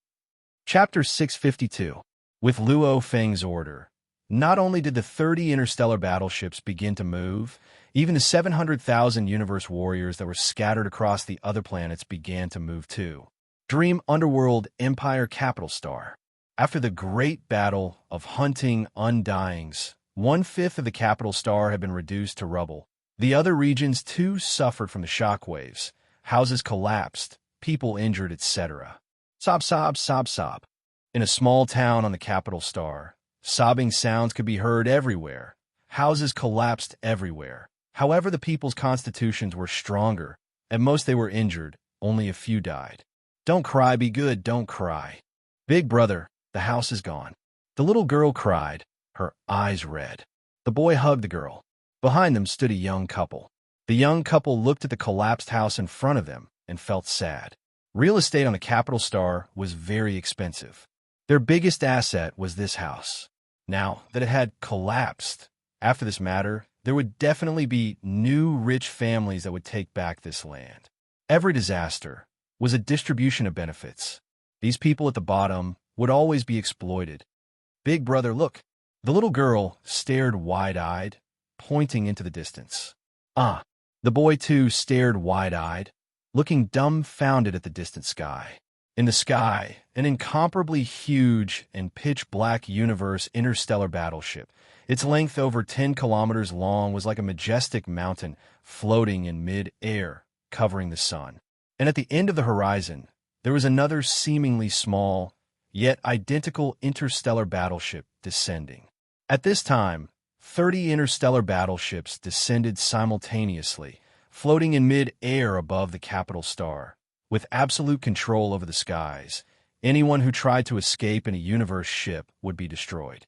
Chapter 652. With Luo Feng's order, not only did the 30 interstellar battleships begin to move, even the 700,000 universe warriors that were scattered across the other planets began to move too. Dream Underworld Empire Capital Star. After the great battle of hunting undyings, 1/5 of the capital star had been reduced to rubble. The other regions too suffered from the shockwaves. Houses collapsed, people injured, etc. Sob, sob, sob, sob. In a small town on the capital star, sobbing sounds could be heard everywhere. Houses collapsed everywhere. However, the people's constitutions were stronger. At most they were injured, only a few died. Don't cry, be good, don't cry. Big brother, the house is gone. The little girl cried, her eyes red. The boy hugged the girl. Behind them stood a young couple. The young couple looked at the collapsed house in front of them and felt sad. Real estate on the capital star was very expensive. Their biggest asset was this house. Now that it had collapsed, after this matter, there would definitely be new rich families that would take back this land. Every disaster was a distribution of benefits. These people at the bottom would always be exploited. Big brother, look. The little girl stared wide-eyed, pointing into the distance. Ah, the boy too stared wide-eyed, looking dumbfounded at the distant sky. In the sky, an incomparably huge and pitch-black universe interstellar battleship. Its length over 10 kilometers long was like a majestic mountain floating in mid-air, covering the sun. And at the end of the horizon, there was another seemingly small, yet identical interstellar battleship descending. At this time, 30 interstellar battleships descended simultaneously, floating in mid-air above the capital star. With absolute control over the skies, anyone who tried to escape in a universe ship would be destroyed.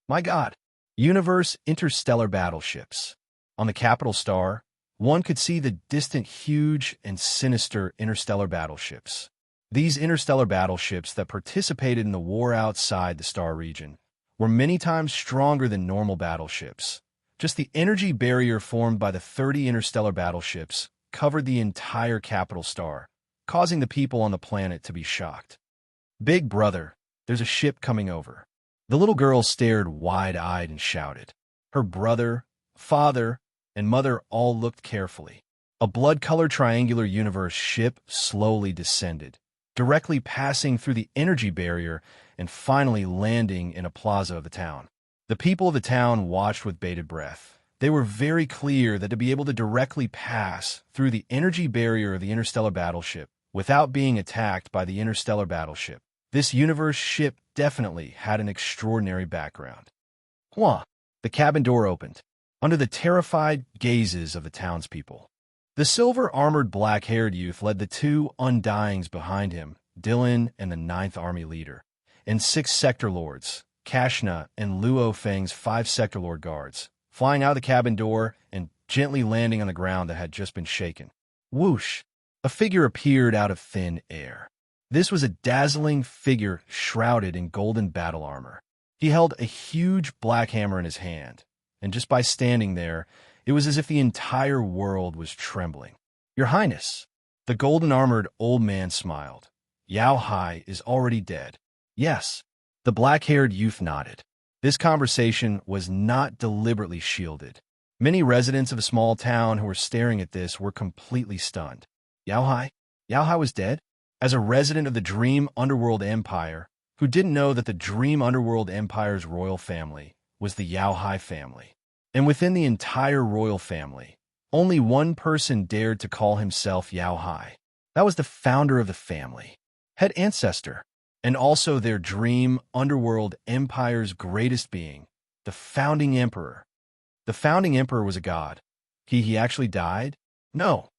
My God! Universe interstellar battleships. On the capital star, one could see the distant, huge, and sinister interstellar battleships. These interstellar battleships that participated in the war outside the star region were many times stronger than normal battleships. Just the energy barrier formed by the 30 interstellar battleships covered the entire capital star, causing the people on the planet to be shocked. "Big brother, there's a ship coming over." The little girl stared wide-eyed and shouted. Her brother, father, and mother all looked carefully. A blood-colored triangular universe ship slowly descended, directly passing through the energy barrier and finally landing in a plaza of the town. The people of the town watched with bated breath. They were very clear that to be able to directly pass through the energy barrier of the interstellar battleship without being attacked by the interstellar battleship, this universe ship definitely had an extraordinary background. Huh. The cabin door opened, under the terrified gazes of the townspeople. The silver-armored black-haired youth led the two undyings behind him, Dylan and the Ninth Army leader, and 6 sector lords, Kashna and Luo Feng's 5 sector lord guards, flying out of the cabin door and gently landing on the ground that had just been shaken. Whoosh! A figure appeared out of thin air. This was a dazzling figure shrouded in golden battle armor. He held a huge black hammer in his hand, and just by standing there, it was as if the entire world was trembling. "Your Highness," the golden-armored old man smiled. "Yao Hai is already dead." "Yes," the black-haired youth nodded. This conversation was not deliberately shielded. Many residents of a small town who were staring at this were completely stunned. Yao Hai? Yao Hai was dead? As a resident of the Dream Underworld Empire, who didn't know that the Dream Underworld Empire's royal family was the Yao Hai family. And within the entire royal family, only one person dared to call himself Yao Hai. That was the founder of the family, head ancestor, and also their Dream Underworld Empire's greatest being, the founding emperor. The founding emperor was a god. He actually died? No.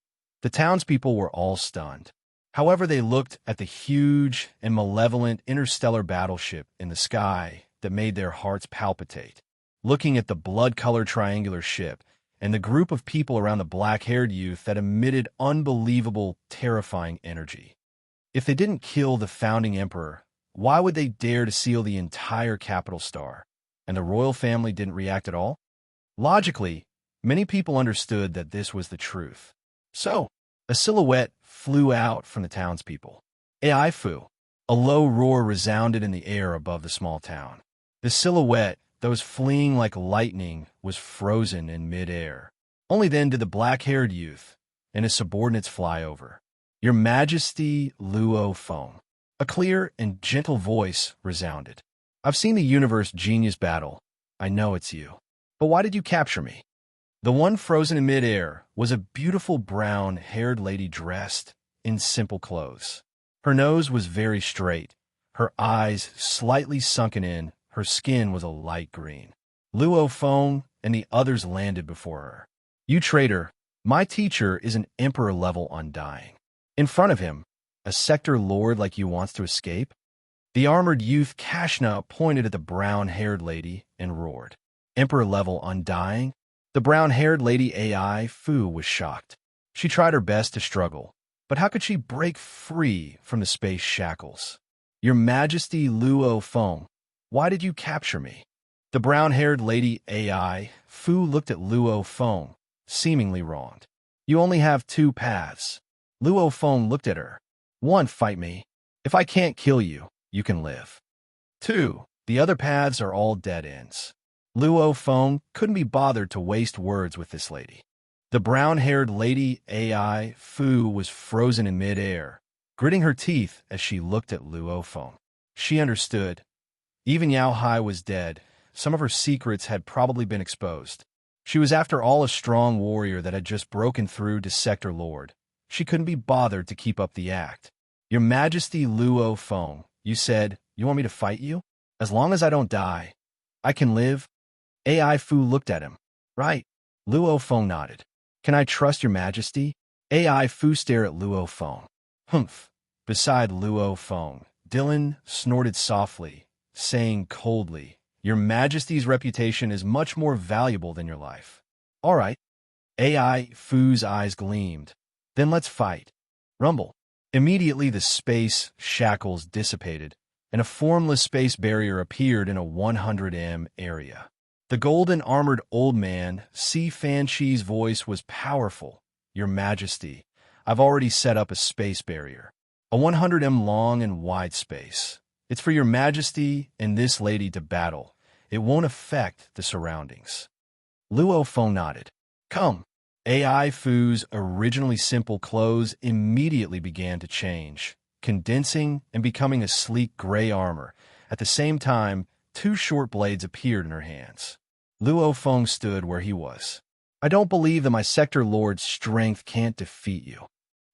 The townspeople were all stunned. However, they looked at the huge and malevolent interstellar battleship in the sky that made their hearts palpitate. Looking at the blood-colored triangular ship and the group of people around the black-haired youth that emitted unbelievable, terrifying energy. If they didn't kill the founding emperor, why would they dare to seal the entire capital star? And the royal family didn't react at all? Logically, many people understood that this was the truth. So, a silhouette flew out from the townspeople. "Ai Fu!" A low roar resounded in the air above the small town. The silhouette that was fleeing like lightning was frozen in mid-air. Only then did the black-haired youth and his subordinates fly over. "Your Majesty Luo Feng." A clear and gentle voice resounded. "I've seen the universe genius battle. I know it's you. But why did you capture me?" The one frozen in mid-air was a beautiful brown-haired lady dressed in simple clothes. Her nose was very straight, her eyes slightly sunken in, her skin was a light green. Luo Feng and the others landed before her. "You traitor, my teacher is an emperor-level undying. In front of him, a sector lord like you wants to escape?" The armored youth Kashna pointed at the brown-haired lady and roared. "Emperor-level undying?" The brown-haired lady Ai Fu was shocked. She tried her best to struggle, but how could she break free from the space shackles? "Your Majesty Luo Feng, why did you capture me?" The brown-haired lady Ai Fu looked at Luo Feng, seemingly wronged. "You only have 2 paths." Luo Feng looked at her. "1, fight me. If I can't kill you, you can live. 2, the other paths are all dead ends." Luo Feng couldn't be bothered to waste words with this lady. The brown-haired lady Ai Fu was frozen in mid-air, gritting her teeth as she looked at Luo Feng. She understood. Even Yao Hai was dead. Some of her secrets had probably been exposed. She was after all a strong warrior that had just broken through to Sector Lord. She couldn't be bothered to keep up the act. "Your Majesty Luo Feng, you said, you want me to fight you? As long as I don't die, I can live?" Ai Fu looked at him. "Right." Luo Feng nodded. "Can I trust your Majesty?" Ai Fu stared at Luo Feng. "Humph." Beside Luo Feng, Dylan snorted softly, saying coldly, "Your Majesty's reputation is much more valuable than your life." "All right." AI Fu's eyes gleamed. Then let's fight. Rumble. Immediately the space shackles dissipated, and a formless space barrier appeared in a 100 m area. The golden armored old man, Si Fanchi's voice was powerful. Your Majesty, I've already set up a space barrier. A 100 m long and wide space. It's for your Majesty and this lady to battle. It won't affect the surroundings. Luo Feng nodded. Come. AI Fu's originally simple clothes immediately began to change, condensing and becoming a sleek gray armor. At the same time, two short blades appeared in her hands. Luo Feng stood where he was. I don't believe that my Sector Lord's strength can't defeat you.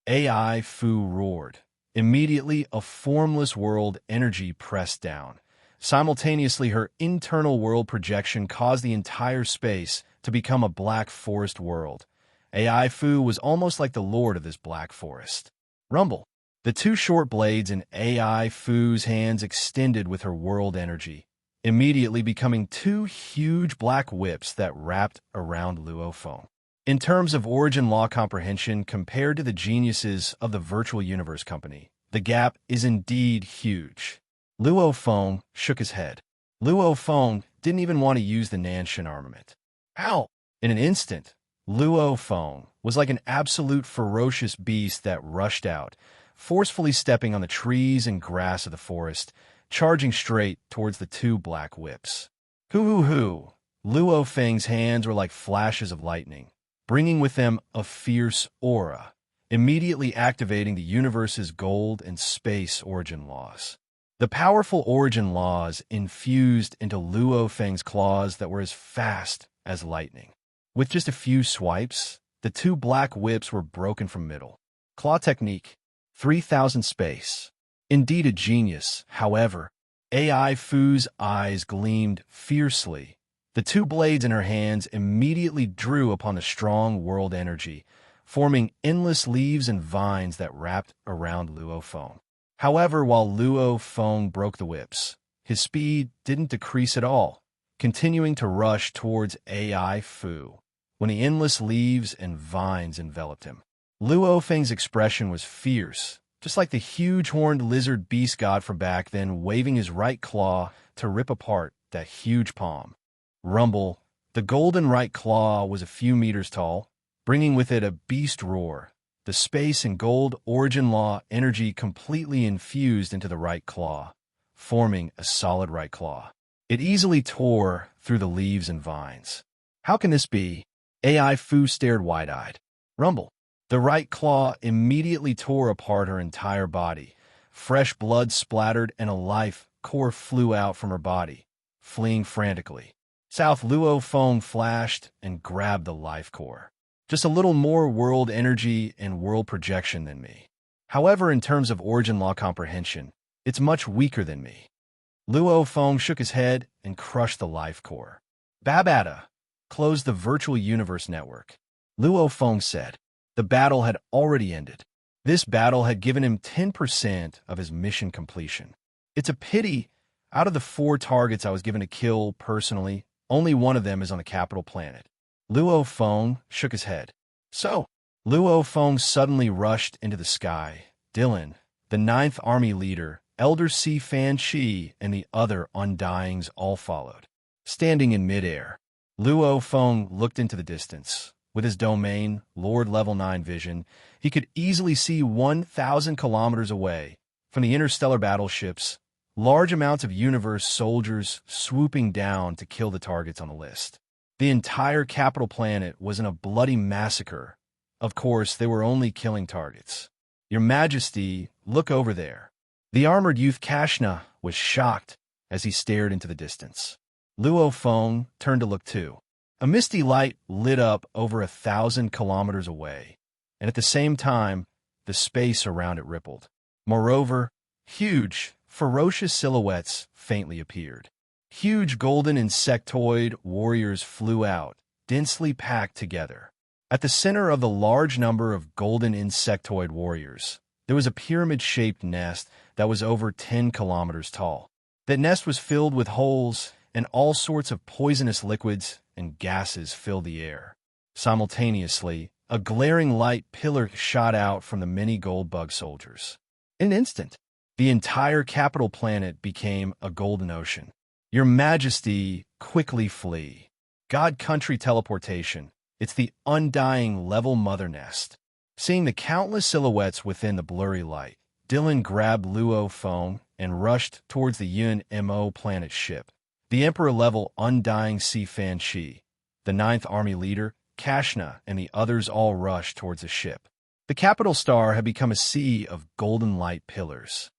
AI Fu roared. Immediately, a formless world energy pressed down. Simultaneously, her internal world projection caused the entire space to become a black forest world. AI Fu was almost like the lord of this black forest. Rumble. The two short blades in AI Fu's hands extended with her world energy, immediately becoming two huge black whips that wrapped around Luo Feng. In terms of origin law comprehension compared to the geniuses of the Virtual Universe Company, the gap is indeed huge. Luo Feng shook his head. Luo Feng didn't even want to use the Nanshan armament. How? In an instant, Luo Feng was like an absolute ferocious beast that rushed out, forcefully stepping on the trees and grass of the forest, charging straight towards the two black whips. Hoo-hoo-hoo! Luo Feng's hands were like flashes of lightning, bringing with them a fierce aura, immediately activating the universe's gold and space origin laws. The powerful origin laws infused into Luo Feng's claws that were as fast as lightning. With just a few swipes, the two black whips were broken from middle. Claw technique, 3000 space. Indeed a genius, however. AI Fu's eyes gleamed fiercely. The two blades in her hands immediately drew upon the strong world energy, forming endless leaves and vines that wrapped around Luo Feng. However, while Luo Feng broke the whips, his speed didn't decrease at all, continuing to rush towards AI Fu when the endless leaves and vines enveloped him. Luo Feng's expression was fierce, just like the huge horned lizard beast god from back then, waving his right claw to rip apart that huge palm. Rumble. The golden right claw was a few meters tall, bringing with it a beast roar. The space and gold origin law energy completely infused into the right claw, forming a solid right claw. It easily tore through the leaves and vines. How can this be? AI Fu stared wide-eyed. Rumble. The right claw immediately tore apart her entire body. Fresh blood splattered and a life core flew out from her body, fleeing frantically. South Luo Feng flashed and grabbed the life core. Just a little more world energy and world projection than me. However, in terms of origin law comprehension, it's much weaker than me. Luo Feng shook his head and crushed the life core. Babata. Close the virtual universe network. Luo Feng said. The battle had already ended. This battle had given him 10% of his mission completion. It's a pity, out of the 4 targets I was given to kill personally, only one of them is on the capital planet. Luo Feng shook his head. So, Luo Feng suddenly rushed into the sky. Dylan, the 9th Army leader, Elder Si Fanchi, and the other Undyings all followed. Standing in midair, Luo Feng looked into the distance. With his domain, Lord Level 9 vision, he could easily see 1,000 kilometers away from the interstellar battleships, large amounts of universe soldiers swooping down to kill the targets on the list. The entire capital planet was in a bloody massacre. Of course, they were only killing targets. Your Majesty, look over there. The armored youth Kashna was shocked as he stared into the distance. Luo Feng turned to look too. A misty light lit up over 1,000 kilometers away, and at the same time, the space around it rippled. Moreover, huge, ferocious silhouettes faintly appeared. Huge golden insectoid warriors flew out, densely packed together. At the center of the large number of golden insectoid warriors, there was a pyramid-shaped nest that was over 10 kilometers tall. That nest was filled with holes, and all sorts of poisonous liquids and gases filled the air. Simultaneously, a glaring light pillar shot out from the many gold bug soldiers. In an instant, the entire capital planet became a golden ocean. Your Majesty, quickly flee. God country teleportation. It's the undying level mother nest. Seeing the countless silhouettes within the blurry light, Dylan grabbed Luo phone and rushed towards the UNMO planet ship. The Emperor-level undying Sea Fan Chi, the Ninth Army leader, Kashna, and the others all rushed towards the ship. The capital star had become a sea of golden light pillars.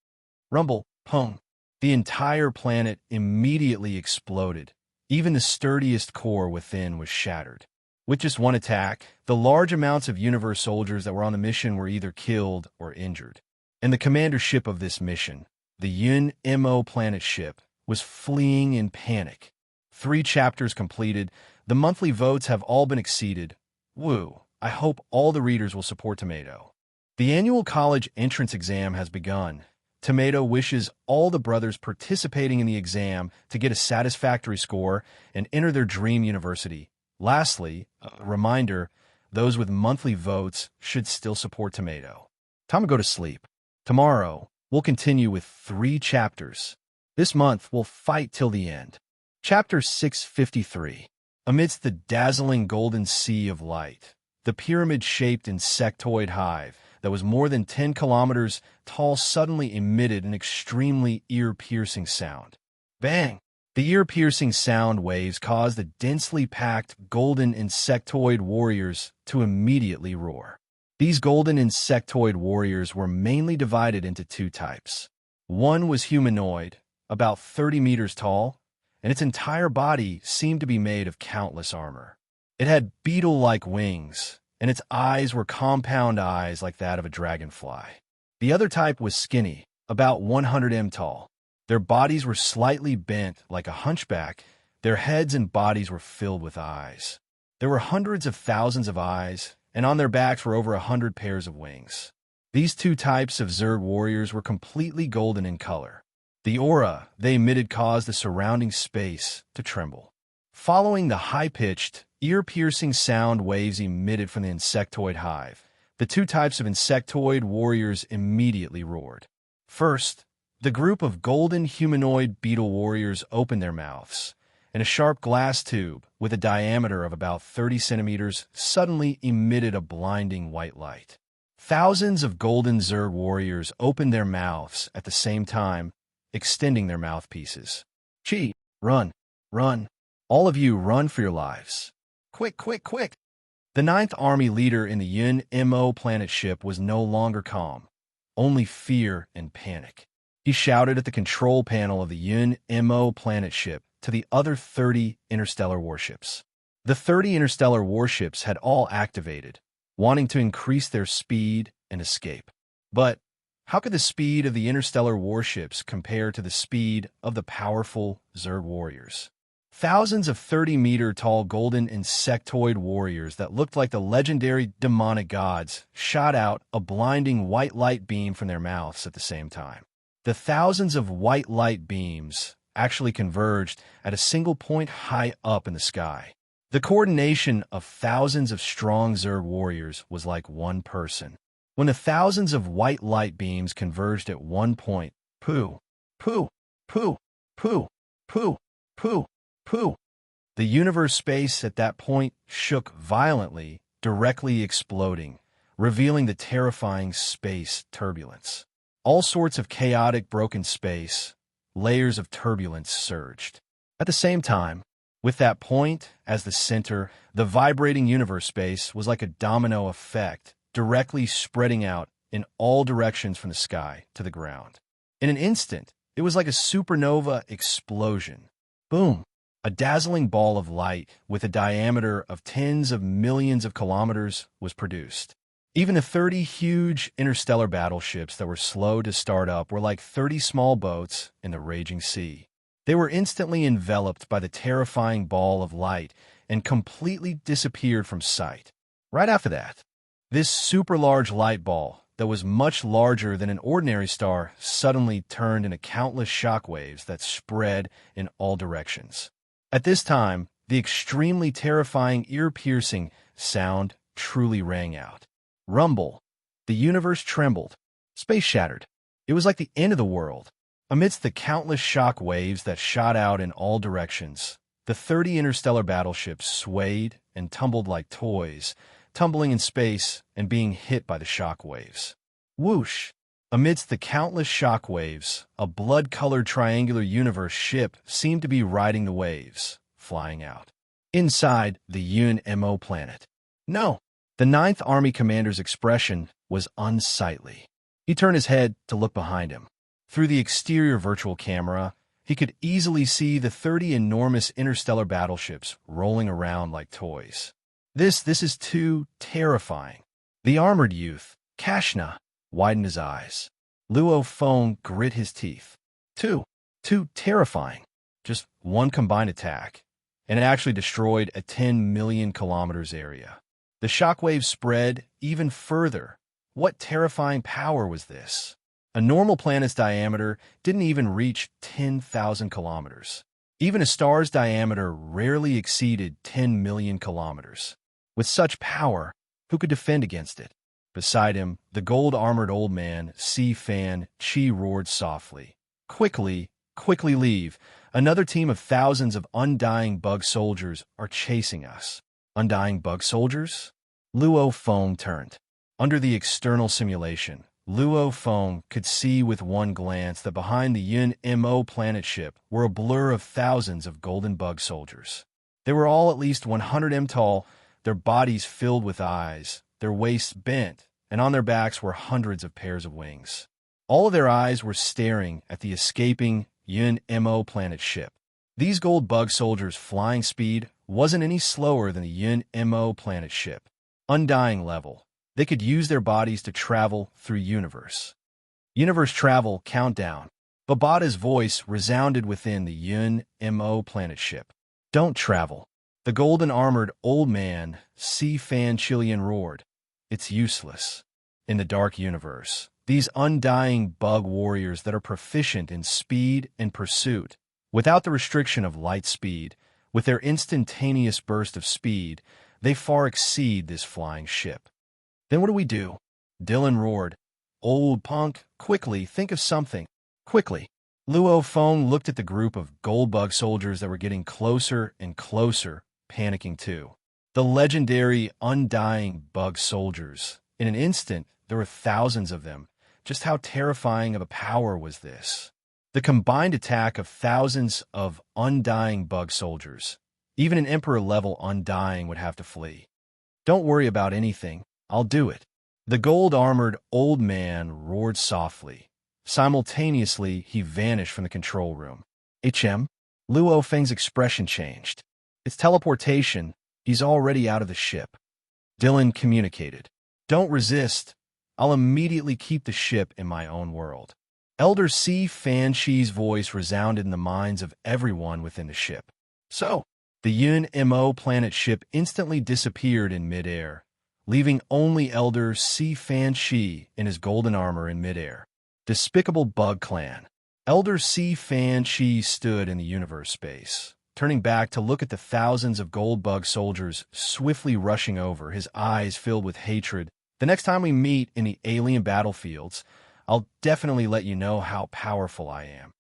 Rumble, pong. The entire planet immediately exploded. Even the sturdiest core within was shattered. With just one attack, the large amounts of universe soldiers that were on the mission were either killed or injured. And the commander ship of this mission, the UNMO planet ship, was fleeing in panic. 3 chapters completed. The monthly votes have all been exceeded. Woo! I hope all the readers will support Tomato. The annual college entrance exam has begun. Tomato wishes all the brothers participating in the exam to get a satisfactory score and enter their dream university. Lastly, a reminder, those with monthly votes should still support Tomato. Time to go to sleep. Tomorrow, we'll continue with 3 chapters. This month, we'll fight till the end. Chapter 653. Amidst the dazzling golden sea of light, the pyramid-shaped insectoid hive that was more than 10 kilometers tall suddenly emitted an extremely ear-piercing sound. Bang! The ear-piercing sound waves caused the densely packed golden insectoid warriors to immediately roar. These golden insectoid warriors were mainly divided into 2 types. One was humanoid, about 30 meters tall, and its entire body seemed to be made of countless armor. It had beetle-like wings, and its eyes were compound eyes like that of a dragonfly. The other type was skinny, about 100 m tall. Their bodies were slightly bent like a hunchback. Their heads and bodies were filled with eyes. There were hundreds of thousands of eyes, and on their backs were over 100 pairs of wings. These 2 types of Zerg warriors were completely golden in color. The aura they emitted caused the surrounding space to tremble. Following the high-pitched, ear-piercing sound waves emitted from the insectoid hive, the 2 types of insectoid warriors immediately roared. First, the group of golden humanoid beetle warriors opened their mouths, and a sharp glass tube with a diameter of about 30 centimeters suddenly emitted a blinding white light. Thousands of golden Zerg warriors opened their mouths at the same time, extending their mouthpieces. Chi, run, run. All of you run for your lives. Quick, quick, quick. The Ninth Army leader in the UNMO planet ship was no longer calm, only fear and panic. He shouted at the control panel of the UNMO planet ship to the other 30 interstellar warships. The 30 interstellar warships had all activated, wanting to increase their speed and escape. But how could the speed of the interstellar warships compare to the speed of the powerful Zerg warriors? Thousands of 30-meter-tall golden insectoid warriors that looked like the legendary demonic gods shot out a blinding white light beam from their mouths at the same time. The thousands of white light beams actually converged at a single point high up in the sky. The coordination of thousands of strong Zerg warriors was like one person. When the thousands of white light beams converged at one point, poo, poo, poo, poo, poo, poo, poo. The universe space at that point shook violently, directly exploding, revealing the terrifying space turbulence. All sorts of chaotic broken space, layers of turbulence surged. At the same time, with that point as the center, the vibrating universe space was like a domino effect, directly spreading out in all directions from the sky to the ground. In an instant, it was like a supernova explosion. Boom! A dazzling ball of light with a diameter of tens of millions of kilometers was produced. Even the 30 huge interstellar battleships that were slow to start up were like 30 small boats in the raging sea. They were instantly enveloped by the terrifying ball of light and completely disappeared from sight. Right after that, this super large light ball that was much larger than an ordinary star suddenly turned into countless shockwaves that spread in all directions. At this time, the extremely terrifying, ear-piercing, sound truly rang out. Rumble. The universe trembled. Space shattered. It was like the end of the world. Amidst the countless shock waves that shot out in all directions, the 30 interstellar battleships swayed and tumbled like toys, tumbling in space and being hit by the shock waves. Whoosh! Amidst the countless shock waves, a blood-colored triangular universe ship seemed to be riding the waves, flying out. Inside the UNMO planet. No! The Ninth Army commander's expression was unsightly. He turned his head to look behind him. Through the exterior virtual camera, he could easily see the 30 enormous interstellar battleships rolling around like toys. This is too terrifying. The armored youth, Kashna, widened his eyes. Luo Feng grit his teeth. Too terrifying. Just one combined attack, and it actually destroyed a 10 million kilometers area. The shockwave spread even further. What terrifying power was this? A normal planet's diameter didn't even reach 10,000 kilometers. Even a star's diameter rarely exceeded 10 million kilometers. With such power, who could defend against it? Beside him, the gold-armored old man, Si Fan Chi, roared softly. Quickly leave. Another team of thousands of undying bug soldiers are chasing us. Undying bug soldiers? Luo Feng turned. Under the external simulation, Luo Feng could see with one glance that behind the UNMO planet ship were a blur of thousands of golden bug soldiers. They were all at least 100 m tall, their bodies filled with eyes, their waists bent, and on their backs were hundreds of pairs of wings. All of their eyes were staring at the escaping UNMO planet ship. These gold bug soldiers' flying speed wasn't any slower than the UNMO planet ship. Undying level. They could use their bodies to travel through universe. Universe travel countdown. Babada's voice resounded within the UNMO planet ship. Don't travel. The golden-armored old man, Si Fan Chilean, roared. It's useless. In the dark universe, these undying bug warriors that are proficient in speed and pursuit, without the restriction of light speed, with their instantaneous burst of speed, they far exceed this flying ship. Then what do we do? Dylan roared. Old punk, quickly, think of something. Quickly. Luo Feng looked at the group of gold bug soldiers that were getting closer and closer, panicking too. The legendary, undying bug soldiers. In an instant, there were thousands of them. Just how terrifying of a power was this? The combined attack of thousands of undying bug soldiers. Even an emperor-level undying would have to flee. Don't worry about anything. I'll do it. The gold-armored old man roared softly. Simultaneously, he vanished from the control room. Luo Feng's expression changed. It's teleportation. He's already out of the ship. Dylan communicated. Don't resist. I'll immediately keep the ship in my own world. Elder Si Fan Chi's voice resounded in the minds of everyone within the ship. So, the UNMO planet ship instantly disappeared in midair, leaving only Elder Si Fan Chi in his golden armor in midair. Despicable bug clan. Elder Si Fan Chi stood in the universe space, turning back to look at the thousands of gold bug soldiers swiftly rushing over, his eyes filled with hatred. The next time we meet in the alien battlefields, I'll definitely let you know how powerful I am.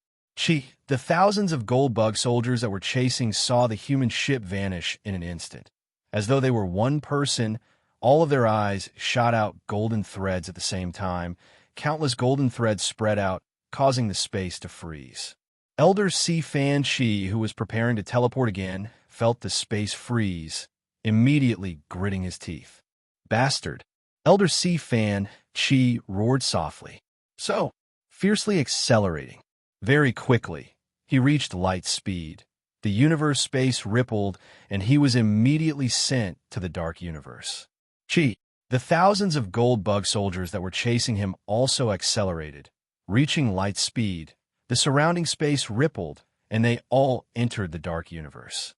The thousands of gold bug soldiers that were chasing saw the human ship vanish in an instant. As though they were one person, all of their eyes shot out golden threads at the same time. Countless golden threads spread out, causing the space to freeze. Elder Si Fan Chi, who was preparing to teleport again, felt the space freeze, immediately gritting his teeth. Bastard! Elder Si Fan Chi roared softly. So, fiercely accelerating. Very quickly, he reached light speed. The universe space rippled, and he was immediately sent to the dark universe. The thousands of gold bug soldiers that were chasing him also accelerated. Reaching light speed, the surrounding space rippled, and they all entered the dark universe.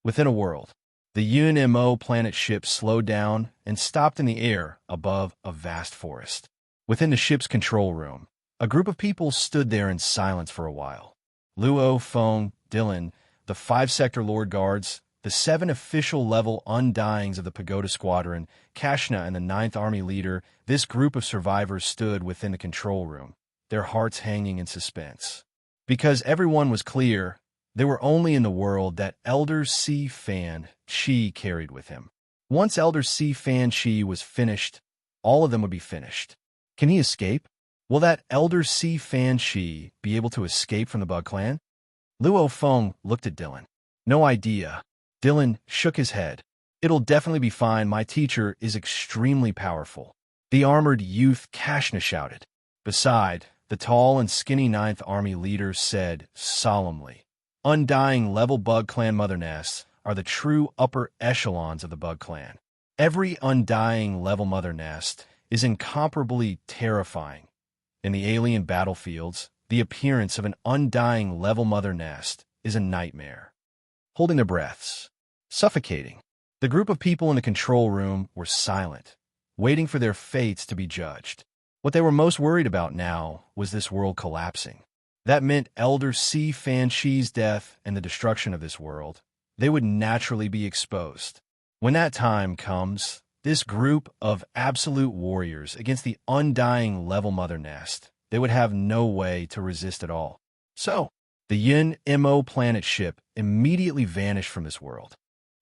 Within a world, the UNMO planet ship slowed down and stopped in the air above a vast forest. Within the ship's control room, a group of people stood there in silence for a while. Luo, Feng, Dylan, the 5 Sector Lord Guards, the 7 official-level Undyings of the Pagoda Squadron, Kashna and the Ninth Army leader, this group of survivors stood within the control room, their hearts hanging in suspense. Because everyone was clear, they were only in the world that Elder Si Fan Chi carried with him. Once Elder Si Fan Chi was finished, all of them would be finished. Can he escape? Will that Elder Si Fan Chi be able to escape from the Bug Clan? Luo Feng looked at Dylan. No idea. Dylan shook his head. It'll definitely be fine. My teacher is extremely powerful. The armored youth Kashna shouted. Beside, the tall and skinny Ninth Army leader said solemnly, Undying level Bug Clan mother nests are the true upper echelons of the Bug Clan. Every Undying level mother nest is incomparably terrifying. In the alien battlefields, the appearance of an Undying level mother nest is a nightmare. Holding their breaths, suffocating. The group of people in the control room were silent, waiting for their fates to be judged. What they were most worried about now was this world collapsing. That meant Elder Si Fan Chi's death and the destruction of this world. They would naturally be exposed. When that time comes, this group of absolute warriors against the Undying level mother nest, they would have no way to resist at all. So, the Yin Mo planet ship immediately vanished from this world.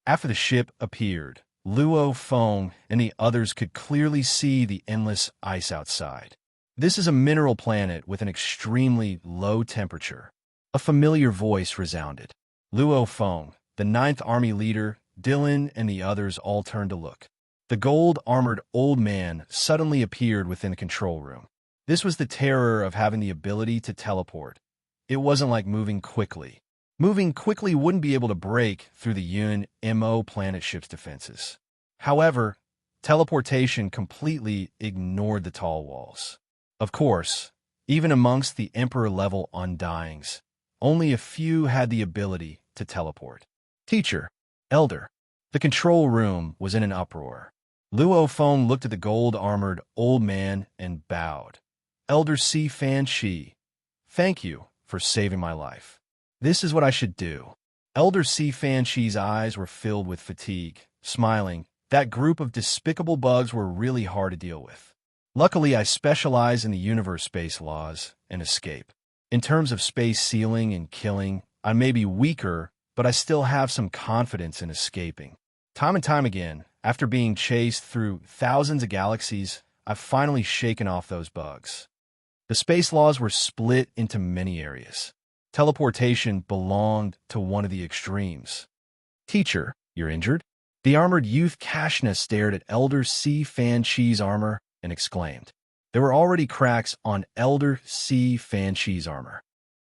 After the ship appeared, Luo Feng and the others could clearly see the endless ice outside. This is a mineral planet with an extremely low temperature. A familiar voice resounded. Luo Feng, the Ninth Army leader, Dylan, and the others all turned to look. The gold-armored old man suddenly appeared within the control room. This was the terror of having the ability to teleport. It wasn't like moving quickly. Moving quickly wouldn't be able to break through the Yun Mo planet ship's defenses. However, teleportation completely ignored the tall walls. Of course, even amongst the Emperor-level Undyings, only a few had the ability to teleport. Teacher, Elder. The control room was in an uproar. Luo Feng looked at the gold-armored old man and bowed. Elder Si Fan Chi, thank you for saving my life. This is what I should do. Elder Si Fan Chi's eyes were filled with fatigue. Smiling, that group of despicable bugs were really hard to deal with. Luckily, I specialize in the universe space laws and escape. In terms of space sealing and killing, I may be weaker, but I still have some confidence in escaping. Time and time again, after being chased through thousands of galaxies, I've finally shaken off those bugs. The space laws were split into many areas. Teleportation belonged to one of the extremes. Teacher, you're injured? The armored youth Kashna stared at Elder Si Fan Chi's armor and exclaimed. There were already cracks on Elder Si Fan Chi's armor.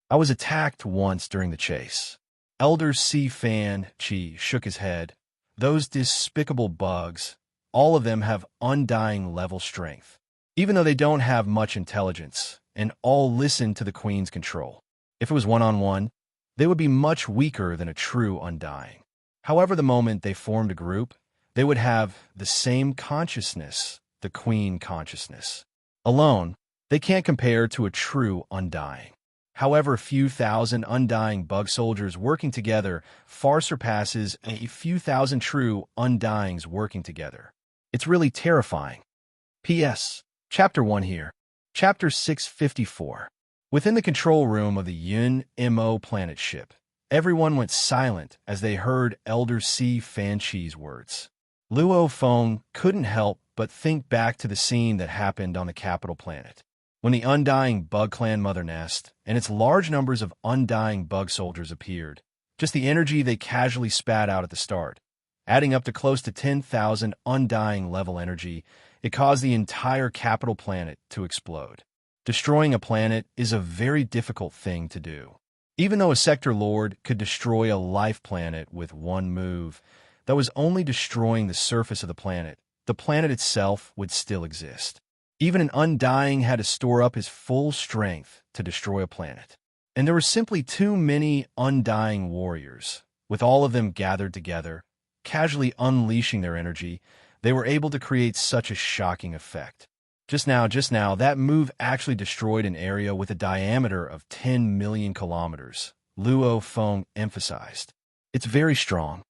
I was attacked once during the chase. Elder Si Fan Chi shook his head. Those despicable bugs, all of them have undying level strength. Even though they don't have much intelligence, and all listen to the Queen's control. If it was one-on-one, they would be much weaker than a true Undying. However, the moment they formed a group, they would have the same consciousness, the Queen consciousness. Alone, they can't compare to a true Undying. However, a few thousand Undying bug soldiers working together far surpasses a few thousand true Undyings working together. It's really terrifying. P.S. Chapter 1 here. Chapter 654. Within the control room of the Yun Mo planet ship, everyone went silent as they heard Elder Si Fan Chi's words. Luo Feng couldn't help but think back to the scene that happened on the capital planet, when the Undying Bug Clan mother nest and its large numbers of Undying bug soldiers appeared. Just the energy they casually spat out at the start, adding up to close to 10,000 Undying level energy, it caused the entire capital planet to explode. Destroying a planet is a very difficult thing to do. Even though a sector lord could destroy a life planet with one move, that was only destroying the surface of the planet itself would still exist. Even an Undying had to store up his full strength to destroy a planet. And there were simply too many Undying warriors. With all of them gathered together, casually unleashing their energy, they were able to create such a shocking effect. Just now, that move actually destroyed an area with a diameter of 10 million kilometers, Luo Feng emphasized. It's very strong.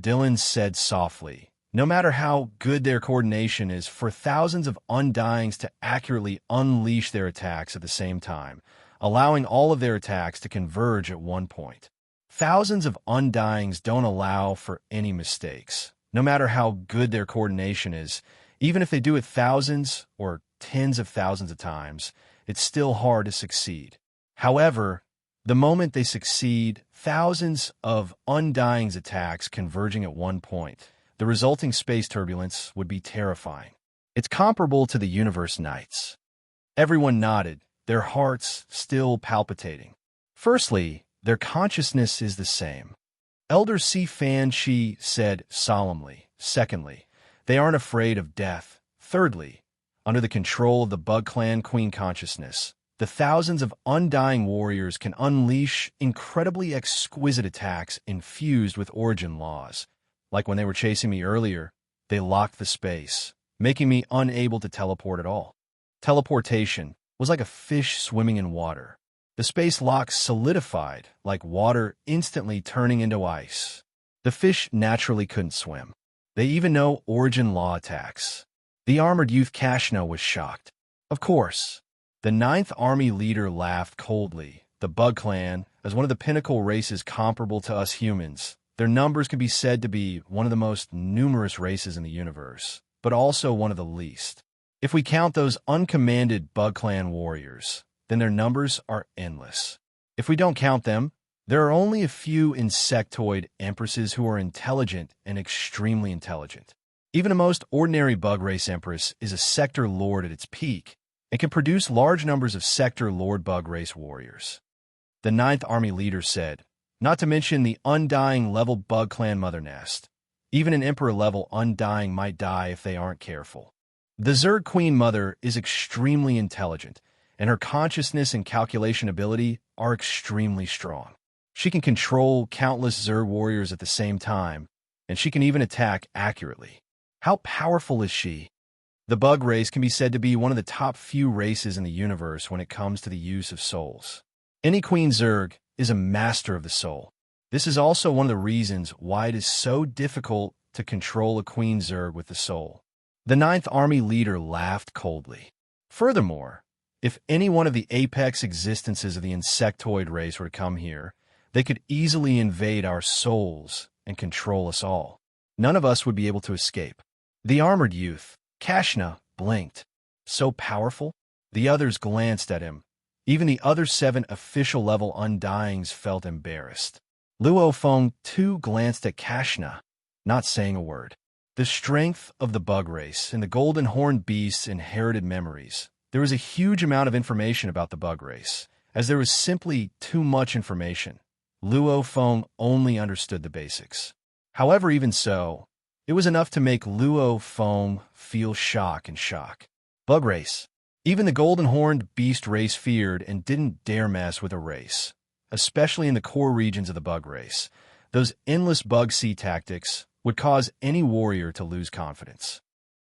Dylan said softly. No matter how good their coordination is, for thousands of undyings to accurately unleash their attacks at the same time, allowing all of their attacks to converge at one point. Thousands of undyings don't allow for any mistakes. No matter how good their coordination is, even if they do it thousands or tens of thousands of times, it's still hard to succeed. However, the moment they succeed, thousands of undying's attacks converging at one point, the resulting space turbulence would be terrifying. It's comparable to the universe nights. Everyone nodded, their hearts still palpitating. Firstly, their consciousness is the same. Elder C. Fan Shi said solemnly. Secondly, they aren't afraid of death. Thirdly, under the control of the Bug Clan Queen consciousness, the thousands of undying warriors can unleash incredibly exquisite attacks infused with origin laws. Like when they were chasing me earlier, they locked the space, making me unable to teleport at all. Teleportation was like a fish swimming in water. The space lock solidified, like water instantly turning into ice. The fish naturally couldn't swim. They even know origin law attacks. The armored youth Kashna was shocked. Of course. The 9th Army leader laughed coldly. The Bug Clan, as one of the pinnacle races comparable to us humans, their numbers can be said to be one of the most numerous races in the universe, but also one of the least. If we count those uncommanded Bug Clan warriors, then their numbers are endless. If we don't count them, there are only a few insectoid empresses who are intelligent and extremely intelligent. Even a most ordinary bug race empress is a sector lord at its peak and can produce large numbers of sector lord bug race warriors. The 9th Army leader said, not to mention the undying level Bug Clan mother nest. Even an emperor level undying might die if they aren't careful. The Zerg Queen Mother is extremely intelligent, and her consciousness and calculation ability are extremely strong. She can control countless Zerg warriors at the same time, and she can even attack accurately. How powerful is she? The bug race can be said to be one of the top few races in the universe when it comes to the use of souls. Any Queen Zerg is a master of the soul. This is also one of the reasons why it is so difficult to control a Queen Zerg with the soul. The 9th Army leader laughed coldly. Furthermore, if any one of the apex existences of the insectoid race were to come here, they could easily invade our souls and control us all. None of us would be able to escape. The armored youth, Kashna, blinked. So powerful? The others glanced at him. Even the other 7 official-level undyings felt embarrassed. Luo Feng, too, glanced at Kashna, not saying a word. The strength of the bug race and the golden horned beasts inherited memories. There was a huge amount of information about the bug race, as there was simply too much information. Luo Feng only understood the basics. However, even so, it was enough to make Luo Feng feel shock and shock. Bug race. Even the golden horned beast race feared and didn't dare mess with a race, especially in the core regions of the bug race. Those endless bug sea tactics would cause any warrior to lose confidence.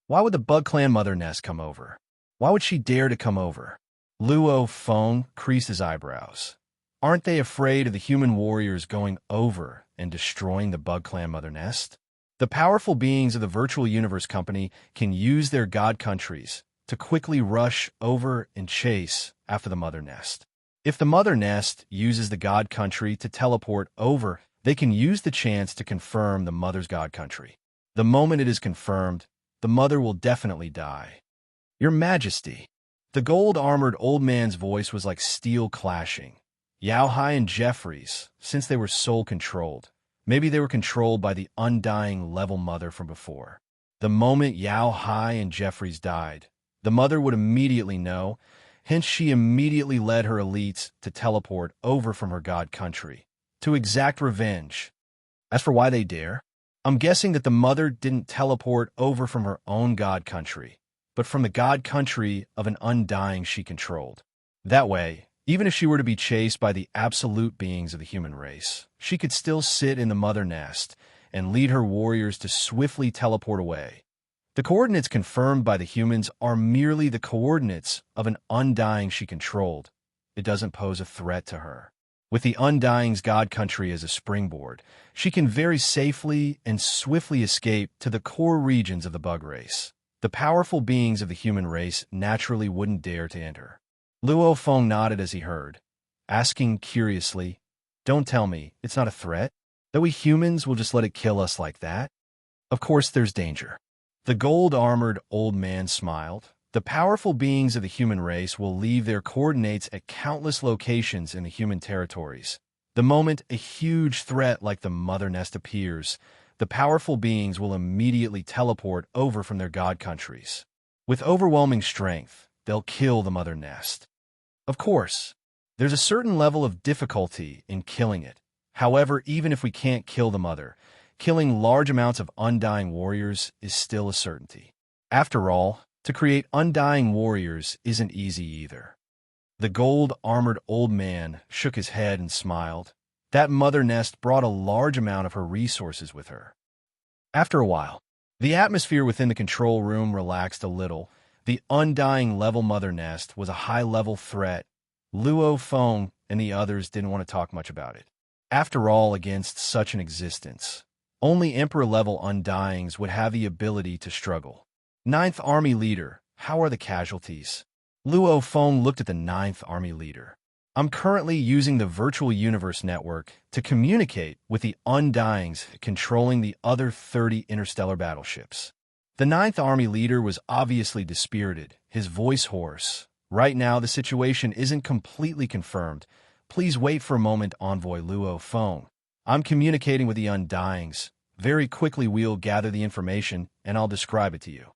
Why would the Bug Clan mother nest come over? Why would she dare to come over? Luo Feng creased his eyebrows. Aren't they afraid of the human warriors going over and destroying the Bug Clan mother nest? The powerful beings of the Virtual Universe Company can use their god countries to quickly rush over and chase after the mother nest. If the mother nest uses the god country to teleport over, they can use the chance to confirm the mother's god country. The moment it is confirmed, the mother will definitely die. Your Majesty. The gold-armored old man's voice was like steel clashing. Yao Hai and Jeffries, since they were soul-controlled, maybe they were controlled by the undying level mother from before. The moment Yao Hai and Jeffries died, the mother would immediately know, hence she immediately led her elites to teleport over from her god country, to exact revenge. As for why they dare, I'm guessing that the mother didn't teleport over from her own god country, but from the god country of an undying she controlled. That way, even if she were to be chased by the absolute beings of the human race, she could still sit in the mother nest and lead her warriors to swiftly teleport away. The coordinates confirmed by the humans are merely the coordinates of an undying she controlled. It doesn't pose a threat to her. With the Undying's god country as a springboard, she can very safely and swiftly escape to the core regions of the bug race. The powerful beings of the human race naturally wouldn't dare to enter. Luo Feng nodded as he heard, asking curiously, "Don't tell me it's not a threat? That we humans will just let it kill us like that?" "Of course there's danger." The gold-armored old man smiled. "The powerful beings of the human race will leave their coordinates at countless locations in the human territories. The moment a huge threat like the Mother Nest appears, the powerful beings will immediately teleport over from their god countries. With overwhelming strength, they'll kill the Mother Nest. Of course, there's a certain level of difficulty in killing it. However, even if we can't kill the Mother, killing large amounts of Undying warriors is still a certainty. After all, to create Undying warriors isn't easy either." The gold-armored old man shook his head and smiled. That Mother Nest brought a large amount of her resources with her. After a while, the atmosphere within the control room relaxed a little. The Undying level Mother Nest was a high-level threat. Luo Feng and the others didn't want to talk much about it. After all, against such an existence, only Emperor-level Undyings would have the ability to struggle. Ninth Army Leader, how are the casualties? Luo Feng looked at the Ninth Army Leader. "I'm currently using the Virtual Universe Network to communicate with the Undyings controlling the other 30 interstellar battleships." The Ninth Army Leader was obviously dispirited, his voice hoarse. "Right now, the situation isn't completely confirmed. Please wait for a moment, Envoy Luo Feng. I'm communicating with the Undyings. Very quickly we'll gather the information, and I'll describe it to you."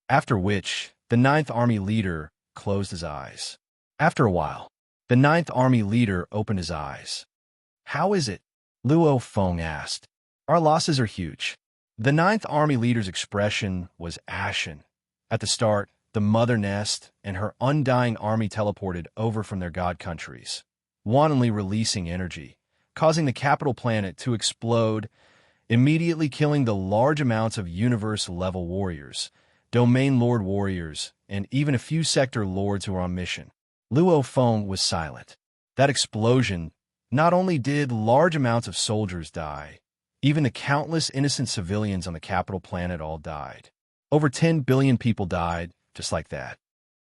After which, the Ninth Army Leader closed his eyes. After a while, the Ninth Army Leader opened his eyes. "How is it?" Luo Feng asked. "Our losses are huge." The Ninth Army Leader's expression was ashen. At the start, the Mother Nest and her Undying army teleported over from their god countries, wantonly releasing energy, causing the capital planet to explode, immediately killing the large amounts of universe-level warriors, Domain Lord warriors, and even a few sector lords who were on mission. Luo Feng was silent. That explosion, not only did large amounts of soldiers die, even the countless innocent civilians on the capital planet all died. Over 10 billion people died, just like that.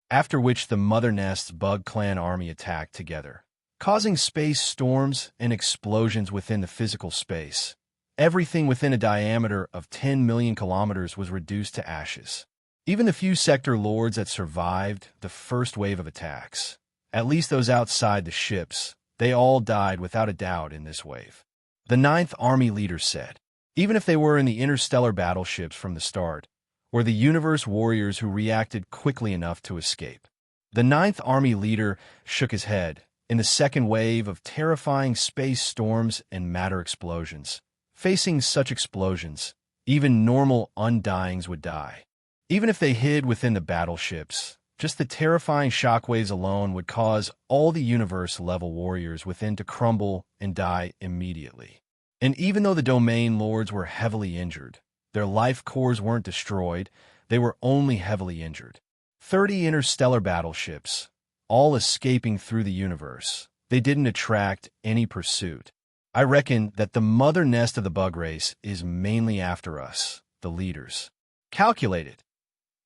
After which the Mother Nest's Bug Clan army attacked together, causing space storms and explosions within the physical space. Everything within a diameter of 10 million kilometers was reduced to ashes. Even the few sector lords that survived the first wave of attacks, at least those outside the ships, they all died without a doubt in this wave. The Ninth Army Leader said, even if they were in the interstellar battleships from the start, or the universe warriors who reacted quickly enough to escape. The Ninth Army Leader shook his head. In the second wave of terrifying space storms and matter explosions, facing such explosions, even normal Undyings would die. Even if they hid within the battleships, just the terrifying shockwaves alone would cause all the universe-level warriors within to crumble and die immediately. And even though the Domain Lords were heavily injured, their life cores weren't destroyed, they were only heavily injured. 30 interstellar battleships, all escaping through the universe. They didn't attract any pursuit. I reckon that the Mother Nest of the bug race is mainly after us, the leaders. Calculated.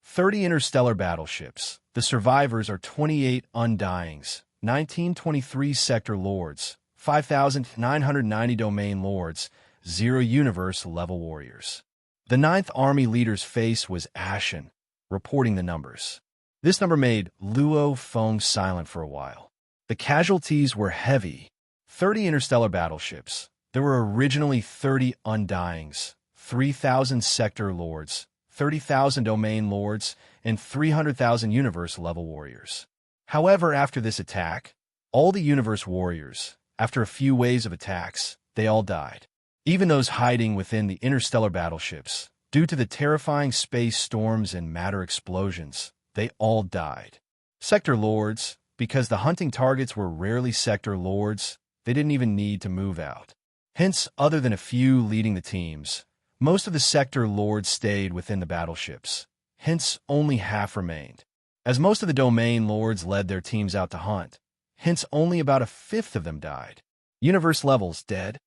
30 interstellar battleships. The survivors are 28 Undyings, 1923 sector lords, 5,990 domain lords, 0 universe-level warriors. The Ninth Army Leader's face was ashen, reporting the numbers. This number made Luo Feng silent for a while. The casualties were heavy. 30 interstellar battleships. There were originally 30 Undyings, 3,000 sector lords, 30,000 domain lords, and 300,000 universe-level warriors. However, after this attack, all the universe warriors, after a few waves of attacks, they all died. Even those hiding within the interstellar battleships, due to the terrifying space storms and matter explosions, they all died. Sector lords, because the hunting targets were rarely sector lords, they didn't even need to move out. Hence, other than a few leading the teams, most of the sector lords stayed within the battleships. Hence, only half remained. As most of the domain lords led their teams out to hunt, hence only about a fifth of them died. Universe levels, dead.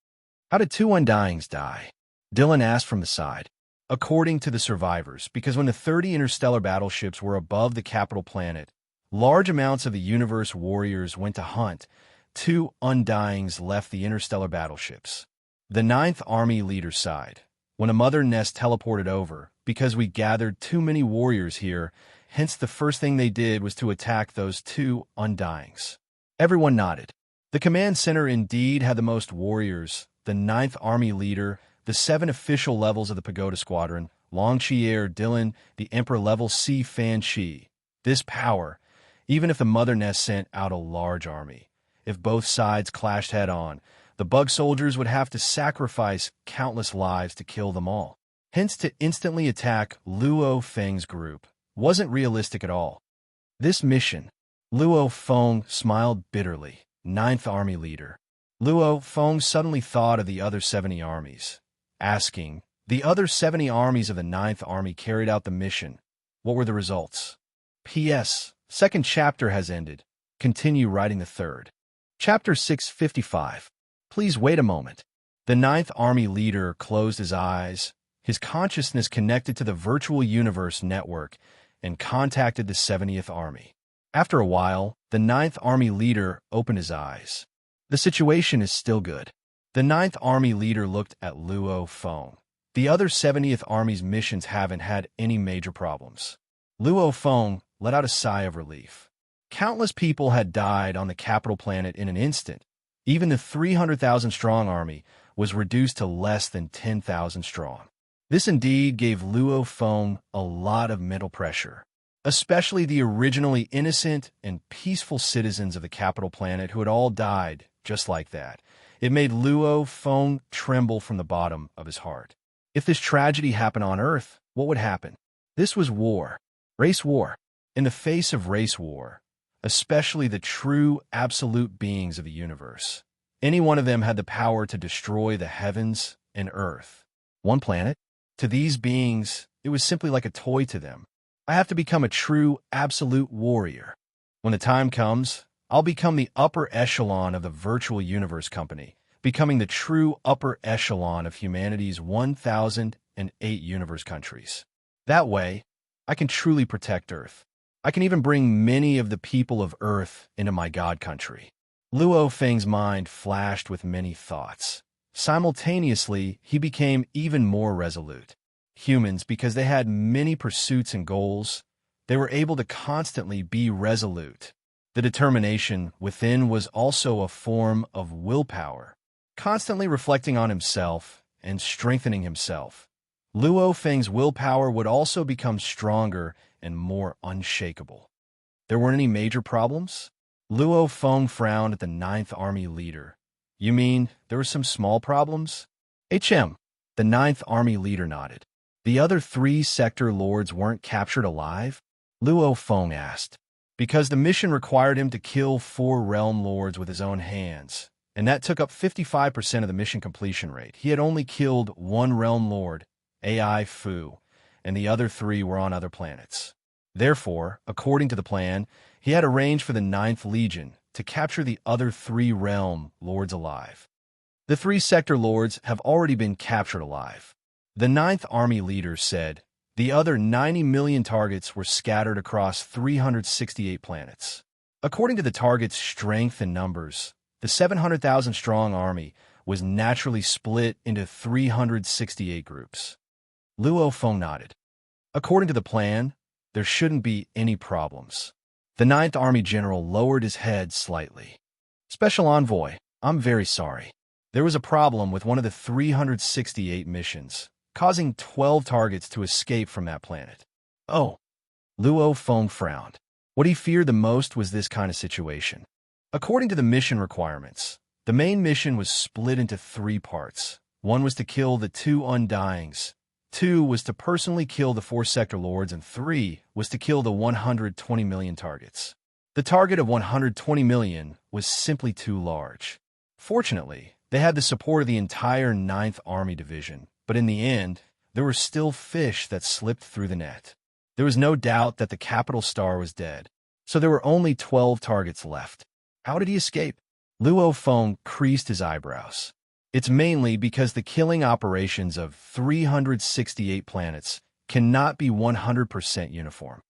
How did 2 Undyings die? Dylan asked from the side. According to the survivors, because when the 30 interstellar battleships were above the capital planet, large amounts of the universe warriors went to hunt. 2 Undyings left the interstellar battleships. The Ninth Army leader sighed. When a mother nest teleported over, because we gathered too many warriors here, hence the first thing they did was to attack those 2 Undyings. Everyone nodded. The command center indeed had the most warriors, the Ninth Army leader, the 7 official levels of the Pagoda Squadron, Long Chi-Air Dylan, the Emperor level C Fan Chi. This power, even if the mother nest sent out a large army. If both sides clashed head-on, the bug soldiers would have to sacrifice countless lives to kill them all. Hence, to instantly attack Luo Feng's group wasn't realistic at all. This mission, Luo Feng smiled bitterly, Ninth Army leader. Luo Feng suddenly thought of the other 70 armies, asking, the other 70 armies of the Ninth Army carried out the mission. What were the results? P.S. Second chapter has ended. Continue writing the third. Chapter 655. Please wait a moment. The Ninth Army leader closed his eyes, his consciousness connected to the virtual universe network, and contacted the 70th Army. After a while, the Ninth Army leader opened his eyes. The situation is still good. The Ninth Army leader looked at Luo Feng. The other 70th Army's missions haven't had any major problems. Luo Feng let out a sigh of relief. Countless people had died on the capital planet in an instant. Even the 300,000-strong army was reduced to less than 10,000 strong. This indeed gave Luo Feng a lot of mental pressure, especially the originally innocent and peaceful citizens of the capital planet who had all died just like that. It made Luo Feng tremble from the bottom of his heart. If this tragedy happened on Earth, what would happen? This was war. Race war. In the face of race war, especially the true absolute beings of the universe, any one of them had the power to destroy the heavens and earth. One planet? To these beings, it was simply like a toy to them. I have to become a true absolute warrior. When the time comes, I'll become the upper echelon of the virtual universe company, becoming the true upper echelon of humanity's 1,008 universe countries. That way, I can truly protect Earth. I can even bring many of the people of Earth into my God country. Luo Feng's mind flashed with many thoughts. Simultaneously, he became even more resolute. Humans, because they had many pursuits and goals, they were able to constantly be resolute. The determination within was also a form of willpower, constantly reflecting on himself and strengthening himself. Luo Feng's willpower would also become stronger and more unshakable. There weren't any major problems? Luo Feng frowned at the Ninth Army leader. You mean there were some small problems? HM, the Ninth Army leader nodded. The other 3 sector lords weren't captured alive? Luo Feng asked. Because the mission required him to kill 4 realm lords with his own hands, and that took up 55% of the mission completion rate. He had only killed 1 realm lord, AI Fu, and the other 3 were on other planets. Therefore, according to the plan, he had arranged for the 9th Legion to capture the other 3 realm lords alive. The 3 sector lords have already been captured alive. The 9th Army leader said the other 90 million targets were scattered across 368 planets. According to the target's strength and numbers, the 700,000-strong army was naturally split into 368 groups. Luo Feng nodded. According to the plan, there shouldn't be any problems. The 9th Army general lowered his head slightly. Special Envoy, I'm very sorry. There was a problem with one of the 368 missions, causing 12 targets to escape from that planet. Oh. Luo Feng frowned. What he feared the most was this kind of situation. According to the mission requirements, the main mission was split into 3 parts. 1 was to kill the 2 Undyings, 2 was to personally kill the 4 sector lords, and 3 was to kill the 120 million targets. The target of 120 million was simply too large. Fortunately, they had the support of the entire 9th Army Division, but in the end, there were still fish that slipped through the net. There was no doubt that the capital star was dead, so there were only 12 targets left. How did he escape? Luo Feng creased his eyebrows. It's mainly because the killing operations of 368 planets cannot be 100% uniform.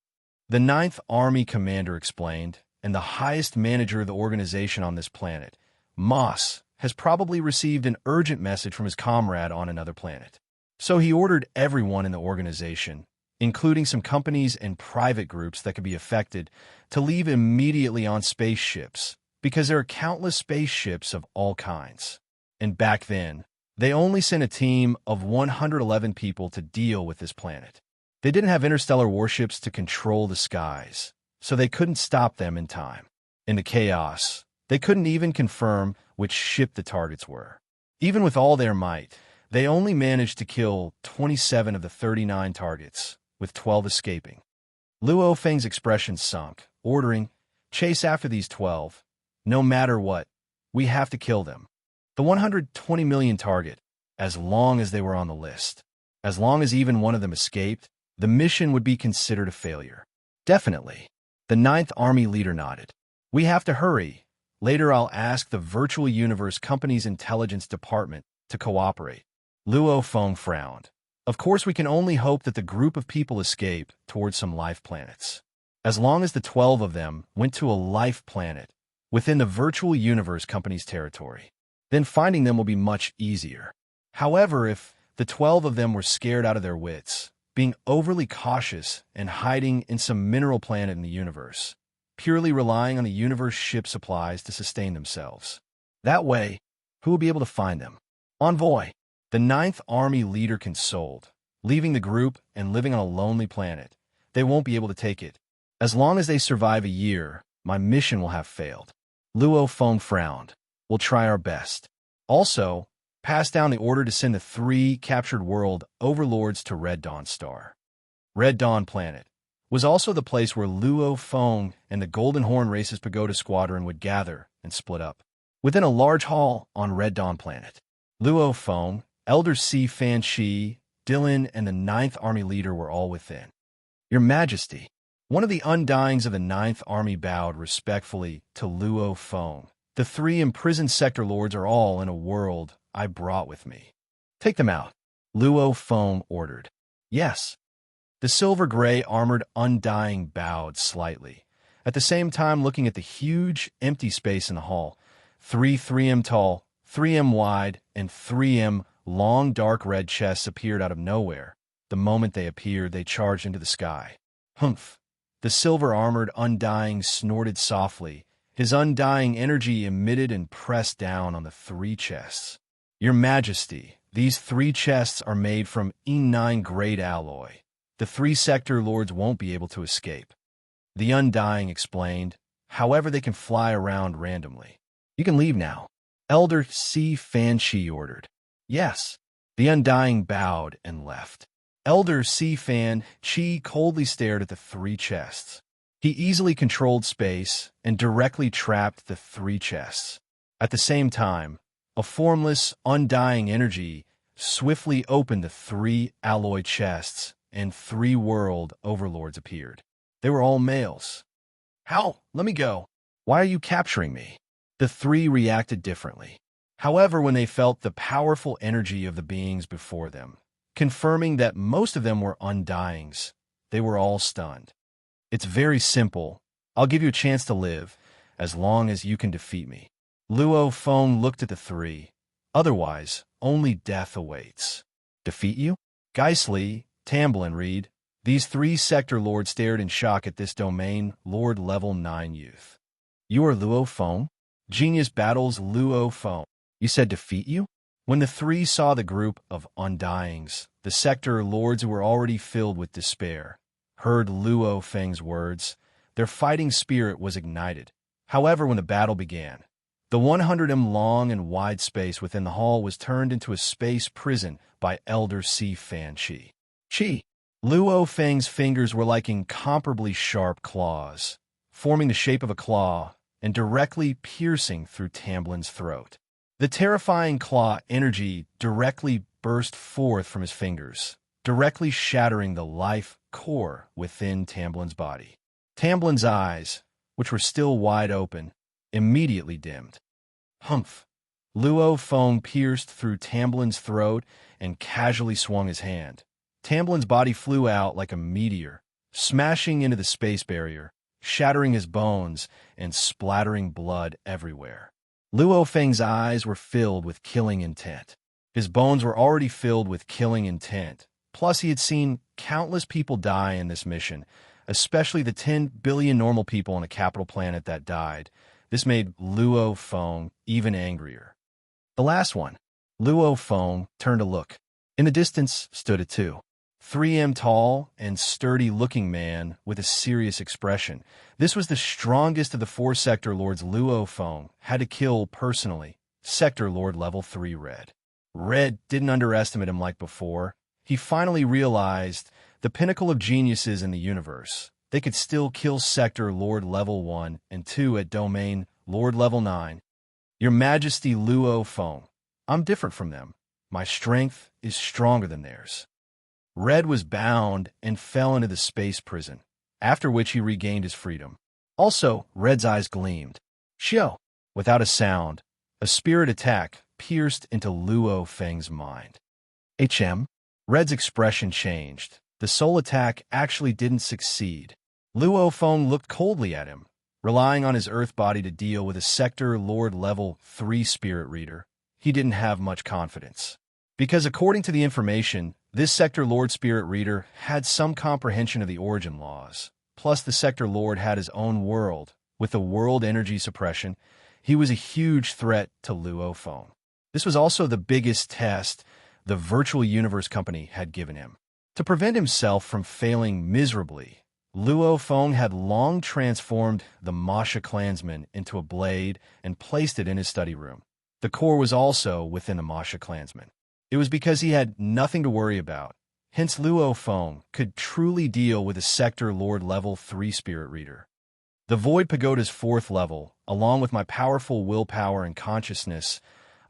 The Ninth Army commander explained, and the highest manager of the organization on this planet, Moss, has probably received an urgent message from his comrade on another planet. So he ordered everyone in the organization, including some companies and private groups that could be affected, to leave immediately on spaceships, because there are countless spaceships of all kinds. And back then, they only sent a team of 111 people to deal with this planet. They didn't have interstellar warships to control the skies, so they couldn't stop them in time. In the chaos, they couldn't even confirm which ship the targets were. Even with all their might, they only managed to kill 27 of the 39 targets, with 12 escaping. Luo Feng's expression sunk, ordering, "Chase after these 12. No matter what, we have to kill them. The 120 million target, as long as they were on the list. As long as even one of them escaped, the mission would be considered a failure." "Definitely." The Ninth Army leader nodded. "We have to hurry. Later I'll ask the Virtual Universe Company's intelligence department to cooperate." Luo Feng frowned. "Of course we can only hope that the group of people escape towards some life planets. As long as the 12 of them went to a life planet within the Virtual Universe Company's territory, then finding them will be much easier. However, if the 12 of them were scared out of their wits, being overly cautious and hiding in some mineral planet in the universe, purely relying on the universe ship supplies to sustain themselves, that way, who will be able to find them?" "Envoy," the Ninth Army leader consoled. "Leaving the group and living on a lonely planet, they won't be able to take it. As long as they survive a year, my mission will have failed." Luo Feng frowned. "We'll try our best. Also, pass down the order to send the 3 captured world overlords to Red Dawn Star." Red Dawn Planet was also the place where Luo Feng and the Golden Horn Race's Pagoda Squadron would gather and split up. Within a large hall on Red Dawn Planet, Luo Feng, Elder Si Fan Shi, Dylan, and the Ninth Army leader were all within. "Your Majesty." One of the Undyings of the Ninth Army bowed respectfully to Luo Feng. "The 3 imprisoned sector lords are all in a world I brought with me. Take them out," Luo Feng ordered. "Yes." The silver-gray armored Undying bowed slightly, at the same time looking at the huge, empty space in the hall. 3 tall, 3 wide, and 3 long dark red chests appeared out of nowhere. The moment they appeared, they charged into the sky. "Humph." The silver-armored Undying snorted softly. His undying energy emitted and pressed down on the 3 chests. "Your Majesty, these 3 chests are made from E9 grade alloy. The 3 sector lords won't be able to escape." The Undying explained. "However, they can fly around randomly. You can leave now," Elder Si Fan Shi ordered. "Yes." The Undying bowed and left. Elder Si Fan Shi coldly stared at the 3 chests. He easily controlled space and directly trapped the 3 chests. At the same time, a formless, undying energy swiftly opened the 3 alloy chests, and 3 world overlords appeared. They were all males. "How? Let me go." "Why are you capturing me?" The 3 reacted differently. However, when they felt the powerful energy of the beings before them, confirming that most of them were Undyings, they were all stunned. "It's very simple. I'll give you a chance to live, as long as you can defeat me." Luo Feng looked at the 3. "Otherwise, only death awaits." "Defeat you?" Geisli, Tamblin read. These 3 sector lords stared in shock at this domain lord level 9 youth. "You are Luo Feng?" Genius battles Luo Feng. "You said defeat you?" When the 3 saw the group of Undyings, the sector lords who were already filled with despair, heard Luo Feng's words, their fighting spirit was ignited. However, when the battle began, the 100 long and wide space within the hall was turned into a space prison by Elder Si Fan Shi. Luo Feng's fingers were like incomparably sharp claws, forming the shape of a claw and directly piercing through Tamblin's throat. The terrifying claw energy directly burst forth from his fingers, directly shattering the life core within Tamblin's body. Tamblin's eyes, which were still wide open, immediately dimmed. Humph. Luo Feng pierced through Tamblin's throat and casually swung his hand. Tamblin's body flew out like a meteor, smashing into the space barrier, shattering his bones and splattering blood everywhere. Luo Feng's eyes were filled with killing intent. His bones were already filled with killing intent. Plus, he had seen countless people die in this mission, especially the 10 billion normal people on a capital planet that died. This made Luo Feng even angrier. The last one. Luo Feng turned to look. In the distance stood a 3M tall and sturdy-looking man with a serious expression. This was the strongest of the 4 Sector Lords Luo Feng had to kill personally. Sector Lord Level 3 Red. Red didn't underestimate him like before. He finally realized the pinnacle of geniuses in the universe. They could still kill Sector Lord Level 1 and 2 at Domain Lord Level 9. Your Majesty Luo Feng, I'm different from them. My strength is stronger than theirs. Red was bound and fell into the space prison, after which he regained his freedom. Also, Red's eyes gleamed. Shio! Without a sound, a spirit attack pierced into Luo Feng's mind. Red's expression changed. The soul attack actually didn't succeed. Luo Feng looked coldly at him, relying on his earth body to deal with a Sector Lord Level 3 Spirit Reader. He didn't have much confidence. Because according to the information, this Sector Lord Spirit Reader had some comprehension of the origin laws. Plus, the Sector Lord had his own world. With the world energy suppression, he was a huge threat to Luo Feng. This was also the biggest test the Virtual Universe Company had given him. To prevent himself from failing miserably, Luo Feng had long transformed the Masha clansman into a blade and placed it in his study room. The core was also within the Masha clansman. It was because he had nothing to worry about. Hence, Luo Feng could truly deal with a Sector Lord Level 3 Spirit Reader. The Void Pagoda's 4th level, along with my powerful willpower and consciousness,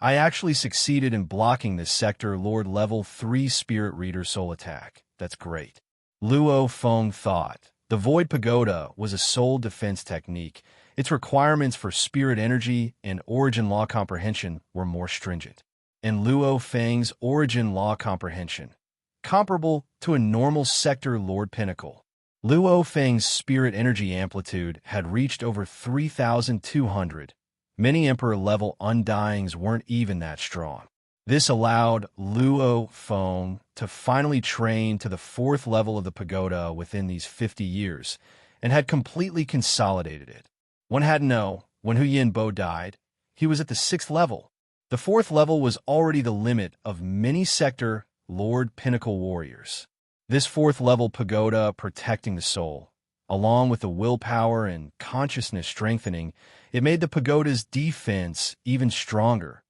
I actually succeeded in blocking this Sector Lord Level 3 Spirit Reader soul attack. That's great. Luo Feng thought. The Void Pagoda was a soul defense technique. Its requirements for spirit energy and origin law comprehension were more stringent. And Luo Feng's origin law comprehension, comparable to a normal Sector Lord Pinnacle. Luo Feng's spirit energy amplitude had reached over 3,200. Many Emperor-level Undyings weren't even that strong. This allowed Luo Feng to finally train to the 4th level of the pagoda within these 50 years, and had completely consolidated it. One had to know, when Hu Yinbo died, he was at the 6th level. The 4th level was already the limit of many Sector Lord Pinnacle warriors. This 4th level pagoda protecting the soul, along with the willpower and consciousness strengthening, it made the pagoda's defense even stronger.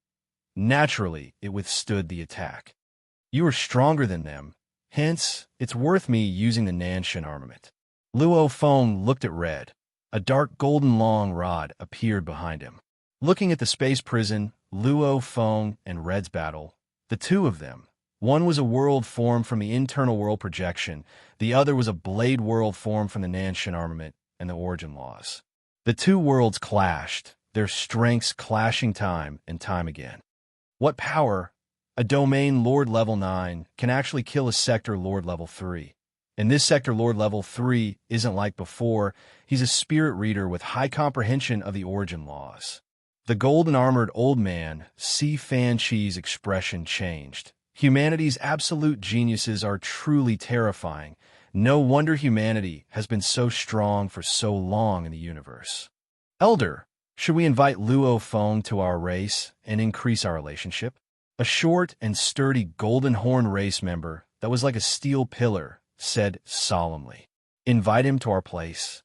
Naturally, it withstood the attack. You are stronger than them, hence, it's worth me using the Nanshan armament. Luo Feng looked at Red. A dark golden long rod appeared behind him. Looking at the space prison, Luo Feng and Red's battle, the two of them, one was a world formed from the internal world projection, the other was a blade world formed from the Nanshan armament and the origin laws. The two worlds clashed, their strengths clashing time and time again. What power? A Domain Lord Level 9 can actually kill a Sector Lord Level 3. And this Sector Lord Level 3 isn't like before. He's a spirit reader with high comprehension of the origin laws. The golden-armored old man, Si Fan Chi's expression changed. Humanity's absolute geniuses are truly terrifying. No wonder humanity has been so strong for so long in the universe. Elder, should we invite Luo Feng to our race and increase our relationship? A short and sturdy golden horn race member that was like a steel pillar said solemnly, "Invite him to our place."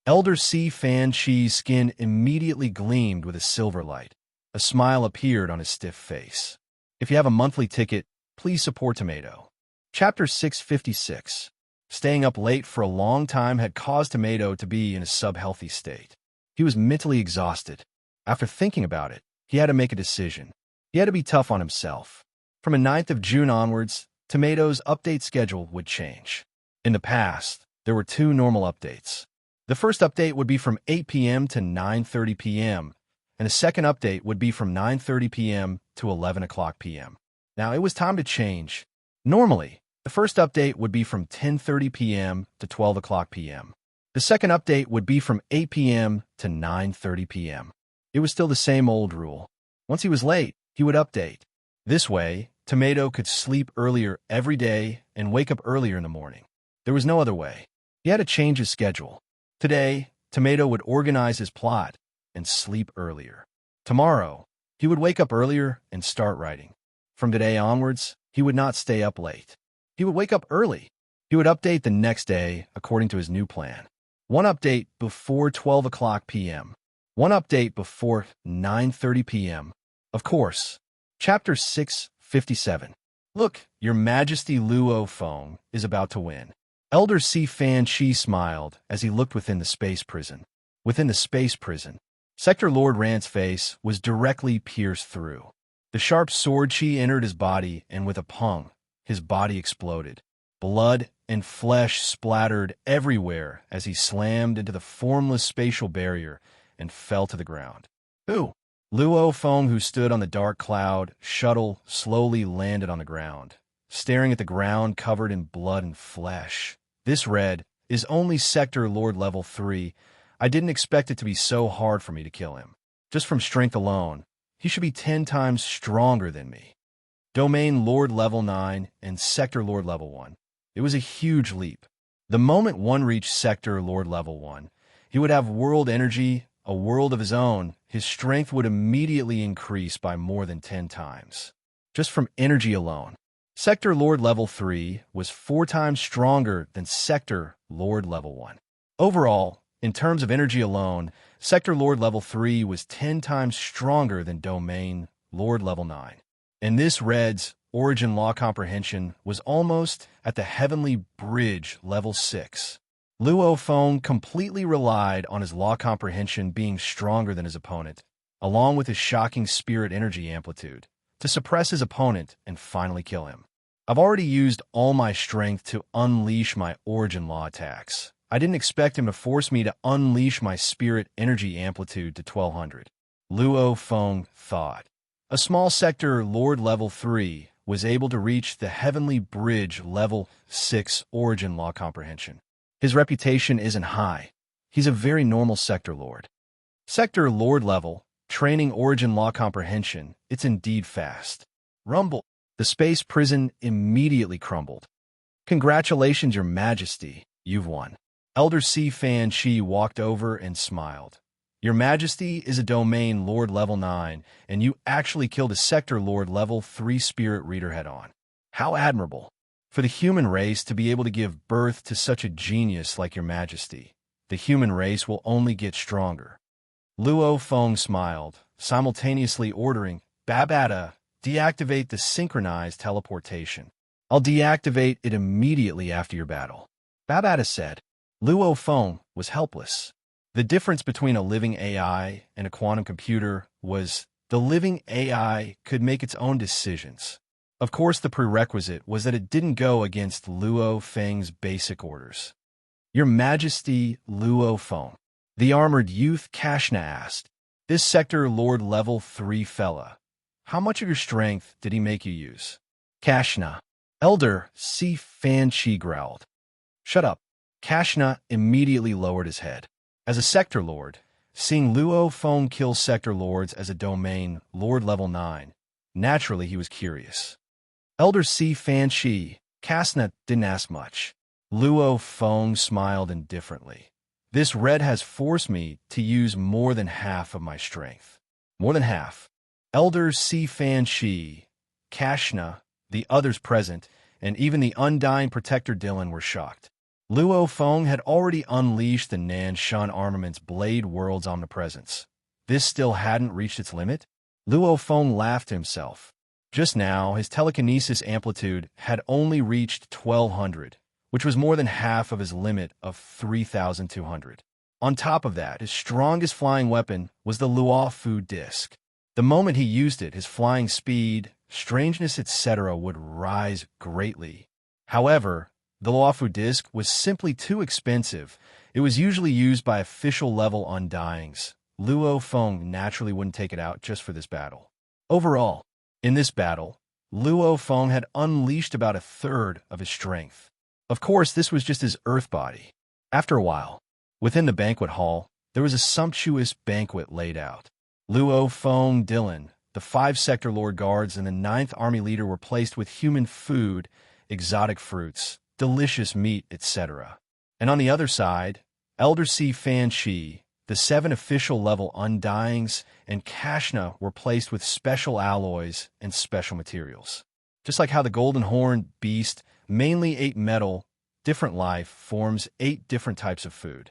Elder Si Fan Chi's skin immediately gleamed with a silver light. A smile appeared on his stiff face. If you have a monthly ticket, please support Tomato. Chapter 656. Staying up late for a long time had caused Tomato to be in a sub-healthy state. He was mentally exhausted. After thinking about it, he had to make a decision. He had to be tough on himself. From the 9th of June onwards, Tomato's update schedule would change. In the past, there were 2 normal updates. The first update would be from 8 p.m. to 9:30 p.m., and the second update would be from 9:30 p.m. to 11 o'clock p.m. Now, it was time to change. Normally, the first update would be from 10:30 p.m. to 12 o'clock p.m. The second update would be from 8 p.m. to 9:30 p.m. It was still the same old rule. Once he was late, he would update. This way, Tomato could sleep earlier every day and wake up earlier in the morning. There was no other way. He had to change his schedule. Today, Tomato would organize his plot and sleep earlier. Tomorrow, he would wake up earlier and start writing. From today onwards, he would not stay up late. He would wake up early. He would update the next day according to his new plan. One update before 12 o'clock p.m. One update before 9:30 p.m. Of course. Chapter 657. Look, Your Majesty Luo Feng is about to win. Elder Si Fan Chi smiled as he looked within the space prison. Within the space prison, Sector Lord Rant's face was directly pierced through. The sharp sword chi entered his body, and with a pung, his body exploded. Blood and flesh splattered everywhere as he slammed into the formless spatial barrier and fell to the ground. Who? Luo Feng, who stood on the dark cloud shuttle, slowly landed on the ground, staring at the ground covered in blood and flesh. This red is only Sector Lord Level 3. I didn't expect it to be so hard for me to kill him. Just from strength alone, he should be 10 times stronger than me. Domain Lord Level 9 and Sector Lord Level 1. It was a huge leap. The moment one reached Sector Lord Level 1, he would have world energy, a world of his own. His strength would immediately increase by more than 10 times. Just from energy alone. Sector Lord Level 3 was 4 times stronger than Sector Lord Level 1. Overall, in terms of energy alone, Sector Lord Level 3 was 10 times stronger than Domain Lord Level 9. And this Red's Origin Law Comprehension was almost at the Heavenly Bridge Level 6. Luo Feng completely relied on his law comprehension being stronger than his opponent, along with his shocking spirit energy amplitude, to suppress his opponent and finally kill him. I've already used all my strength to unleash my Origin Law attacks. I didn't expect him to force me to unleash my spirit energy amplitude to 1200. Luo Feng thought. A small Sector Lord Level 3 was able to reach the Heavenly Bridge Level 6 Origin Law Comprehension. His reputation isn't high. He's a very normal Sector Lord. Sector Lord Level, training Origin Law Comprehension, it's indeed fast. Rumble. The space prison immediately crumbled. Congratulations, Your Majesty. You've won. Elder Si Fan Chi walked over and smiled. Your Majesty is a Domain Lord Level 9, and you actually killed a Sector Lord Level 3 Spirit Reader head-on. How admirable. For the human race to be able to give birth to such a genius like Your Majesty, the human race will only get stronger. Luo Feng smiled, simultaneously ordering, Babata, deactivate the synchronized teleportation. I'll deactivate it immediately after your battle. Babata said. Luo Feng was helpless. The difference between a living AI and a quantum computer was the living AI could make its own decisions. Of course, the prerequisite was that it didn't go against Luo Feng's basic orders. Your Majesty, Luo Feng. The armored youth Kashna asked. This Sector Lord Level 3 fella. How much of your strength did he make you use? Kashna. Elder Si Fan Chi growled. Shut up. Kashna immediately lowered his head. As a Sector Lord, seeing Luo Feng kill Sector Lords as a Domain Lord Level 9, naturally he was curious. Elder Si Fan Chi, Kashna didn't ask much. Luo Feng smiled indifferently. This red has forced me to use more than half of my strength. More than half. Elder Si Fan Chi, Kashna, the others present, and even the Undying Protector Dylan were shocked. Luo Feng had already unleashed the Nan Shan Armament's Blade World's omnipresence. This still hadn't reached its limit? Luo Feng laughed to himself. Just now, his telekinesis amplitude had only reached 1200, which was more than half of his limit of 3200. On top of that, his strongest flying weapon was the Luofu disc. The moment he used it, his flying speed, strangeness, etc. would rise greatly. However, the Luofu disc was simply too expensive. It was usually used by official-level Undyings, Luo Feng naturally wouldn't take it out just for this battle. Overall, in this battle, Luo Feng had unleashed about a third of his strength. Of course, this was just his earth body. After a while, within the banquet hall, there was a sumptuous banquet laid out. Luo Feng Dylan, the 5 Sector Lord Guards, and the 9th Army Leader were placed with human food, exotic fruits, delicious meat, etc. And on the other side, Elder Si Fan Chi, the 7 official level Undyings, and Kashna were placed with special alloys and special materials. Just like how the Golden Horn Beast mainly ate metal, different life forms 8 different types of food.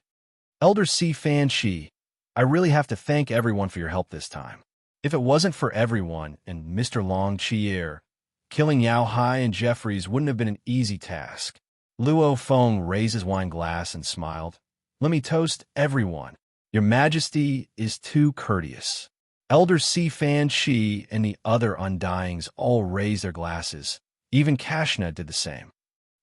Elder Si Fan Chi, I really have to thank everyone for your help this time. If it wasn't for everyone and Mr. Long Chier, killing Yao Hai and Jeffries wouldn't have been an easy task. Luo Feng raised his wine glass and smiled. Let me toast everyone. Your Majesty is too courteous. Elder Si Fan Chi and the other Undyings all raised their glasses. Even Kashna did the same.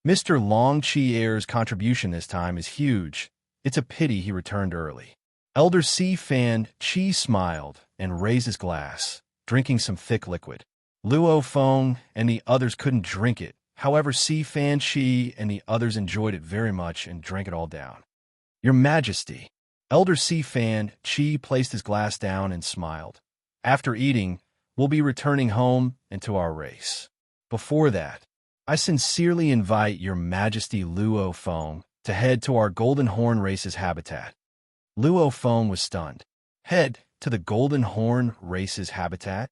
Mr. Long Chier's contribution this time is huge. It's a pity he returned early. Elder Si Fan Chi smiled and raised his glass, drinking some thick liquid. Luo Feng and the others couldn't drink it. However, Si Fan Chi and the others enjoyed it very much and drank it all down. Your Majesty. Elder Si Fan Chi placed his glass down and smiled. After eating, we'll be returning home and to our race. Before that, I sincerely invite Your Majesty Luo Feng to head to our Golden Horn Race's habitat. Luo Feng was stunned. Head to the Golden Horn Race's habitat?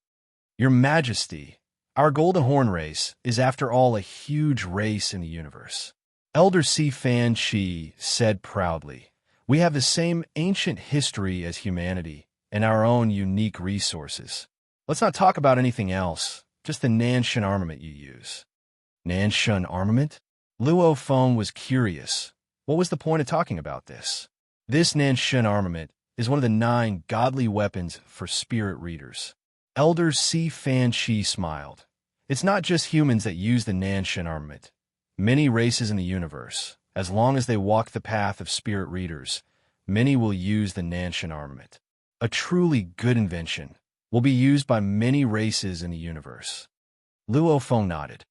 Your Majesty, our Golden Horn Race is after all a huge race in the universe. Elder Si Fan Chi said proudly, we have the same ancient history as humanity and our own unique resources. Let's not talk about anything else, just the Nanshan armament you use. Nanshan armament? Luo Feng was curious. What was the point of talking about this? This Nanshan armament is one of the 9 godly weapons for spirit readers. Elder Si Fan Chi smiled. It's not just humans that use the Nanshan armament. Many races in the universe, as long as they walk the path of spirit readers, many will use the Nanshan armament. A truly good invention will be used by many races in the universe. Luo Feng nodded.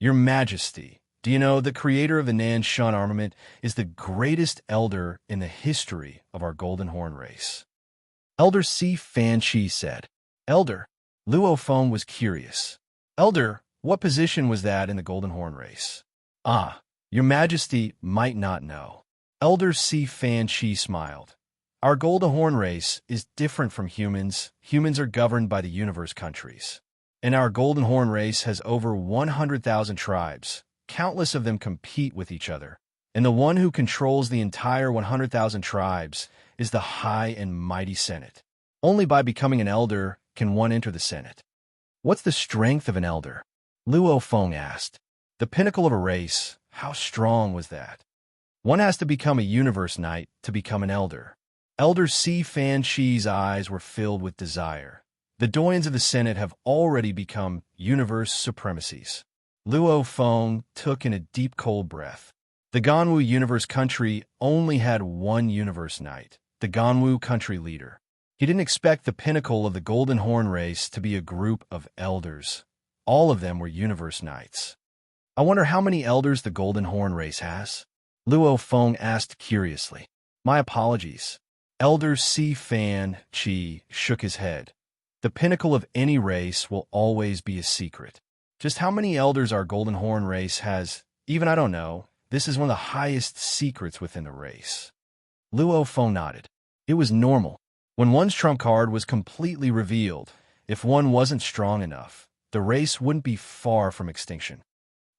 Your Majesty, do you know the creator of the Nanshan armament is the greatest elder in the history of our Golden Horn race? Elder Si Fan Chi said. Elder, Luo Feng was curious. Elder, what position was that in the Golden Horn race? Ah, Your Majesty might not know. Elder Si Fan Chi smiled. Our Golden Horn race is different from humans. Humans are governed by the universe countries. And our Golden Horn race has over 100,000 tribes. Countless of them compete with each other. And the one who controls the entire 100,000 tribes is the High and Mighty Senate. Only by becoming an elder can one enter the Senate. What's the strength of an elder? Luo Feng asked. The pinnacle of a race, how strong was that? One has to become a universe knight to become an elder. Elder Si Fan Chi's eyes were filled with desire. The doyens of the Senate have already become universe supremacies. Luo Feng took in a deep cold breath. The Ganwu universe country only had one universe knight, the Ganwu country leader. He didn't expect the pinnacle of the Golden Horn race to be a group of elders. All of them were universe knights. I wonder how many elders the Golden Horn race has? Luo Feng asked curiously. My apologies. Elder Si Fan Chi shook his head. The pinnacle of any race will always be a secret. Just how many elders our Golden Horn race has, even I don't know. This is one of the highest secrets within the race. Luo Feng nodded. It was normal. When one's trump card was completely revealed, if one wasn't strong enough, the race wouldn't be far from extinction.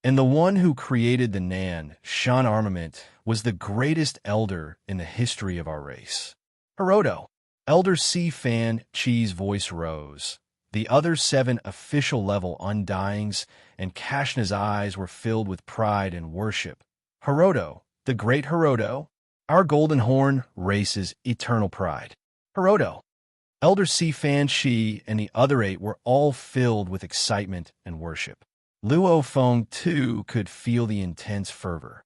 And the one who created the Nanshan armament was the greatest elder in the history of our race. Hiroto. Elder Si Fan Chi's voice rose. The other 7 official-level Undyings and Kashna's eyes were filled with pride and worship. Hiroto, the great Hiroto, our Golden Horn race's eternal pride. Hiroto. Elder Si Fan Chi and the other 8 were all filled with excitement and worship. Luo Feng, too, could feel the intense fervor.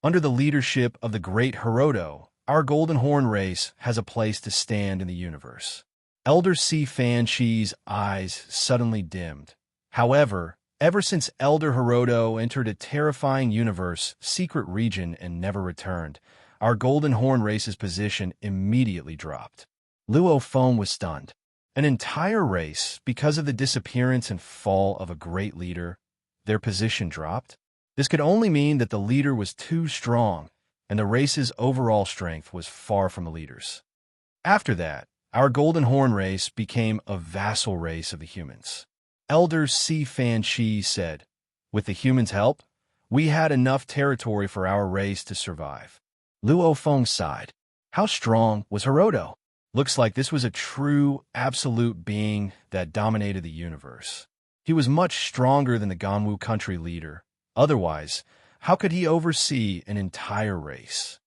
Under the leadership of the great Hiroto, our Golden Horn race has a place to stand in the universe. Elder C. Fan Chi's eyes suddenly dimmed. However, ever since Elder Hiroto entered a terrifying universe, secret region, and never returned, our Golden Horn race's position immediately dropped. Luo Feng was stunned. An entire race, because of the disappearance and fall of a great leader, their position dropped? This could only mean that the leader was too strong, and the race's overall strength was far from the leader's. After that, our Golden Horn race became a vassal race of the humans. Elder C. Fan Chi said, "With the humans' help, we had enough territory for our race to survive." Luo Feng sighed. How strong was Hiroto? Looks like this was a true, absolute being that dominated the universe. He was much stronger than the Ganwu country leader. Otherwise, how could he oversee an entire race?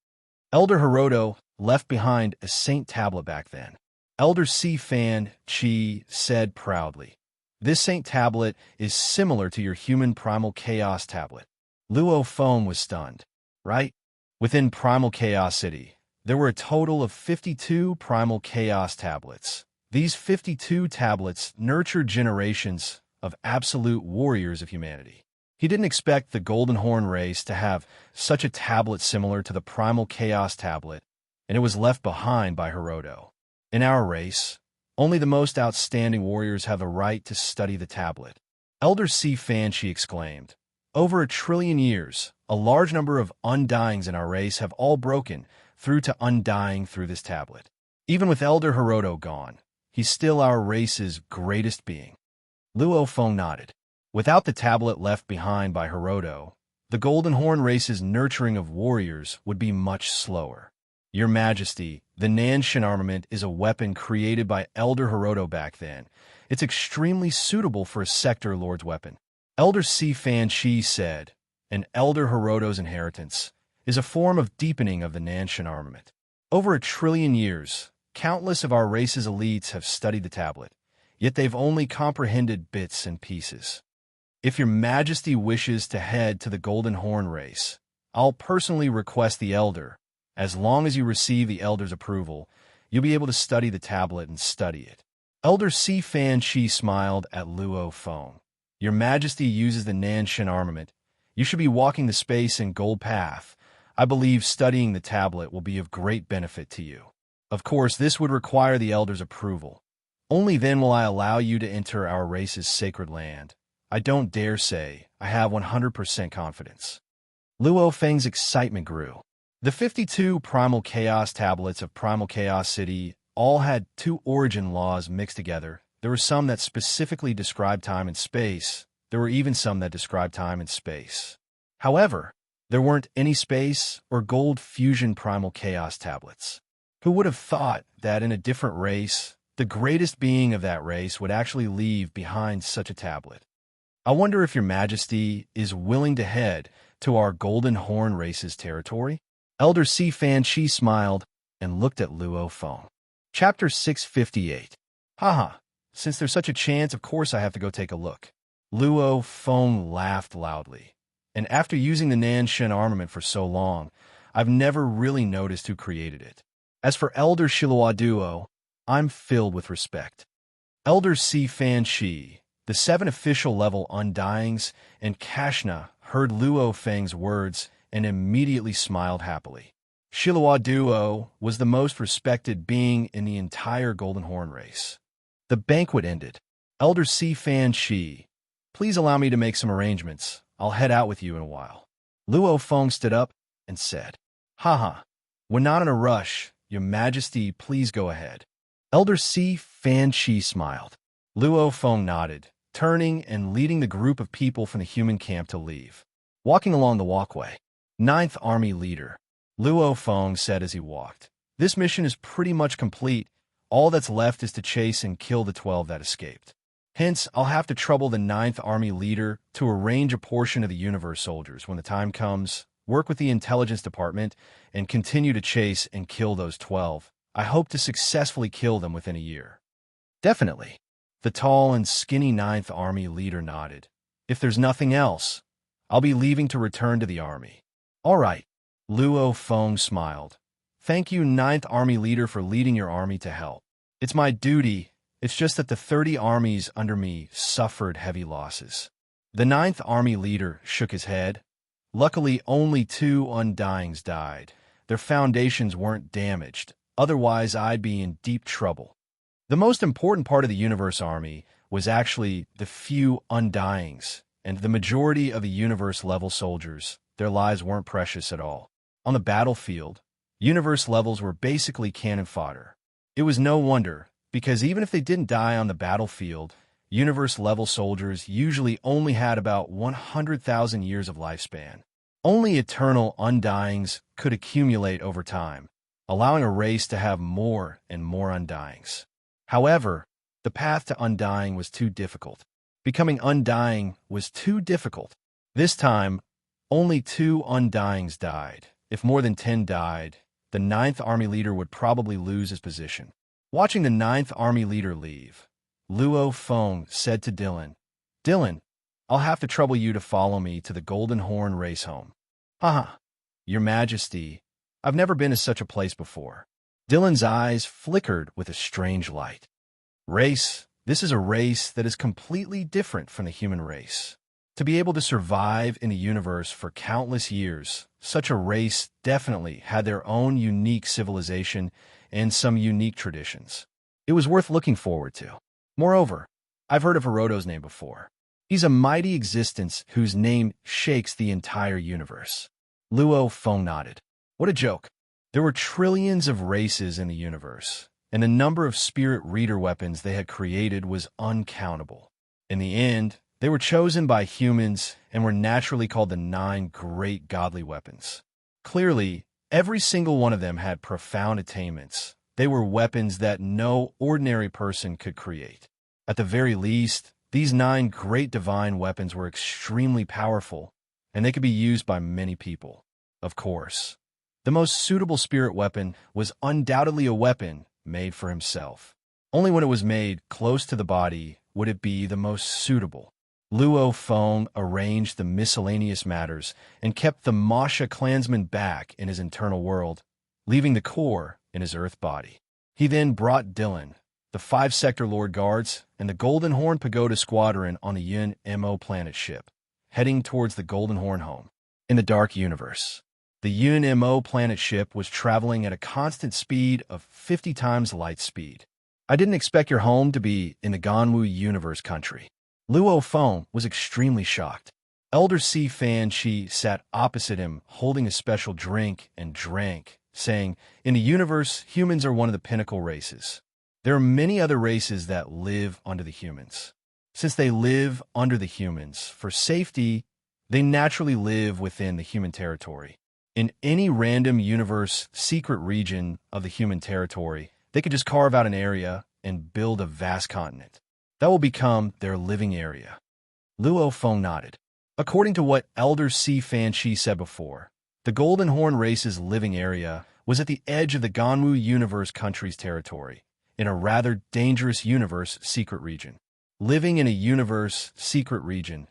Elder Hiroto left behind a saint tablet back then. Elder C. Fan Chi said proudly, "This saint tablet is similar to your human primal chaos tablet." Luo Feng was stunned. Right? Within Primal Chaos City, there were a total of 52 Primal Chaos tablets. These 52 tablets nurtured generations of absolute warriors of humanity. He didn't expect the Golden Horn race to have such a tablet similar to the Primal Chaos tablet, and it was left behind by Hiroto. In our race, only the most outstanding warriors have the right to study the tablet. Elder C. Fan Chi exclaimed, "Over 1 trillion years, a large number of undyings in our race have all broken through to undying through this tablet. Even with Elder Hiroto gone, he's still our race's greatest being." Luo Feng nodded. Without the tablet left behind by Hiroto, the Golden Horn race's nurturing of warriors would be much slower. Your Majesty, the Nanshin armament is a weapon created by Elder Hiroto back then. It's extremely suitable for a Sector Lord's weapon. Elder C. Fan Chi said, "An Elder Hiroto's inheritance is a form of deepening of the Nanshin armament. Over 1 trillion years, countless of our race's elites have studied the tablet, yet they've only comprehended bits and pieces. If your Majesty wishes to head to the Golden Horn race, I'll personally request the Elder. As long as you receive the Elder's approval, you'll be able to study the tablet and study it." Elder C. Fan Chi smiled at Luo Feng. "Your Majesty uses the Nanshin armament. You should be walking the space and gold path. I believe studying the tablet will be of great benefit to you. Of course, this would require the Elder's approval. Only then will I allow you to enter our race's sacred land. I don't dare say I have 100% confidence." Luo Feng's excitement grew. The 52 Primal Chaos tablets of Primal Chaos City all had 2 origin laws mixed together. There were some that specifically described time and space. There were even some that described time and space. However, there weren't any space or gold fusion Primal Chaos tablets. Who would have thought that in a different race, the greatest being of that race would actually leave behind such a tablet? I wonder if your Majesty is willing to head to our Golden Horn race's territory? Elder C. Fan Chi smiled and looked at Luo Feng. Chapter 658. Haha, since there's such a chance, of course I have to go take a look. Luo Feng laughed loudly. And after using the Nanshin armament for so long, I've never really noticed who created it. As for Elder Shilua Duo, I'm filled with respect. Elder C. Fan Chi, the 7 official level Undyings, and Kashna heard Luo Feng's words and immediately smiled happily. Shilua Duo was the most respected being in the entire Golden Horn race. The banquet ended. Elder C. Fan Chi, please allow me to make some arrangements. I'll head out with you in a while. Luo Feng stood up and said, "Haha, we're not in a rush. Your Majesty, please go ahead." Elder C. Fan Chi smiled. Luo Feng nodded, turning and leading the group of people from the human camp to leave. Walking along the walkway, 9th Army Leader, Luo Feng said as he walked, "This mission is pretty much complete. All that's left is to chase and kill the 12 that escaped. Hence, I'll have to trouble the 9th Army Leader to arrange a portion of the Universe soldiers when the time comes, work with the Intelligence Department, and continue to chase and kill those 12. I hope to successfully kill them within a year." "Definitely." The tall and skinny 9th Army Leader nodded. "If there's nothing else, I'll be leaving to return to the army." "All right." Luo Feng smiled. Thank you, Ninth Army Leader, for leading your army to help. It's my duty. It's just that the 30 armies under me suffered heavy losses. The Ninth Army Leader shook his head. Luckily, only 2 Undyings died. Their foundations weren't damaged. Otherwise, I'd be in deep trouble. The most important part of the Universe Army was actually the few Undyings, and the majority of the Universe-level soldiers. Their lives weren't precious at all. On the battlefield, Universe levels were basically cannon fodder. It was no wonder, because even if they didn't die on the battlefield, Universe-level soldiers usually only had about 100,000 years of lifespan. Only eternal Undyings could accumulate over time, allowing a race to have more and more Undyings. However, the path to Undying was too difficult. Becoming Undying was too difficult. This time, only 2 Undyings died. If more than 10 died, the Ninth Army Leader would probably lose his position. Watching the Ninth Army Leader leave, Luo Feng said to Dylan, "Dylan, I'll have to trouble you to follow me to the Golden Horn race home." "Haha, Your Majesty, I've never been to such a place before." Dylan's eyes flickered with a strange light. "Race? This is a race that is completely different from the human race. To be able to survive in the universe for countless years, such a race definitely had their own unique civilization and some unique traditions. It was worth looking forward to. Moreover, I've heard of Hiroto's name before. He's a mighty existence whose name shakes the entire universe." Luo Feng nodded. What a joke. There were trillions of races in the universe, and the number of spirit reader weapons they had created was uncountable. In the end, they were chosen by humans and were naturally called the 9 great godly weapons. Clearly, every single one of them had profound attainments. They were weapons that no ordinary person could create. At the very least, these 9 great divine weapons were extremely powerful, and they could be used by many people. Of course, the most suitable spirit weapon was undoubtedly a weapon made for himself. Only when it was made close to the body would it be the most suitable. Luo Feng arranged the miscellaneous matters and kept the Masha clansman back in his internal world, leaving the core in his earth body. He then brought Dylan, the 5-sector Lord Guards, and the Golden Horn Pagoda Squadron on the Yun Mo planet ship, heading towards the Golden Horn home. In the dark universe, the Yun Mo planet ship was traveling at a constant speed of 50 times light speed. "I didn't expect your home to be in the Ganwu universe country." Luo Feng was extremely shocked. Elder Si Fan Shi sat opposite him, holding a special drink, and drank, saying, "In the universe, humans are one of the pinnacle races. There are many other races that live under the humans. Since they live under the humans, for safety, they naturally live within the human territory. In any random universe secret region of the human territory, they could just carve out an area and build a vast continent. That will become their living area." Luo Feng nodded. According to what Elder Si Fan Shi said before, the Golden Horn race's living area was at the edge of the Ganwu universe country's territory, in a rather dangerous universe secret region. Living in a universe secret region,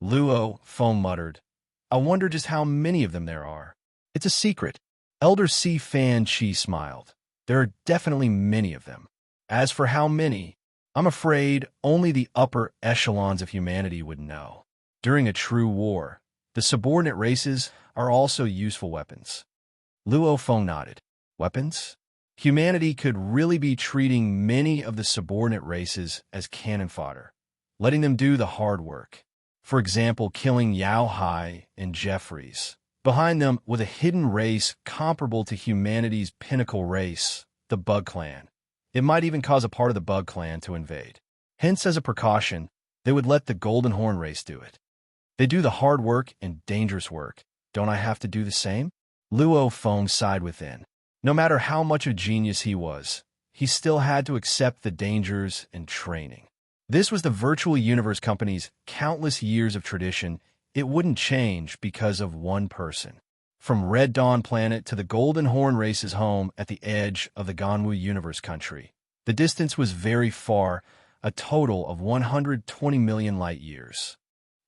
Luo Feng muttered. "I wonder just how many of them there are." "It's a secret." Elder Si Fan Shi smiled. "There are definitely many of them. As for how many, I'm afraid only the upper echelons of humanity would know. During a true war, the subordinate races are also useful weapons." Luo Feng nodded. "Weapons?" Humanity could really be treating many of the subordinate races as cannon fodder, letting them do the hard work. For example, killing Yao Hai and Jeffries. Behind them was a hidden race comparable to humanity's pinnacle race, the Bug Clan. It might even cause a part of the Bug Clan to invade. Hence, as a precaution, they would let the Golden Horn race do it. They do the hard work and dangerous work. Don't I have to do the same? Luo Feng sighed within. No matter how much of a genius he was, he still had to accept the dangers and training. This was the Virtual Universe Company's countless years of tradition. It wouldn't change because of one person. From Red Dawn Planet to the Golden Horn Race's home at the edge of the Ganwu Universe Country, the distance was very far, a total of 120 million light years.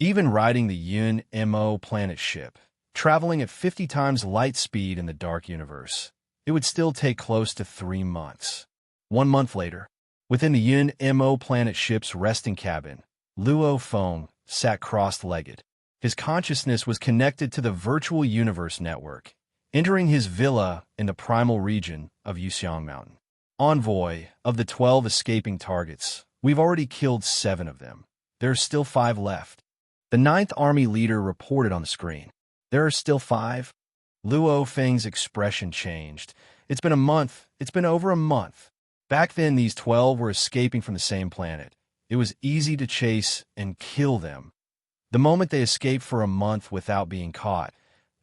Even riding the Yun Mo planet ship, traveling at 50 times light speed in the dark universe, it would still take close to 3 months. 1 month later, within the Yun-Mo planet ship's resting cabin, Luo Feng sat cross-legged. His consciousness was connected to the virtual universe network, entering his villa in the primal region of Yuxiang Mountain. Envoy, of the 12 escaping targets, we've already killed 7 of them. There are still 5 left. The 9th Army leader reported on the screen. There are still 5? Luo Feng's expression changed. It's been a month. It's been over a month. Back then, these 12 were escaping from the same planet. It was easy to chase and kill them. The moment they escape for a month without being caught,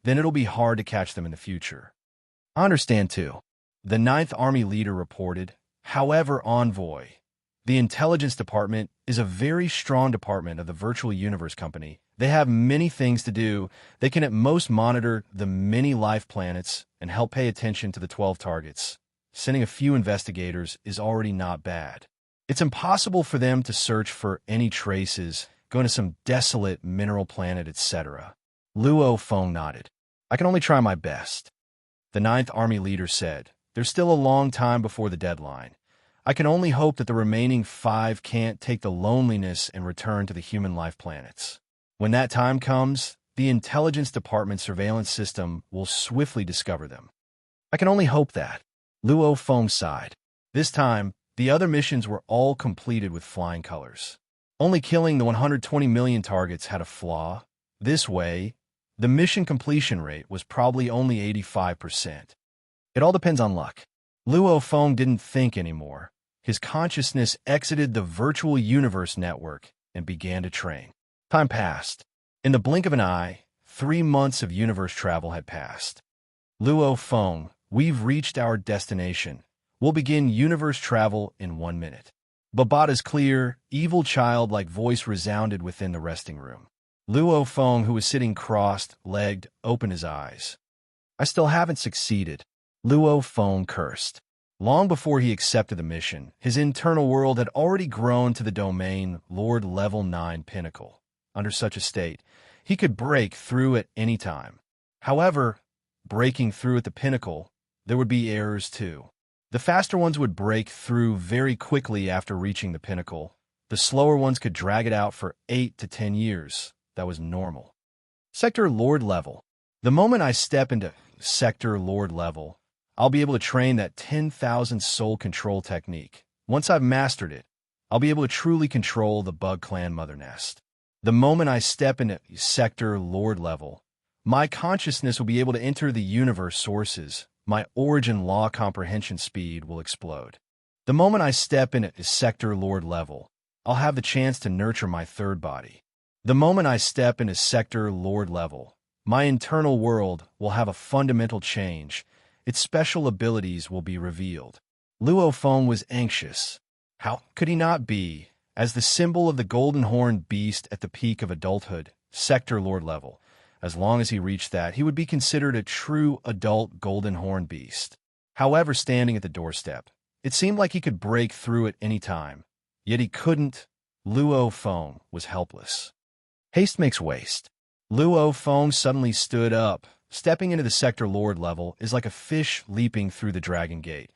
then it'll be hard to catch them in the future. I understand too. The 9th Army leader reported. However, Envoy, the intelligence department is a very strong department of the virtual universe company. They have many things to do. They can at most monitor the many life planets and help pay attention to the 12 targets. Sending a few investigators is already not bad. It's impossible for them to search for any traces, going to some desolate mineral planet, etc. Luo Feng nodded. I can only try my best. The 9th Army leader said, there's still a long time before the deadline. I can only hope that the remaining 5 can't take the loneliness and return to the human life planets. When that time comes, the intelligence department surveillance system will swiftly discover them. I can only hope that. Luo Feng sighed. This time, the other missions were all completed with flying colors. Only killing the 120 million targets had a flaw. This way, the mission completion rate was probably only 85%. It all depends on luck. Luo Feng didn't think anymore. His consciousness exited the virtual universe network and began to train. Time passed. In the blink of an eye, 3 months of universe travel had passed. Luo Feng, we've reached our destination. We'll begin universe travel in 1 minute. Babata's clear, evil child-like voice resounded within the resting room. Luo Feng, who was sitting crossed-legged, opened his eyes. I still haven't succeeded. Luo Feng cursed. Long before he accepted the mission, his internal world had already grown to the domain Lord Level 9 Pinnacle. Under such a state, he could break through at any time. However, breaking through at the pinnacle, there would be errors too. The faster ones would break through very quickly after reaching the pinnacle. The slower ones could drag it out for 8 to 10 years. That was normal. Sector Lord Level. The moment I step into Sector Lord Level, I'll be able to train that 10,000 soul control technique. Once I've mastered it, I'll be able to truly control the Bug Clan Mother Nest. The moment I step into Sector Lord Level, my consciousness will be able to enter the universe sources. My origin law comprehension speed will explode. The moment I step into Sector Lord Level, I'll have the chance to nurture my third body. The moment I step into Sector Lord Level, my internal world will have a fundamental change. Its special abilities will be revealed. Luo Feng was anxious. How could he not be? As the symbol of the golden horned beast at the peak of adulthood, Sector Lord Level. As long as he reached that, he would be considered a true adult golden horned beast. However, standing at the doorstep, it seemed like he could break through at any time. Yet he couldn't. Luo Feng was helpless. Haste makes waste. Luo Feng suddenly stood up. Stepping into the Sector Lord Level is like a fish leaping through the Dragon Gate.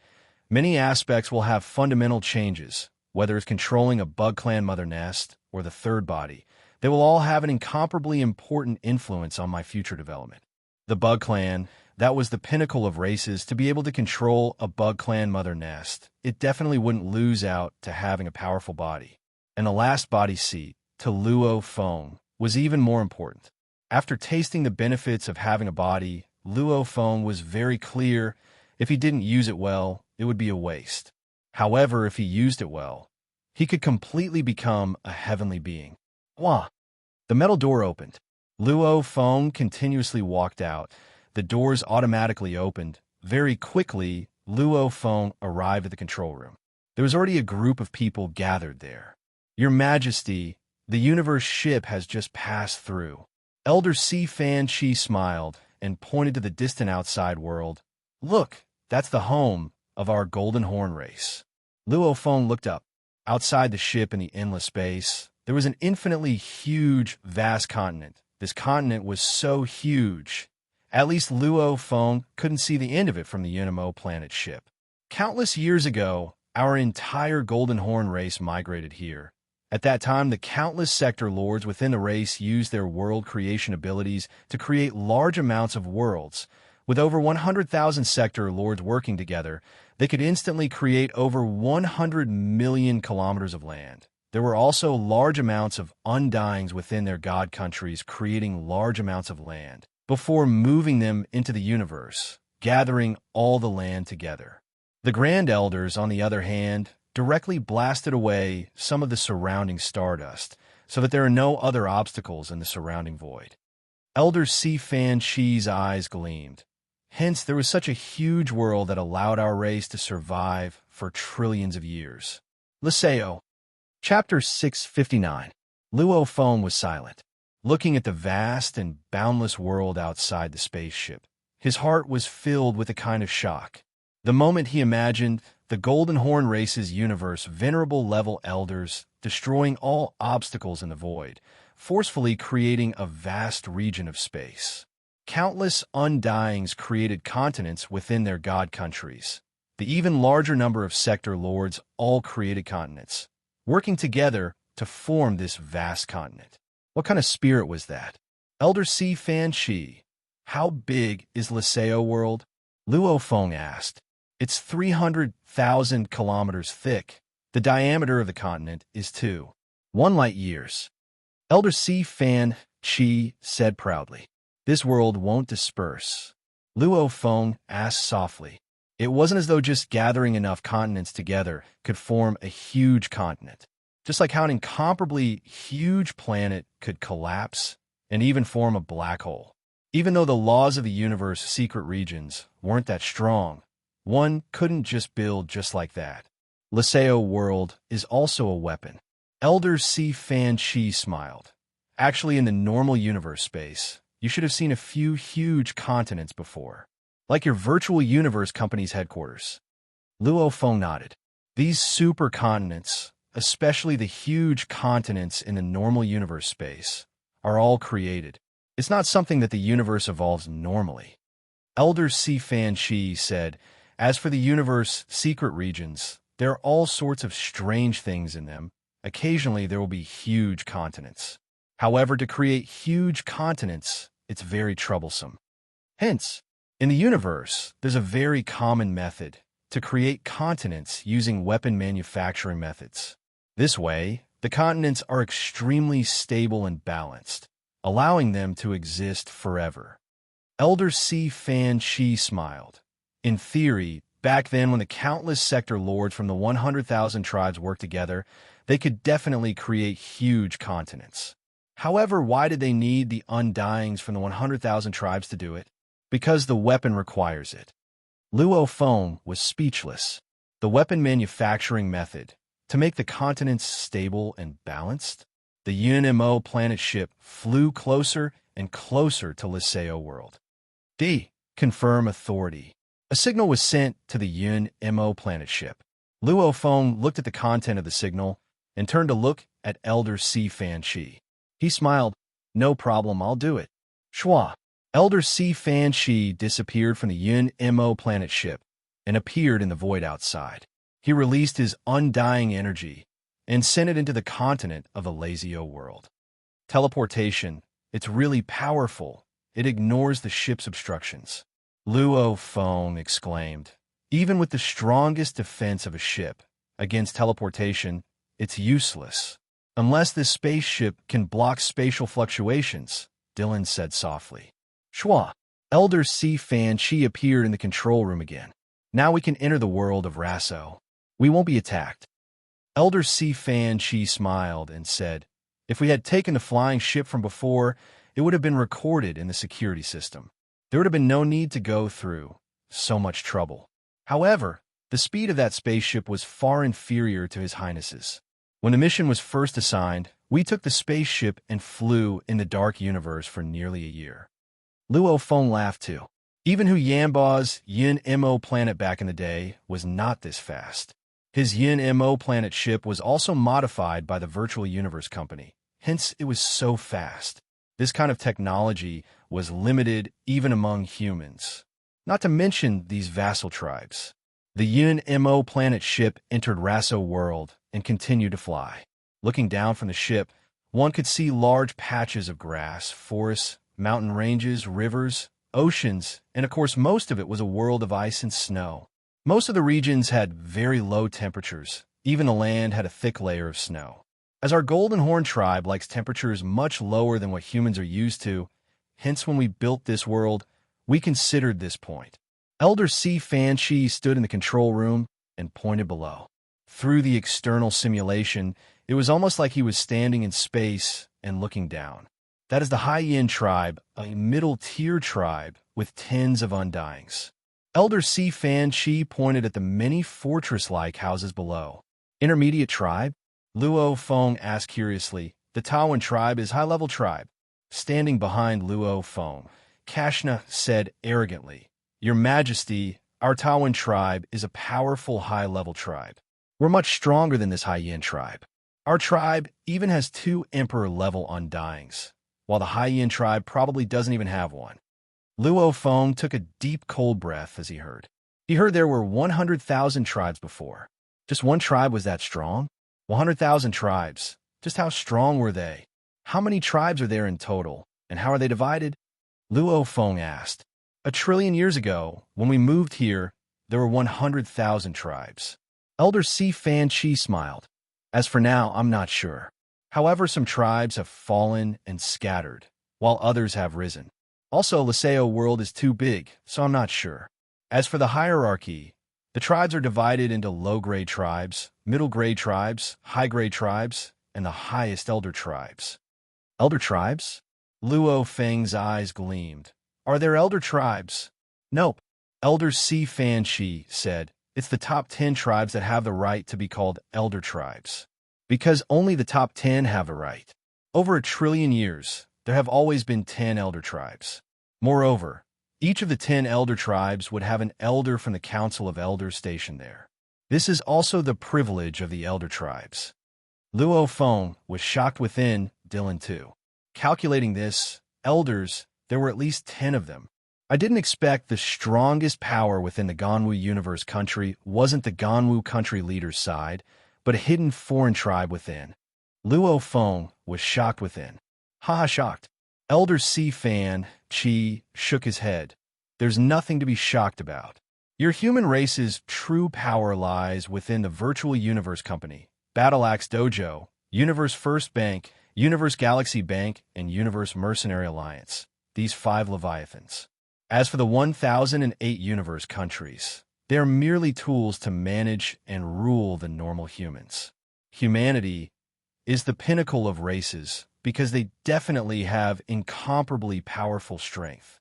Many aspects will have fundamental changes, whether it's controlling a Bug Clan Mother Nest or the third body. They will all have an incomparably important influence on my future development. The Bug Clan, that was the pinnacle of races. To be able to control a Bug Clan Mother Nest, it definitely wouldn't lose out to having a powerful body. And the last body seat, to Luo Feng, was even more important. After tasting the benefits of having a body, Luo Feng was very clear. If he didn't use it well, it would be a waste. However, if he used it well, he could completely become a heavenly being. Wah! The metal door opened. Luo Feng continuously walked out. The doors automatically opened. Very quickly, Luo Feng arrived at the control room. There was already a group of people gathered there. Your Majesty, the universe ship has just passed through. Elder Si Fan Chi smiled and pointed to the distant outside world. Look, that's the home of our Golden Horn race. Luo Feng looked up. Outside the ship in the endless space, there was an infinitely huge, vast continent. This continent was so huge, At least Luo Feng couldn't see the end of it from the Unimo planet ship. Countless years ago, our entire Golden Horn race migrated here. At that time, the countless sector lords within the race used their world creation abilities to create large amounts of worlds. With over 100,000 sector lords working together, they could instantly create over 100 million kilometers of land. There were also large amounts of undyings within their god countries, creating large amounts of land before moving them into the universe, gathering all the land together. The Grand Elders, on the other hand, directly blasted away some of the surrounding stardust, so that there are no other obstacles in the surrounding void. Elder Si Fan Shi's eyes gleamed. Hence, there was such a huge world that allowed our race to survive for trillions of years. Liseo. Chapter 659. Luo Feng was silent, looking at the vast and boundless world outside the spaceship. His heart was filled with a kind of shock. The moment he imagined the Golden Horn race's universe, venerable level elders destroying all obstacles in the void, forcefully creating a vast region of space. Countless undyings created continents within their god countries. The even larger number of sector lords all created continents, working together to form this vast continent. What kind of spirit was that? Elder Si Fan Shi. How big is Liseo world? Luo Feng asked. It's 300,000 kilometers thick. The diameter of the continent is 1 light years. Elder Si Fan Chi said proudly. This world won't disperse. Luo Feng asked softly. It wasn't as though just gathering enough continents together could form a huge continent. Just like how an incomparably huge planet could collapse and even form a black hole. Even though the laws of the universe's secret regions weren't that strong, one couldn't just build just like that. Liseo world is also a weapon. Elder Si Fan Chi smiled. Actually, in the normal universe space, you should have seen a few huge continents before. Like your virtual universe company's headquarters. Luo Feng nodded. These supercontinents, especially the huge continents in the normal universe space, are all created. It's not something that the universe evolves normally. Elder Si Fan Chi said, as for the universe's secret regions, there are all sorts of strange things in them. Occasionally, there will be huge continents. However, to create huge continents, it's very troublesome. Hence, in the universe, there's a very common method to create continents using weapon manufacturing methods. This way, the continents are extremely stable and balanced, allowing them to exist forever. Elder Si Fan Chi smiled. In theory, back then when the countless sector lords from the 100,000 tribes worked together, they could definitely create huge continents. However, why did they need the undyings from the 100,000 tribes to do it? Because the weapon requires it. Luo Feng was speechless. The weapon manufacturing method, to make the continents stable and balanced? The Unimo planet ship flew closer and closer to Liseo world. Confirm authority. A signal was sent to the Unimo planet ship. Luo Feng looked at the content of the signal and turned to look at Elder Si Fan Chi. He smiled. No problem, I'll do it. Shua. Elder Si Fan Chi disappeared from the Unimo planet ship and appeared in the void outside. He released his undying energy and sent it into the continent of the Lazio world. Teleportation, it's really powerful. It ignores the ship's obstructions. Luo Feng exclaimed. Even with the strongest defense of a ship, against teleportation, it's useless. Unless this spaceship can block spatial fluctuations, Dylan said softly. Shua. Elder Si Fan Chi appeared in the control room again. Now we can enter the world of Rasso. We won't be attacked. Elder Si Fan Chi smiled and said, if we had taken the flying ship from before, it would have been recorded in the security system. There would have been no need to go through so much trouble. However, the speed of that spaceship was far inferior to His Highness's. When the mission was first assigned, we took the spaceship and flew in the dark universe for nearly a year. Luo Feng laughed too. Even Hu Yanba's Yin Mo planet back in the day was not this fast. His Yin Mo planet ship was also modified by the Virtual Universe Company, hence it was so fast. This kind of technology was limited even among humans. Not to mention these vassal tribes. The UNMO planet ship entered Rasso world and continued to fly. Looking down from the ship, one could see large patches of grass, forests, mountain ranges, rivers, oceans, and of course most of it was a world of ice and snow. Most of the regions had very low temperatures. Even the land had a thick layer of snow. As our Golden Horn tribe likes temperatures much lower than what humans are used to, hence when we built this world, we considered this point. Elder C. Fan Shi stood in the control room and pointed below. Through the external simulation, it was almost like he was standing in space and looking down. That is the High Yin tribe, a middle-tier tribe with tens of undyings. Elder C. Fan Shi pointed at the many fortress-like houses below. Intermediate tribe? Luo Feng asked curiously. The Tawan tribe is high-level tribe. Standing behind Luo Feng, Kashna said arrogantly, Your Majesty, our Tawan tribe is a powerful high-level tribe. We're much stronger than this High Yin tribe. Our tribe even has 2 emperor-level undyings, while the High Yin tribe probably doesn't even have one. Luo Feng took a deep cold breath as he heard. He heard there were 100,000 tribes before. Just one tribe was that strong? 100,000 tribes. Just how strong were they? How many tribes are there in total, and how are they divided? Luo Feng asked. 1 trillion years ago, when we moved here, there were 100,000 tribes. Elder C. Fan Shi smiled. As for now, I'm not sure. However, some tribes have fallen and scattered, while others have risen. Also, Laseo world is too big, so I'm not sure. As for the hierarchy, the tribes are divided into low-grade tribes, middle-grade tribes, high-grade tribes, and the highest elder tribes. Elder tribes? Luo Feng's eyes gleamed. Are there elder tribes? Nope. Elder C. Fan Shi said, it's the top 10 tribes that have the right to be called elder tribes. Because only the top 10 have the right. Over 1 trillion years, there have always been 10 elder tribes. Moreover, each of the 10 elder tribes would have an elder from the Council of Elders stationed there. This is also the privilege of the elder tribes. Luo Feng was shocked within, Dylan too. Calculating this, elders, there were at least 10 of them. I didn't expect the strongest power within the Ganwu universe country wasn't the Ganwu country leader's side, but a hidden foreign tribe within. Luo Feng was shocked within. Haha, shocked. Elder C. Fan Chi shook his head. There's nothing to be shocked about. Your human race's true power lies within the Virtual Universe Company, Battle Axe Dojo, Universe First Bank, Universe Galaxy Bank, and Universe Mercenary Alliance, these 5 Leviathans. As for the 1008 universe countries, they are merely tools to manage and rule the normal humans. Humanity is the pinnacle of races because they definitely have incomparably powerful strength.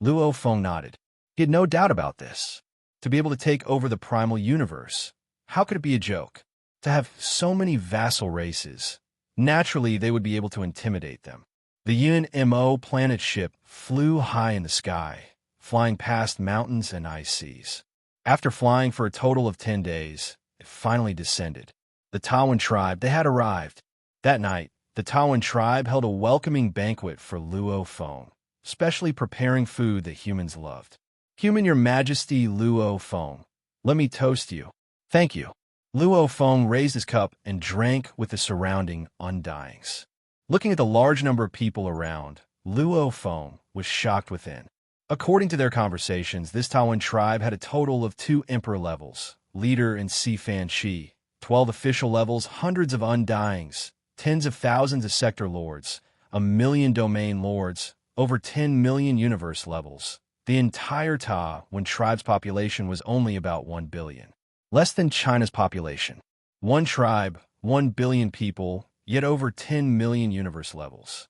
Luo Feng nodded. He had no doubt about this. To be able to take over the primal universe, how could it be a joke? To have so many vassal races, naturally they would be able to intimidate them. The UNMO planet ship flew high in the sky, flying past mountains and ice seas. After flying for a total of 10 days, it finally descended. The Tawan tribe, they had arrived. That night, the Tawan tribe held a welcoming banquet for Luo Feng, specially preparing food that humans loved. Human Your Majesty Luo Feng, let me toast you. Thank you. Luo Feng raised his cup and drank with the surrounding undyings. Looking at the large number of people around, Luo Feng was shocked within. According to their conversations, this Tawan tribe had a total of 2 emperor levels, leader and Si Fan Shi, 12 official levels, hundreds of undyings, tens of thousands of sector lords, 1 million domain lords, over 10 million universe levels. The entire Ta when tribe's population was only about 1 billion. Less than China's population. One tribe, 1 billion people, yet over 10 million universe levels.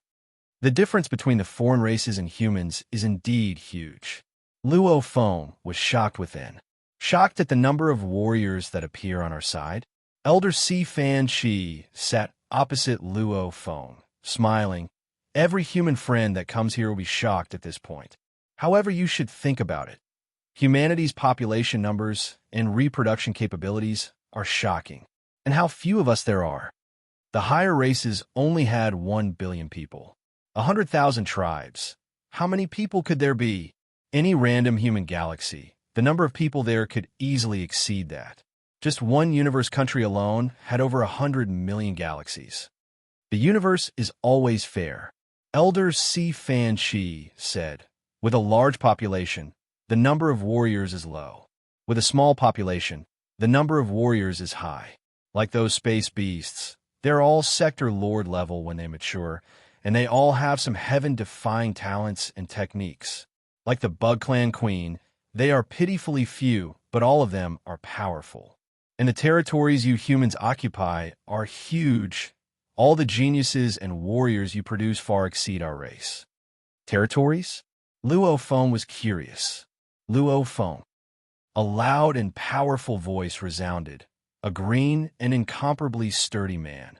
The difference between the foreign races and humans is indeed huge. Luo Feng was shocked within. Shocked at the number of warriors that appear on our side. Elder Si Fan Shi sat opposite Luo Feng, smiling. Every human friend that comes here will be shocked at this point. However, you should think about it. Humanity's population numbers and reproduction capabilities are shocking. And how few of us there are. The higher races only had 1 billion people. 100,000 tribes. How many people could there be? Any random human galaxy, the number of people there could easily exceed that. Just one universe country alone had over 100 million galaxies. The universe is always fair. Elder Si Fan Shi said, with a large population, the number of warriors is low. With a small population, the number of warriors is high. Like those space beasts, they're all sector lord level when they mature, and they all have some heaven-defying talents and techniques. Like the Bug Clan Queen, they are pitifully few, but all of them are powerful. And the territories you humans occupy are huge. All the geniuses and warriors you produce far exceed our race. Territories? Luo Feng was curious. Luo Feng. A loud and powerful voice resounded. A green and incomparably sturdy man,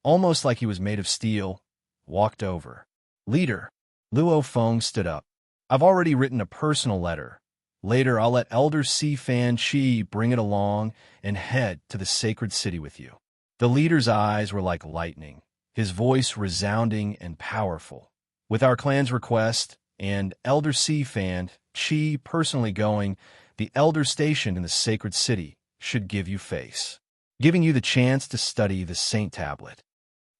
almost like he was made of steel, walked over. Leader. Luo Feng stood up. I've already written a personal letter. Later, I'll let Elder Si Fan Chi bring it along and head to the sacred city with you. The leader's eyes were like lightning, his voice resounding and powerful. With our clan's request and Elder Si Fan Chi personally going, the elder stationed in the sacred city should give you face, giving you the chance to study the Saint Tablet.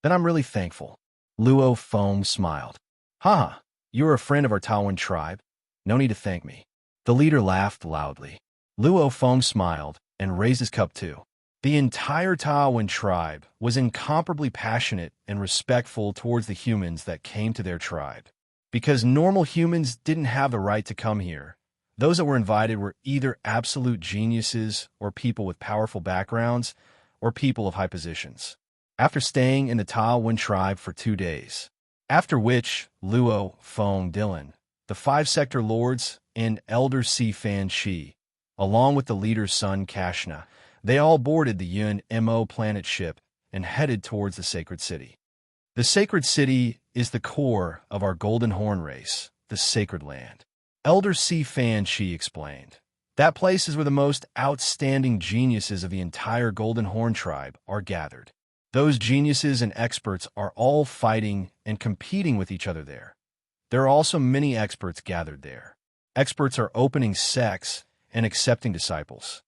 Then I'm really thankful. Luo Feng smiled. Haha, you're a friend of our Tawan tribe. No need to thank me. The leader laughed loudly. Luo Feng smiled and raised his cup too. The entire Tawan tribe was incomparably passionate and respectful towards the humans that came to their tribe. Because normal humans didn't have the right to come here, those that were invited were either absolute geniuses or people with powerful backgrounds or people of high positions. After staying in the Tawan tribe for 2 days, after which Luo Feng Dylan, the 5 sector lords, and Elder Si Fan Chi, along with the leader's son Kashna, they all boarded the Yun Mo planet ship and headed towards the sacred city. The sacred city is the core of our Golden Horn race, the sacred land. Elder Si Fan Chi explained. That place is where the most outstanding geniuses of the entire Golden Horn tribe are gathered. Those geniuses and experts are all fighting and competing with each other there. There are also many experts gathered there. Experts are opening sects and accepting disciples.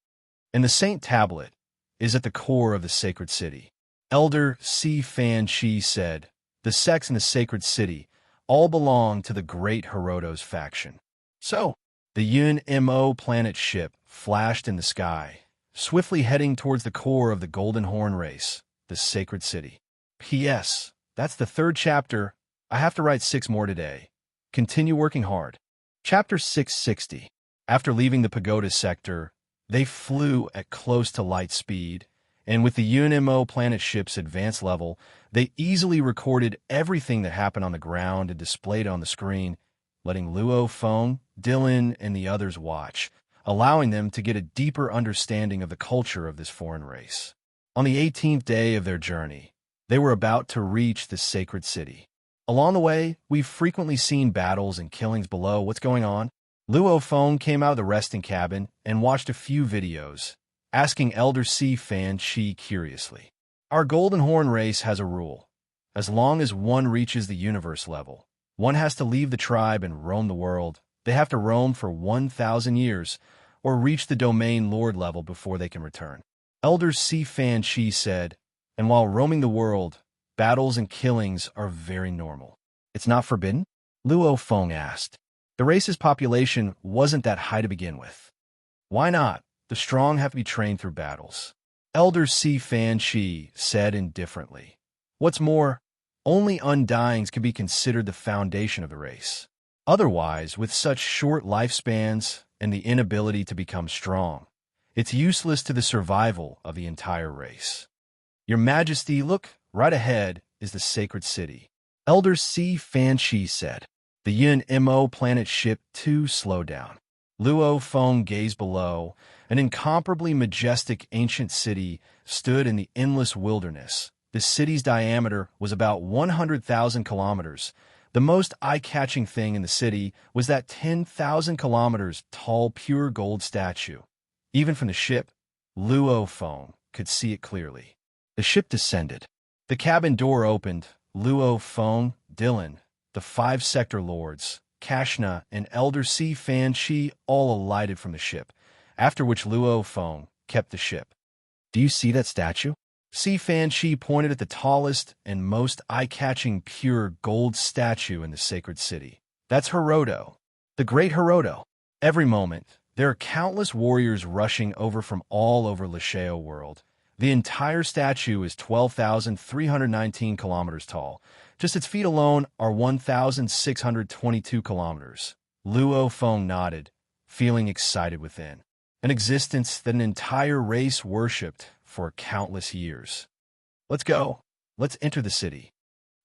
And the Saint Tablet is at the core of the sacred city. Elder Si Fan Chi said, the sects in the sacred city all belong to the great Herodo's faction. So, the Yun Mo planet ship flashed in the sky, swiftly heading towards the core of the Golden Horn race, the sacred city. P.S. That's the 3rd chapter. I have to write 6 more today. Continue working hard. Chapter 660. After leaving the pagoda sector, they flew at close to light speed, and with the Yun Mo planet ship's advanced level, they easily recorded everything that happened on the ground and displayed on the screen, letting Luo Feng, Dylan, and the others watch, allowing them to get a deeper understanding of the culture of this foreign race. On the 18th day of their journey, they were about to reach the sacred city. Along the way, we've frequently seen battles and killings below. What's going on? Luo Feng came out of the resting cabin and watched a few videos, asking Elder Si Fan Chi curiously. Our Golden Horn race has a rule. As long as one reaches the universe level, one has to leave the tribe and roam the world. They have to roam for 1,000 years or reach the domain lord level before they can return. Elder Si Fan Chi said, and while roaming the world, battles and killings are very normal. It's not forbidden? Luo Feng asked. The race's population wasn't that high to begin with. Why not? The strong have to be trained through battles. Elder Si Fan Chi said indifferently. What's more, only undyings can be considered the foundation of the race. Otherwise, with such short lifespans and the inability to become strong, it's useless to the survival of the entire race. Your Majesty, look, right ahead is the sacred city. Elder Si Fan Chi said. The Yun Mo planet ship too slowed down. Luo Feng gazed below. An incomparably majestic ancient city stood in the endless wilderness. The city's diameter was about 100,000 kilometers. The most eye-catching thing in the city was that 10,000 kilometers tall pure gold statue. Even from the ship, Luo Feng could see it clearly. The ship descended. The cabin door opened. Luo Feng, Dylan, the 5 sector lords, Kashna and Elder Si Fan Chi, all alighted from the ship, after which Luo Feng kept the ship. Do you see that statue? Si Fan Chi pointed at the tallest and most eye-catching pure gold statue in the sacred city. That's Herodo, the great Herodo. Every moment, there are countless warriors rushing over from all over Lasheo world. The entire statue is 12,319 kilometers tall. Just its feet alone are 1,622 kilometers. Luo Feng nodded, feeling excited within. An existence that an entire race worshipped for countless years. Let's go. Let's enter the city.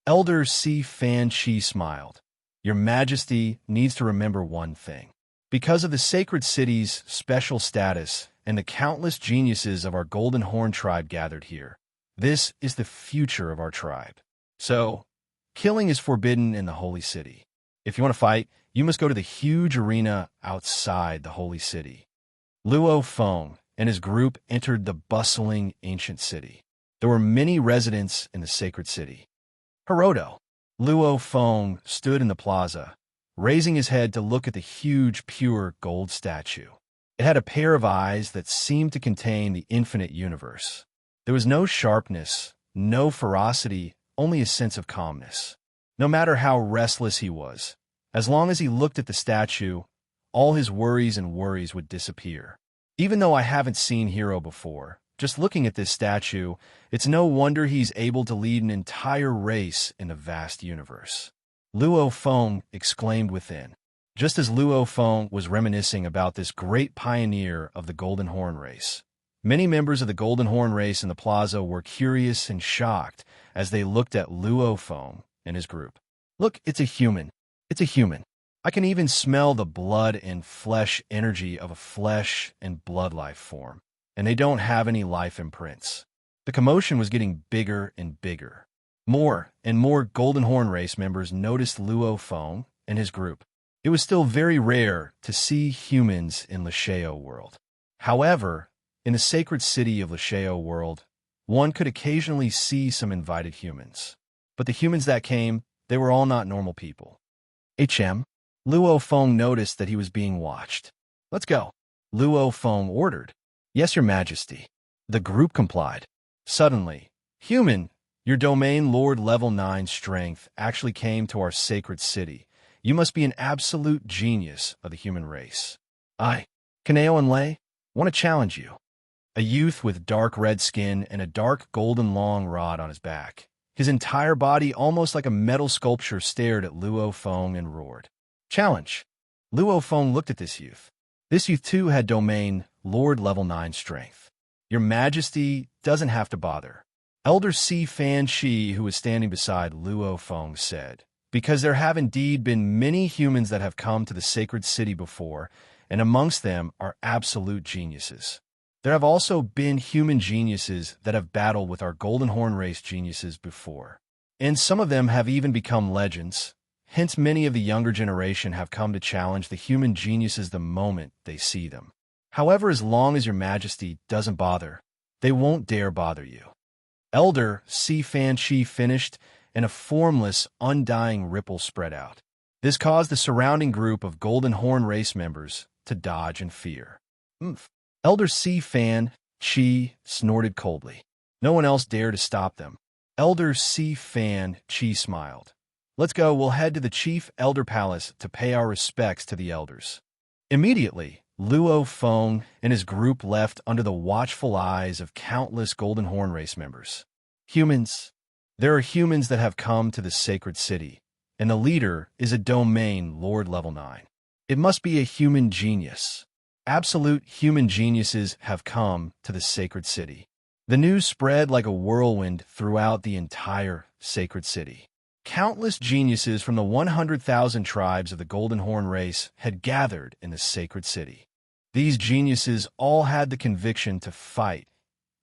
Elder Si Fan Chi smiled. Your Majesty needs to remember one thing. Because of the sacred city's special status and the countless geniuses of our Golden Horn tribe gathered here, this is the future of our tribe. So, killing is forbidden in the holy city. If you want to fight, you must go to the huge arena outside the holy city. Luo Feng and his group entered the bustling ancient city. There were many residents in the sacred city. Herodo. Luo Feng stood in the plaza, raising his head to look at the huge, pure gold statue. It had a pair of eyes that seemed to contain the infinite universe. There was no sharpness, no ferocity, only a sense of calmness. No matter how restless he was, as long as he looked at the statue, all his worries would disappear. Even though I haven't seen Hero before, just looking at this statue, it's no wonder he's able to lead an entire race in the vast universe. Luo Feng exclaimed within. Just as Luo Feng was reminiscing about this great pioneer of the Golden Horn race, many members of the Golden Horn race in the plaza were curious and shocked as they looked at Luo Feng and his group. Look, it's a human. It's a human. I can even smell the blood and flesh energy of a flesh and blood life form, and they don't have any life imprints. The commotion was getting bigger and bigger. More and more Golden Horn race members noticed Luo Feng and his group. It was still very rare to see humans in Lasheo world. However, in the sacred city of Lasheo world, one could occasionally see some invited humans. But the humans that came, they were all not normal people. HM, Luo Feng noticed that he was being watched. Let's go. Luo Feng ordered. Yes, Your Majesty. The group complied. Suddenly, human, your domain Lord level 9 strength actually came to our sacred city. You must be an absolute genius of the human race. I, Kaneo and Lei, want to challenge you. A youth with dark red skin and a dark golden long rod on his back. His entire body almost like a metal sculpture stared at Luo Feng and roared. Challenge. Luo Feng looked at this youth. This youth too had domain Lord level 9 strength. Your Majesty doesn't have to bother. Elder Si Fan Chi, who was standing beside Luo Feng, said, because there have indeed been many humans that have come to the sacred city before, and amongst them are absolute geniuses. There have also been human geniuses that have battled with our Golden Horn race geniuses before. And some of them have even become legends. Hence, many of the younger generation have come to challenge the human geniuses the moment they see them. However, as long as Your Majesty doesn't bother, they won't dare bother you. Elder Si Fan Chi finished, and a formless, undying ripple spread out. This caused the surrounding group of Golden Horn race members to dodge in fear. Elder Si Fan Chi snorted coldly. No one else dared to stop them. Elder Si Fan Chi smiled. Let's go, we'll head to the Chief Elder Palace to pay our respects to the elders. Immediately, Luo Feng and his group left under the watchful eyes of countless Golden Horn race members. Humans. There are humans that have come to the sacred city, and the leader is a domain Lord level 9. It must be a human genius. Absolute human geniuses have come to the sacred city. The news spread like a whirlwind throughout the entire sacred city. Countless geniuses from the 100,000 tribes of the Golden Horn race had gathered in the sacred city. These geniuses all had the conviction to fight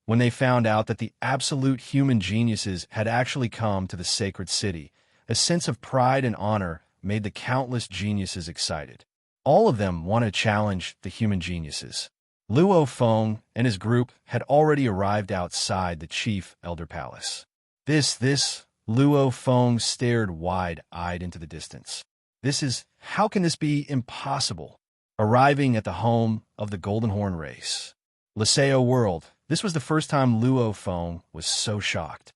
when they found out that the absolute human geniuses had actually come to the sacred city. A sense of pride and honor made the countless geniuses excited. All of them wanted to challenge the human geniuses. Luo Feng and his group had already arrived outside the Chief Elder Palace. This, Luo Feng stared wide-eyed into the distance. How can this be impossible? Arriving at the home of the Golden Horn race. Laseo world. This was the first time Luo Feng was so shocked.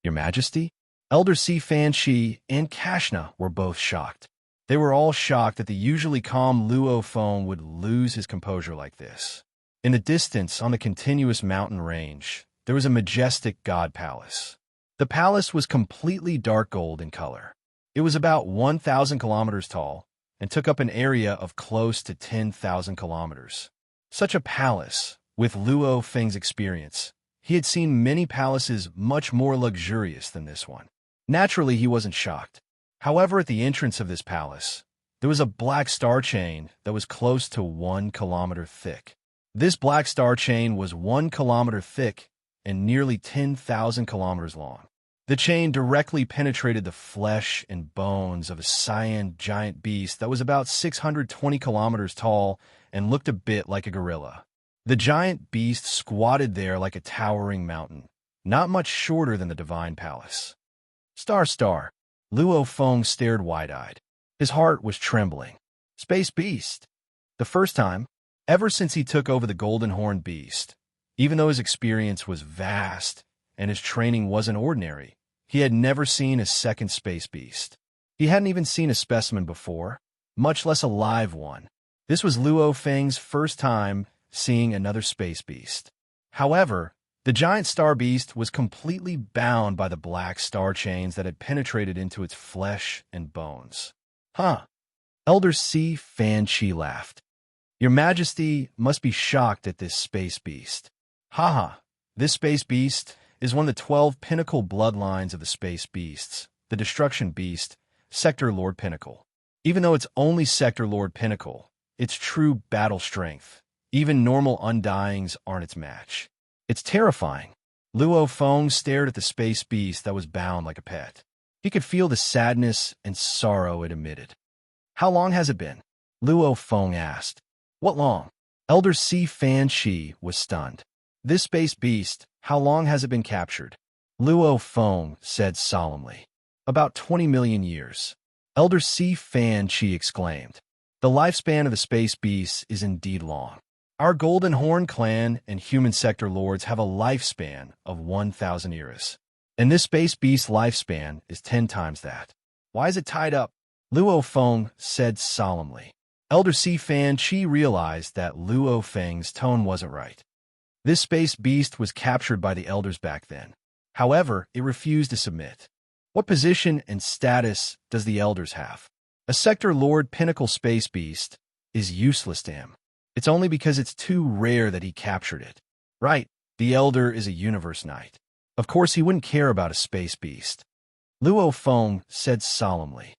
Your Majesty? Elder Si Fan Shi and Kashna were both shocked. They were all shocked that the usually calm Luo Feng would lose his composure like this. In the distance, on the continuous mountain range, there was a majestic god palace. The palace was completely dark gold in color. It was about 1,000 kilometers tall and took up an area of close to 10,000 kilometers. Such a palace, with Luo Feng's experience, he had seen many palaces much more luxurious than this one. Naturally, he wasn't shocked. However, at the entrance of this palace, there was a black star chain that was close to 1 kilometer thick. This black star chain was 1 kilometer thick and nearly 10,000 kilometers long. The chain directly penetrated the flesh and bones of a cyan giant beast that was about 620 kilometers tall and looked a bit like a gorilla. The giant beast squatted there like a towering mountain, not much shorter than the divine palace. Star, Luo Feng stared wide-eyed. His heart was trembling. Space beast. The first time, ever since he took over the Golden Horn beast, even though his experience was vast and his training wasn't ordinary, he had never seen a second space beast. He hadn't even seen a specimen before, much less a live one. This was Luo Feng's first time seeing another space beast. However, the giant star beast was completely bound by the black star chains that had penetrated into its flesh and bones. Huh. Elder Si Fan Chi laughed. Your Majesty must be shocked at this space beast. Haha, this space beast is one of the 12 pinnacle bloodlines of the space beasts, the Destruction Beast, Sector Lord Pinnacle. Even though it's only Sector Lord Pinnacle, its true battle strength, even normal undyings aren't its match. It's terrifying. Luo Feng stared at the space beast that was bound like a pet. He could feel the sadness and sorrow it emitted. How long has it been? Luo Feng asked. What long? Elder Si Fan Shi was stunned. This space beast, how long has it been captured? Luo Feng said solemnly. About 20 million years. Elder Si Fan Chi exclaimed. The lifespan of the space beasts is indeed long. Our Golden Horn clan and human sector lords have a lifespan of 1,000 eras. And this space beast's lifespan is 10 times that. Why is it tied up? Luo Feng said solemnly. Elder Si Fan Chi realized that Luo Feng's tone wasn't right. This space beast was captured by the elders back then. However, it refused to submit. What position and status does the elders have? A Sector Lord Pinnacle space beast is useless to him. It's only because it's too rare that he captured it. Right, the Elder is a universe knight. Of course, he wouldn't care about a space beast. Luo Feng said solemnly.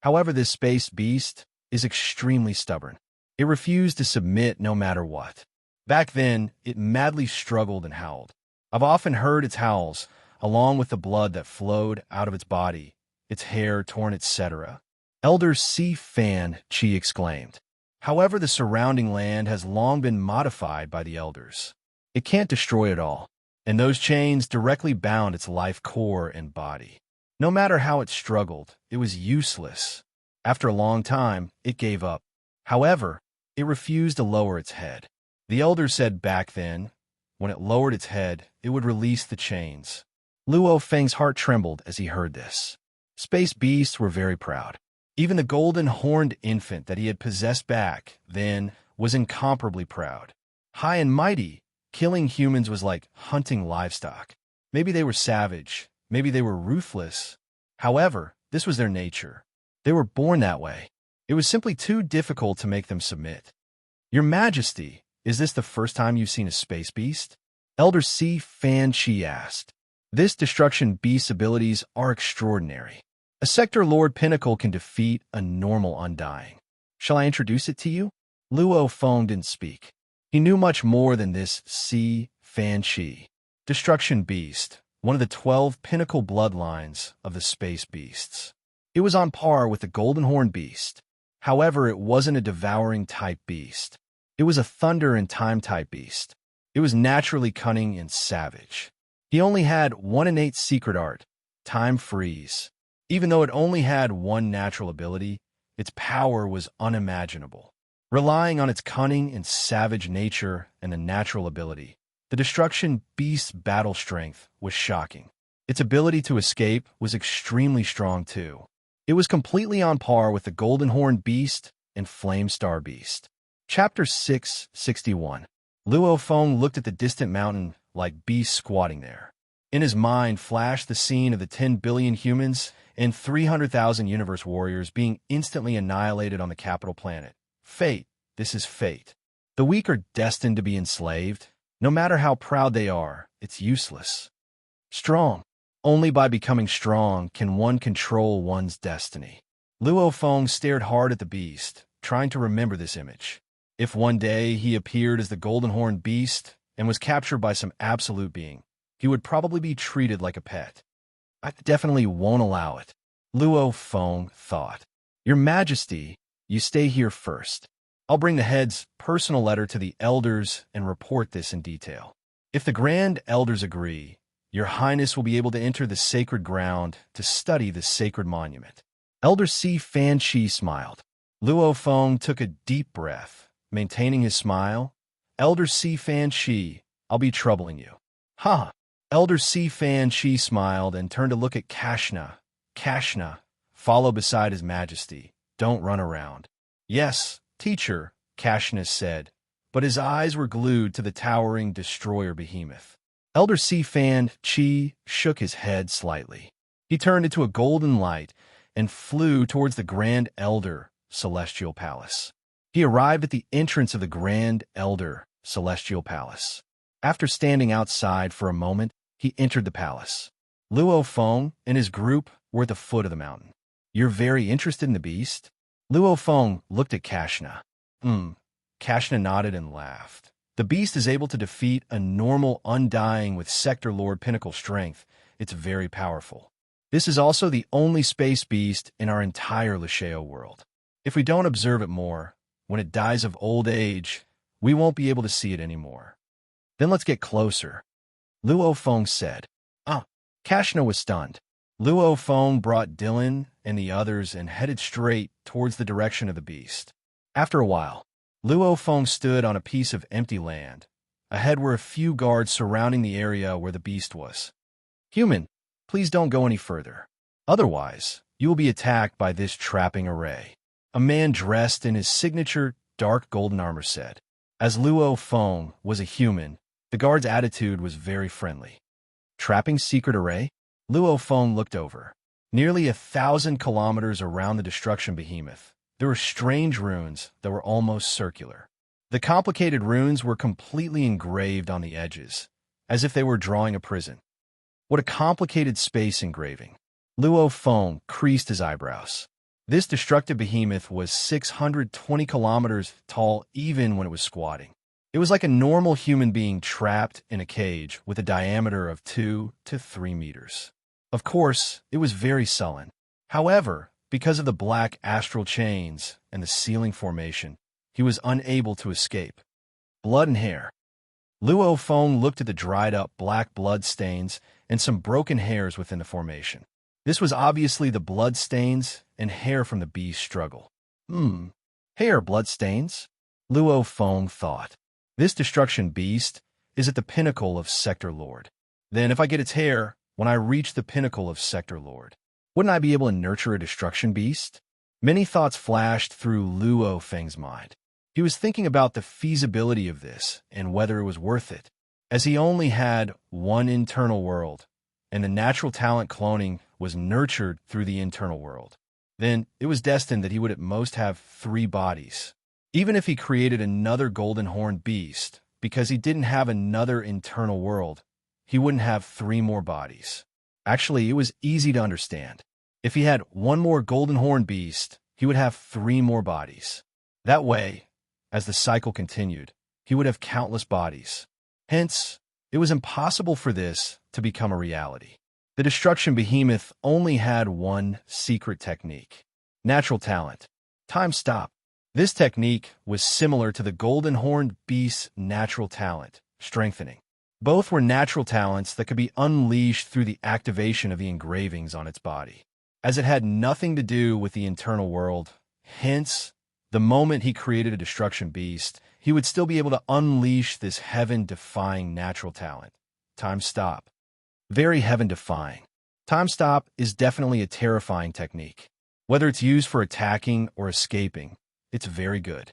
However, this space beast is extremely stubborn. It refused to submit no matter what. Back then, it madly struggled and howled. I've often heard its howls, along with the blood that flowed out of its body, its hair torn, etc. Elder Si Fan Chi exclaimed. However, the surrounding land has long been modified by the elders. It can't destroy it all, and those chains directly bound its life core and body. No matter how it struggled, it was useless. After a long time, it gave up. However, it refused to lower its head. The elders said back then, when it lowered its head, it would release the chains. Luo Feng's heart trembled as he heard this. Space beasts were very proud. Even the golden horned infant that he had possessed back then was incomparably proud. High and mighty, killing humans was like hunting livestock. Maybe they were savage, maybe they were ruthless. However, this was their nature. They were born that way. It was simply too difficult to make them submit. Your Majesty, is this the first time you've seen a space beast? Elder Si Fan Chi asked. This destruction beast's abilities are extraordinary. A Sector Lord Pinnacle can defeat a normal undying. Shall I introduce it to you? Luo Feng didn't speak. He knew much more than this Si Fan Chi. Destruction Beast, one of the 12 pinnacle bloodlines of the space beasts. It was on par with the Golden Horn Beast. However, it wasn't a devouring type beast. It was a thunder and time type beast. It was naturally cunning and savage. He only had one innate secret art, time freeze. Even though it only had one natural ability, its power was unimaginable. Relying on its cunning and savage nature and the natural ability, the destruction beast's battle strength was shocking. Its ability to escape was extremely strong too. It was completely on par with the Golden Horned Beast and Flame Star Beast. Chapter 661. Luo Feng looked at the distant mountain like beasts squatting there. In his mind flashed the scene of the 10 billion humans and 300,000 universe warriors being instantly annihilated on the capital planet. Fate. This is fate. The weak are destined to be enslaved. No matter how proud they are, it's useless. Strong. Only by becoming strong can one control one's destiny. Luo Feng stared hard at the beast, trying to remember this image. If one day he appeared as the Golden Horned Beast and was captured by some absolute being, he would probably be treated like a pet. I definitely won't allow it, Luo Feng thought. Your Majesty, you stay here first. I'll bring the head's personal letter to the elders and report this in detail. If the Grand Elders agree, Your Highness will be able to enter the sacred ground to study the sacred monument. Elder Si Fan Chi smiled. Luo Feng took a deep breath, maintaining his smile. Elder Si Fan Chi, I'll be troubling you. Ha! Elder Si Fan Chi smiled and turned to look at Kashna. Kashna, follow beside His Majesty. Don't run around. Yes, teacher, Kashna said, but his eyes were glued to the towering destroyer behemoth. Elder Si Fan Chi shook his head slightly. He turned into a golden light and flew towards the Grand Elder Celestial Palace. He arrived at the entrance of the Grand Elder Celestial Palace. After standing outside for a moment, he entered the palace. Luo Feng and his group were at the foot of the mountain. You're very interested in the beast? Luo Feng looked at Kashna. Kashna nodded and laughed. The beast is able to defeat a normal undying with Sector Lord Pinnacle strength. It's very powerful. This is also the only space beast in our entire Lasheo world. If we don't observe it more, when it dies of old age, we won't be able to see it anymore. Then let's get closer, Luo Feng said. Kashna was stunned. Luo Feng brought Dylan and the others and headed straight towards the direction of the beast. After a while, Luo Feng stood on a piece of empty land. Ahead were a few guards surrounding the area where the beast was. Human, please don't go any further. Otherwise, you will be attacked by this trapping array. A man dressed in his signature dark golden armor said. As Luo Feng was a human, the guard's attitude was very friendly. Trapping secret array? Luo Feng looked over. Nearly 1,000 kilometers around the destruction behemoth, there were strange runes that were almost circular. The complicated runes were completely engraved on the edges, as if they were drawing a prison. What a complicated space engraving. Luo Feng creased his eyebrows. This destructive behemoth was 620 kilometers tall even when it was squatting. It was like a normal human being trapped in a cage with a diameter of 2 to 3 meters. Of course, it was very sullen. However, because of the black astral chains and the ceiling formation, he was unable to escape. Blood and hair. Luo Feng looked at the dried-up black blood stains and some broken hairs within the formation. This was obviously the blood stains and hair from the beast's struggle. Hair blood stains? Luo Feng thought. This destruction beast is at the pinnacle of Sector Lord. Then if I get its hair, when I reach the pinnacle of Sector Lord, wouldn't I be able to nurture a destruction beast? Many thoughts flashed through Luo Feng's mind. He was thinking about the feasibility of this and whether it was worth it. As he only had one internal world, and the natural talent cloning was nurtured through the internal world, then it was destined that he would at most have 3 bodies. Even if he created another golden horned beast, because he didn't have another internal world, he wouldn't have 3 more bodies. Actually, it was easy to understand. If he had one more golden horned beast, he would have 3 more bodies. That way, as the cycle continued, he would have countless bodies. Hence, it was impossible for this to become a reality. The destruction behemoth only had one secret technique. Natural talent. Time stop. This technique was similar to the golden horned beast's natural talent, strengthening. Both were natural talents that could be unleashed through the activation of the engravings on its body, as it had nothing to do with the internal world. Hence, the moment he created a destruction beast, he would still be able to unleash this heaven-defying natural talent. Time stop. Very heaven-defying. Time stop is definitely a terrifying technique. Whether it's used for attacking or escaping, it's very good.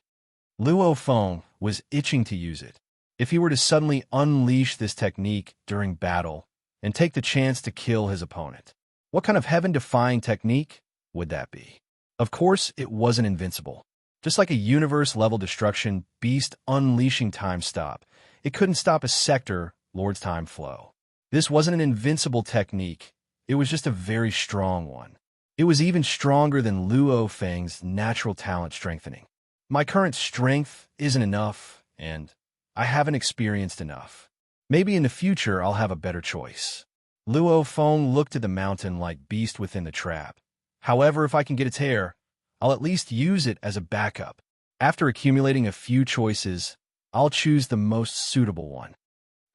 Luo Feng was itching to use it. If he were to suddenly unleash this technique during battle and take the chance to kill his opponent, what kind of heaven-defying technique would that be? Of course, it wasn't invincible. Just like a universe-level destruction beast unleashing time stop, it couldn't stop a sector Lord's time flow. This wasn't an invincible technique. It was just a very strong one. It was even stronger than Luo Feng's natural talent strengthening. My current strength isn't enough, and I haven't experienced enough. Maybe in the future I'll have a better choice. Luo Feng looked at the mountain like beast within the trap. However, if I can get its hair, I'll at least use it as a backup. After accumulating a few choices, I'll choose the most suitable one.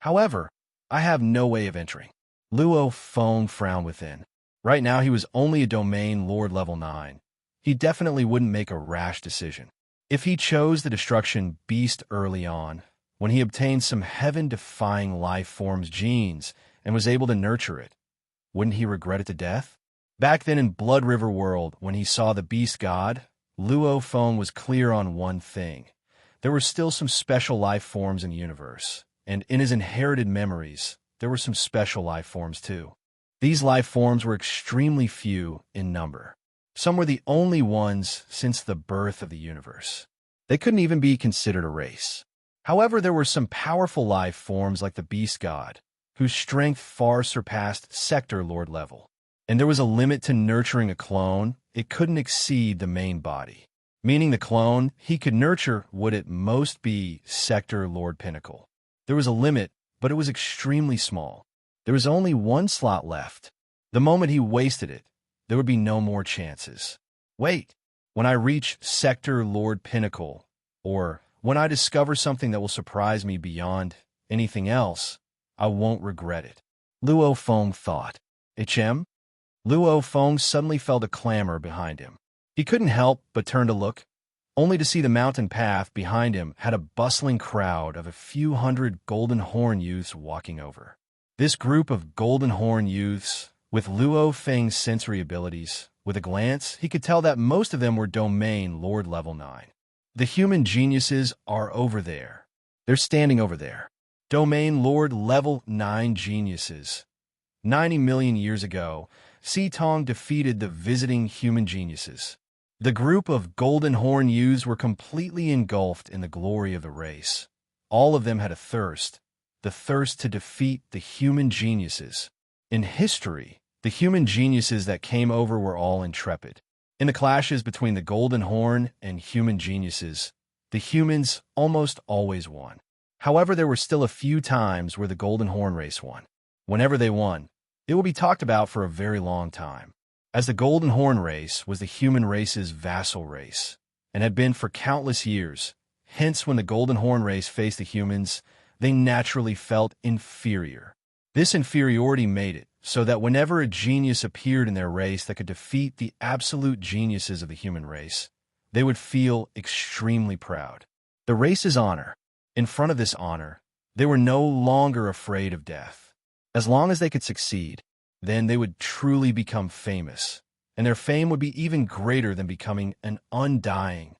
However, I have no way of entering. Luo Feng frowned within. Right now he was only a domain lord level 9. He definitely wouldn't make a rash decision. If he chose the destruction beast early on, when he obtained some heaven-defying life form's genes and was able to nurture it, wouldn't he regret it to death? Back then in Blood River World, when he saw the beast god, Luo Feng was clear on one thing. There were still some special life forms in the universe, and in his inherited memories, there were some special life forms too. These life forms were extremely few in number. Some were the only ones since the birth of the universe. They couldn't even be considered a race. However, there were some powerful life forms like the beast god, whose strength far surpassed sector lord level. And there was a limit to nurturing a clone. It couldn't exceed the main body. Meaning the clone he could nurture would at most be sector lord pinnacle. There was a limit, but it was extremely small. There was only one slot left. The moment he wasted it, there would be no more chances. Wait, when I reach sector lord pinnacle, or when I discover something that will surprise me beyond anything else, I won't regret it. Luo Feng thought. HM? Luo Feng suddenly felt a clamor behind him. He couldn't help but turn to look, only to see the mountain path behind him had a bustling crowd of a few hundred golden horn youths walking over. This group of golden horn youths, with Luo Feng's sensory abilities, with a glance, he could tell that most of them were domain lord level 9. The human geniuses are over there. They're standing over there. Domain lord level 9 geniuses. 90 million years ago, Tong defeated the visiting human geniuses. The group of golden horn youths were completely engulfed in the glory of the race. All of them had a thirst, the thirst to defeat the human geniuses. In history, the human geniuses that came over were all intrepid. In the clashes between the golden horn and human geniuses, the humans almost always won. However, there were still a few times where the golden horn race won. Whenever they won, it will be talked about for a very long time, as the golden horn race was the human race's vassal race, and had been for countless years. Hence, when the golden horn race faced the humans, they naturally felt inferior. This inferiority made it so that whenever a genius appeared in their race that could defeat the absolute geniuses of the human race, they would feel extremely proud. The race's honor. In front of this honor, they were no longer afraid of death. As long as they could succeed, then they would truly become famous, and their fame would be even greater than becoming an undying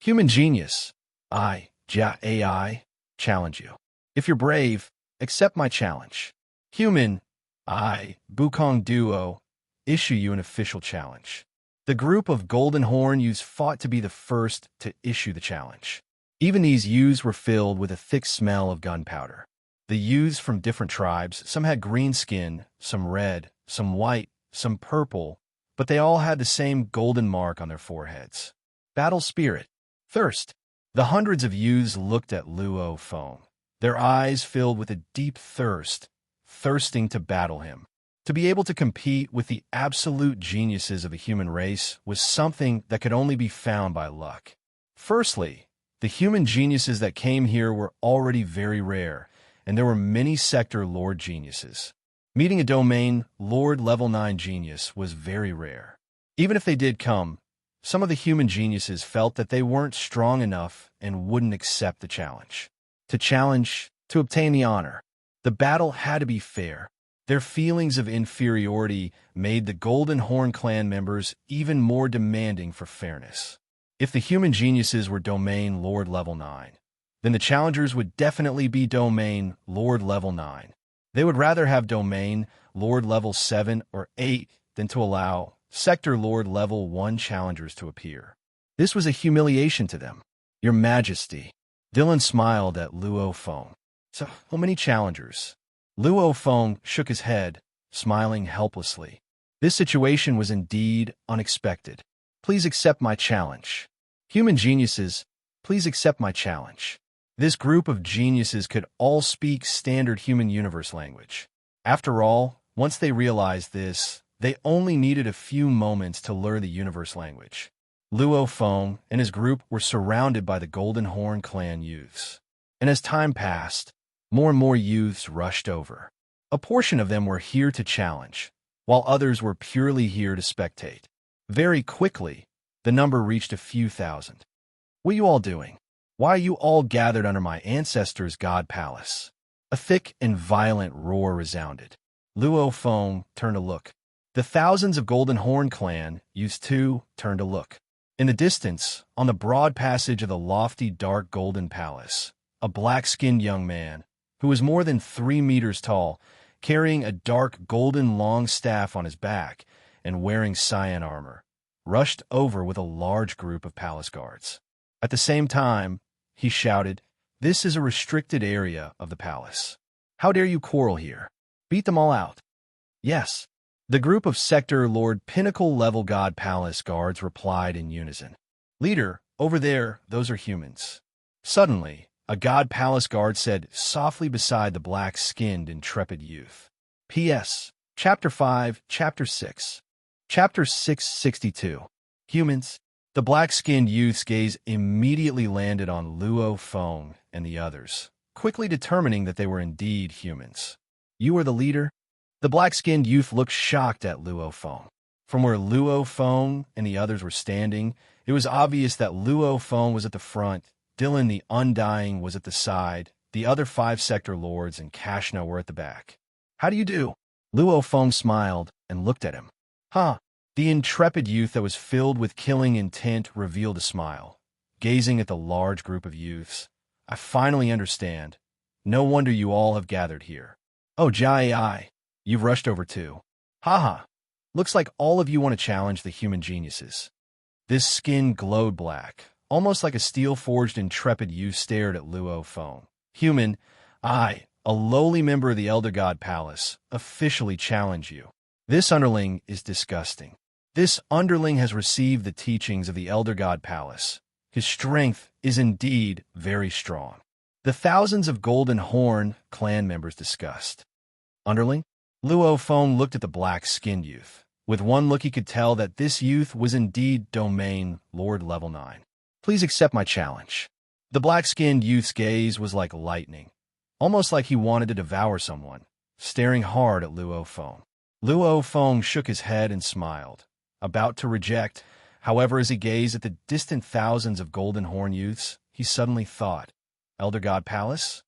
human genius. I, AI, challenge you. If you're brave, accept my challenge. Human, I, Bukong Duo, issue you an official challenge. The group of golden horn youths fought to be the first to issue the challenge. Even these youths were filled with a thick smell of gunpowder. The youths from different tribes, some had green skin, some red, some white, some purple, but they all had the same golden mark on their foreheads. Battle spirit. Thirst. The hundreds of youths looked at Luo Feng, their eyes filled with a deep thirst, thirsting to battle him. To be able to compete with the absolute geniuses of the human race was something that could only be found by luck. Firstly, the human geniuses that came here were already very rare, and there were many sector Lord geniuses. Meeting a domain Lord level 9 genius was very rare. Even if they did come, some of the human geniuses felt that they weren't strong enough and wouldn't accept the challenge. To challenge, to obtain the honor. The battle had to be fair. Their feelings of inferiority made the Golden Horn clan members even more demanding for fairness. If the human geniuses were domain Lord level 9, then the challengers would definitely be domain Lord level 9. They would rather have domain Lord level 7 or 8 than to allow sector Lord level 1 challengers to appear. This was a humiliation to them. Your Majesty. Dylan smiled at Luo Feng. So, how many challengers? Luo Feng shook his head, smiling helplessly. This situation was indeed unexpected. Please accept my challenge. Human geniuses, please accept my challenge. This group of geniuses could all speak standard human universe language. After all, once they realized this, they only needed a few moments to learn the universe language. Luo Feng and his group were surrounded by the Golden Horn clan youths. And as time passed, more and more youths rushed over. A portion of them were here to challenge, while others were purely here to spectate. Very quickly, the number reached a few thousand. What are you all doing? Why are you all gathered under my ancestors' god palace? A thick and violent roar resounded. Luo Feng turned to look. The thousands of Golden Horn clan youths too turned to look. In the distance, on the broad passage of the lofty dark golden palace, a black-skinned young man, who was more than 3 meters tall, carrying a dark golden long staff on his back and wearing cyan armor, rushed over with a large group of palace guards. At the same time, he shouted, "This is a restricted area of the palace. How dare you quarrel here? Beat them all out." Yes. The group of Sector Lord Pinnacle level God Palace guards replied in unison. "Leader, over there, those are humans." Suddenly, a God Palace guard said softly beside the black-skinned, intrepid youth. P.S. Chapter 5, Chapter 6. Chapter 662. Humans. The black-skinned youth's gaze immediately landed on Luo Feng and the others, quickly determining that they were indeed humans. "You are the leader?" The black-skinned youth looked shocked at Luo Feng. From where Luo Feng and the others were standing, it was obvious that Luo Feng was at the front, Dylan the Undying was at the side, the other 5 sector lords and Kashna were at the back. "How do you do?" Luo Feng smiled and looked at him. "Huh." The intrepid youth that was filled with killing intent revealed a smile, gazing at the large group of youths. "I finally understand. No wonder you all have gathered here. Oh, Jai, you've rushed over too. Haha. Looks like all of you want to challenge the human geniuses." This skin glowed black, almost like a steel-forged intrepid youth stared at Luo Feng. "Human, I, a lowly member of the Elder God Palace, officially challenge you. This underling is disgusting. This underling has received the teachings of the Elder God Palace. His strength is indeed very strong." The thousands of Golden Horn clan members discussed. "Underling?" Luo Feng looked at the black-skinned youth. With one look he could tell that this youth was indeed domain Lord level 9. "Please accept my challenge." The black-skinned youth's gaze was like lightning, almost like he wanted to devour someone, staring hard at Luo Feng. Luo Feng shook his head and smiled, about to reject. However, as he gazed at the distant thousands of Golden Horn youths, he suddenly thought, "Elder God Palace?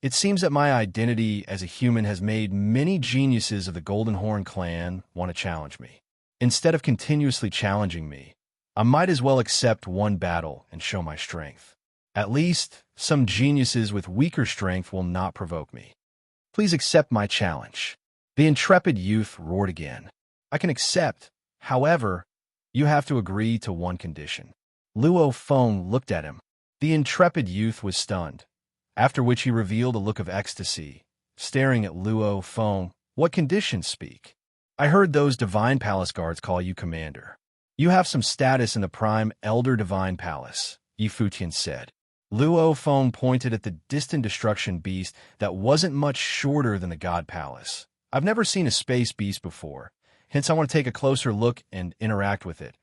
It seems that my identity as a human has made many geniuses of the Golden Horn clan want to challenge me. Instead of continuously challenging me, I might as well accept one battle and show my strength. At least, some geniuses with weaker strength will not provoke me. Please accept my challenge." The intrepid youth roared again. "I can accept. However, you have to agree to one condition." Luo Feng looked at him. The intrepid youth was stunned, after which he revealed a look of ecstasy, staring at Luo Feng. "What conditions speak?" "I heard those Divine Palace guards call you commander. You have some status in the Prime Elder Divine Palace," Yifutian said. Luo Feng pointed at the distant destruction beast that wasn't much shorter than the God Palace. "I've never seen a space beast before, hence I want to take a closer look and interact with it.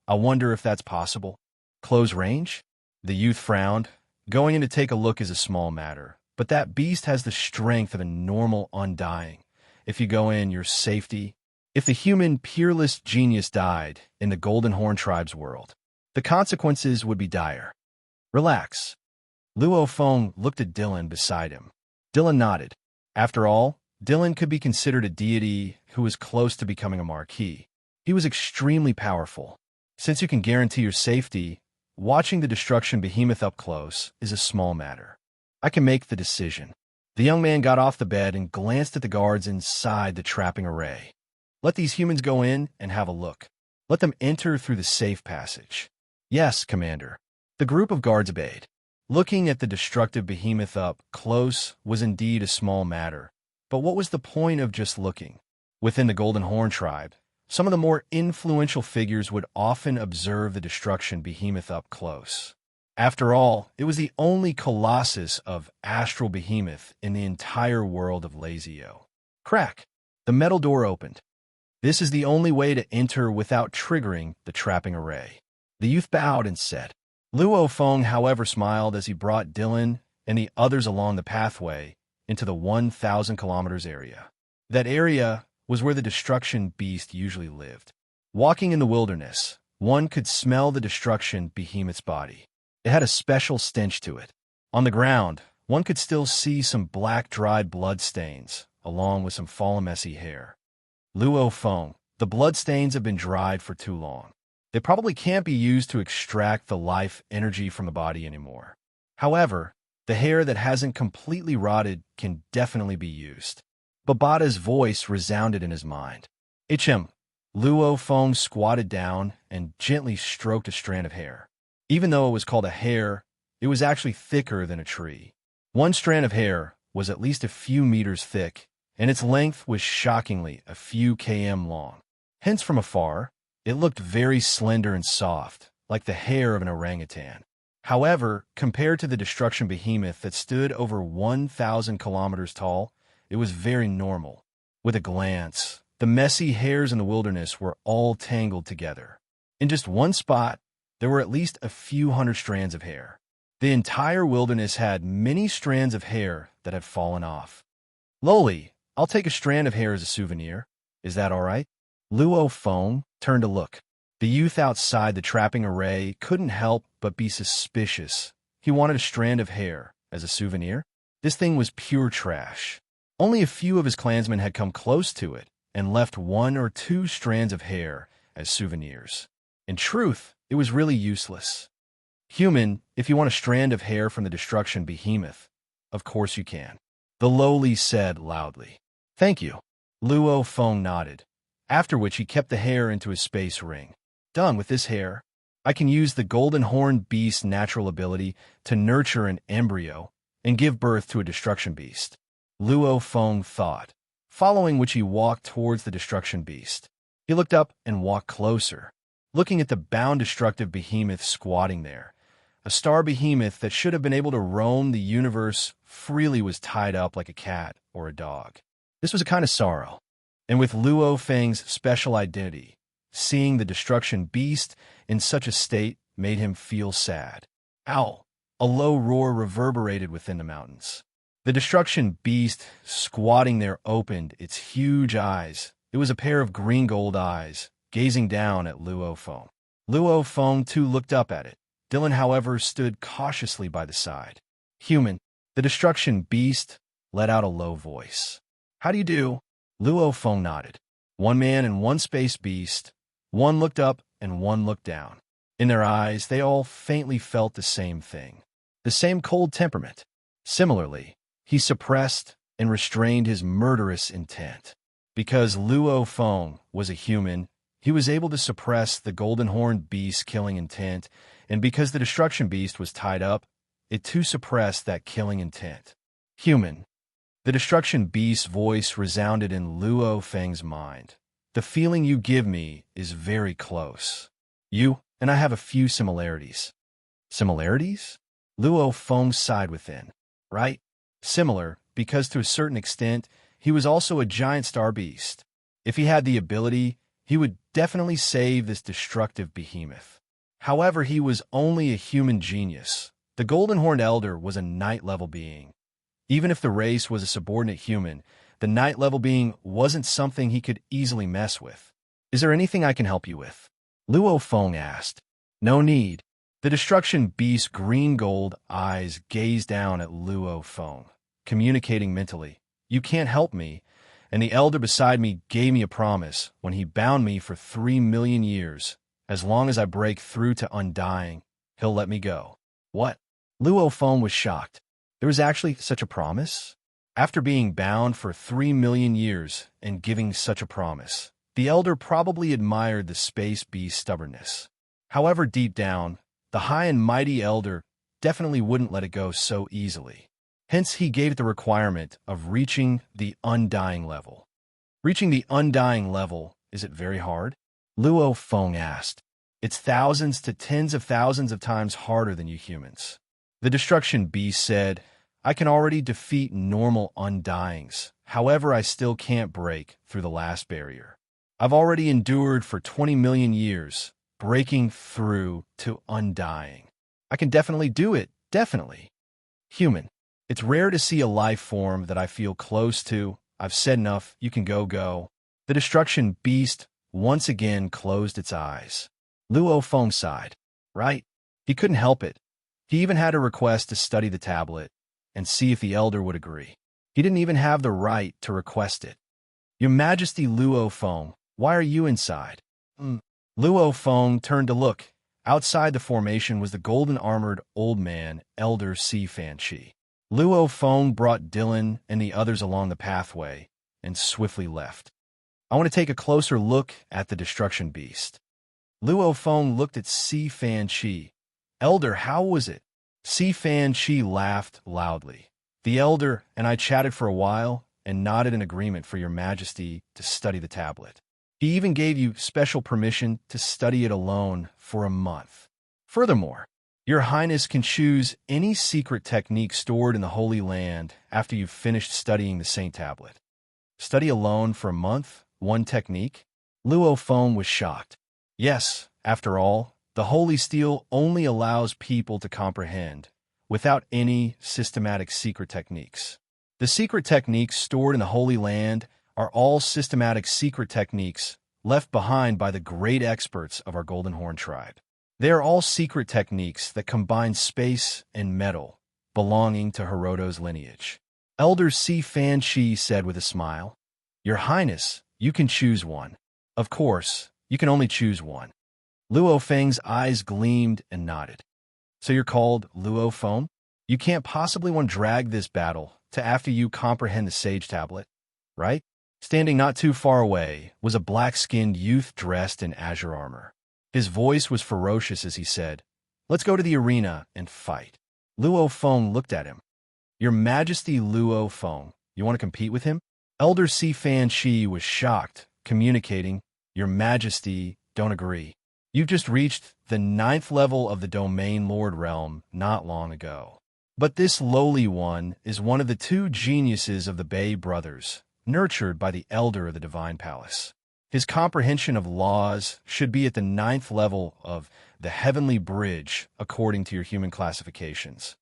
I wonder if that's possible." "Close range?" The youth frowned. "Going in to take a look is a small matter. but that beast has the strength of a normal undying. If you go in, your safety. If the human peerless genius died in the Golden Horn tribe's world, the consequences would be dire. Relax. Luo Feng looked at Dylan beside him. Dylan nodded. After all, Dylan could be considered a deity who was close to becoming a marquis. He was extremely powerful. Since you can guarantee your safety, watching the destruction behemoth up close is a small matter. I can make the decision. The young man got off the bed and glanced at the guards inside the trapping array. Let these humans go in and have a look. Let them enter through the safe passage. Yes, Commander. The group of guards obeyed. Looking at the destructive behemoth up close was indeed a small matter. But what was the point of just looking? Within the Golden Horn tribe, some of the more influential figures would often observe the destruction behemoth up close. After all, it was the only colossus of astral behemoth in the entire world of Lazio. Crack! The metal door opened. This is the only way to enter without triggering the trapping array. The youth bowed and said. Luo Feng, however, smiled as he brought Dylan and the others along the pathway into the 1,000 kilometers area. That area was where the destruction beast usually lived. Walking in the wilderness, one could smell the destruction behemoth's body. It had a special stench to it. On the ground, one could still see some black dried blood stains, along with some fallen messy hair. Luo Feng, the blood stains have been dried for too long. They probably can't be used to extract the life energy from the body anymore. However, the hair that hasn't completely rotted can definitely be used. Babata's voice resounded in his mind. Ichem. Luo Feng squatted down and gently stroked a strand of hair. Even though it was called a hair, it was actually thicker than a tree. One strand of hair was at least a few meters thick, and its length was shockingly a few km long. Hence, from afar, it looked very slender and soft, like the hair of an orangutan. However, compared to the destruction behemoth that stood over 1,000 kilometers tall, it was very normal. With a glance, the messy hairs in the wilderness were all tangled together. In just one spot, there were at least a few hundred strands of hair. The entire wilderness had many strands of hair that had fallen off. Loli, I'll take a strand of hair as a souvenir. Is that all right? Luo Feng turned to look. The youth outside the trapping array couldn't help but be suspicious. He wanted a strand of hair as a souvenir. This thing was pure trash. Only a few of his clansmen had come close to it and left 1 or 2 strands of hair as souvenirs. In truth, it was really useless. Human, if you want a strand of hair from the destruction behemoth, of course you can. The lowly said loudly. Thank you. Luo Feng nodded, after which he kept the hair into his space ring. Done with this hair, I can use the Golden Horn Beast's natural ability to nurture an embryo and give birth to a destruction beast. Luo Feng thought, following which he walked towards the destruction beast. He looked up and walked closer, looking at the bound destructive behemoth squatting there. A star behemoth that should have been able to roam the universe freely was tied up like a cat or a dog. This was a kind of sorrow, and with Luo Feng's special identity, seeing the destruction beast in such a state made him feel sad. Ow! A low roar reverberated within the mountains. The destruction beast, squatting there, opened its huge eyes. It was a pair of green-gold eyes, gazing down at Luo Feng. Luo Feng, too, looked up at it. Dylan, however, stood cautiously by the side. Human, the destruction beast, let out a low voice. How do you do? Luo Feng nodded. One man and one space beast. One looked up and one looked down. In their eyes, they all faintly felt the same thing. The same cold temperament. Similarly, he suppressed and restrained his murderous intent. Because Luo Feng was a human, he was able to suppress the Golden Horn Beast's killing intent, and because the destruction beast was tied up, it too suppressed that killing intent. Human. The destruction beast's voice resounded in Luo Feng's mind. The feeling you give me is very close. You and I have a few similarities. Similarities? Luo Feng sighed within. Right? Similar, because to a certain extent, he was also a giant star beast. If he had the ability, he would definitely save this destructive behemoth. However, he was only a human genius. The Golden Horned Elder was a night-level being. Even if the race was a subordinate human, the night level being wasn't something he could easily mess with. Is there anything I can help you with? Luo Feng asked. No need. The destruction beast's green-gold eyes gazed down at Luo Feng, communicating mentally. You can't help me, and the elder beside me gave me a promise when he bound me for 3 million years. As long as I break through to undying, he'll let me go. What? Luo Feng was shocked. There was actually such a promise? After being bound for 3 million years and giving such a promise, the elder probably admired the space beast's stubbornness. However, deep down, the high and mighty elder definitely wouldn't let it go so easily. Hence, he gave it the requirement of reaching the undying level. Reaching the undying level, is it very hard? Luo Feng asked. It's thousands to tens of thousands of times harder than you humans. The destruction beast said, I can already defeat normal undyings. However, I still can't break through the last barrier. I've already endured for 20 million years, breaking through to undying. I can definitely do it, definitely. Human. It's rare to see a life form that I feel close to. I've said enough, you can go. The destruction beast once again closed its eyes. Luo Feng sighed. Right. He couldn't help it. He even had a request to study the tablet and see if the elder would agree. He didn't even have the right to request it. Your Majesty Luo Feng, why are you inside? Luo Feng turned to look. Outside the formation was the golden-armored old man, Elder Si Fanchi. Luo Feng brought Dylan and the others along the pathway and swiftly left. I want to take a closer look at the destruction beast. Luo Feng looked at Si Fanchi. Elder, how was it? Si Fanchi laughed loudly. The elder and I chatted for a while and nodded in agreement for your majesty to study the tablet. He even gave you special permission to study it alone for a month. Furthermore, your highness can choose any secret technique stored in the Holy Land after you've finished studying the Saint Tablet. Study alone for a month? One technique? Luo Feng was shocked. Yes, after all, the Holy Steel only allows people to comprehend, without any systematic secret techniques. The secret techniques stored in the Holy Land are all systematic secret techniques left behind by the great experts of our Golden Horn tribe. They are all secret techniques that combine space and metal, belonging to Hiroto's lineage. Elder Si Fanchi said with a smile, Your Highness, you can choose one. Of course, you can only choose one. Luo Feng's eyes gleamed and nodded. So you're called Luo Feng? You can't possibly want to drag this battle to after you comprehend the Sage Tablet, right? Standing not too far away was a black-skinned youth dressed in azure armor. His voice was ferocious as he said, Let's go to the arena and fight. Luo Feng looked at him. Your Majesty Luo Feng, you want to compete with him? Elder Si Fanchi was shocked, communicating, Your Majesty, don't agree. You've just reached the 9th level of the Domain Lord realm not long ago. But this lowly one is one of the 2 geniuses of the Bay brothers, nurtured by the Elder of the Divine Palace. His comprehension of laws should be at the 9th level of the Heavenly Bridge, according to your human classifications.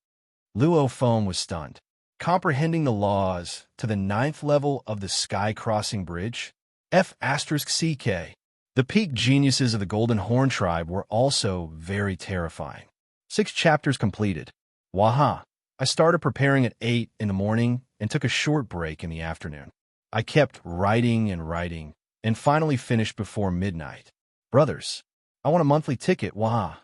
Luo Feng was stunned. Comprehending the laws to the 9th level of the Sky-Crossing Bridge? F*CK. The peak geniuses of the Golden Horn tribe were also very terrifying. 6 chapters completed. Waha. I started preparing at 8 in the morning and took a short break in the afternoon. I kept writing and finally finished before midnight. Brothers, I want a monthly ticket, waha.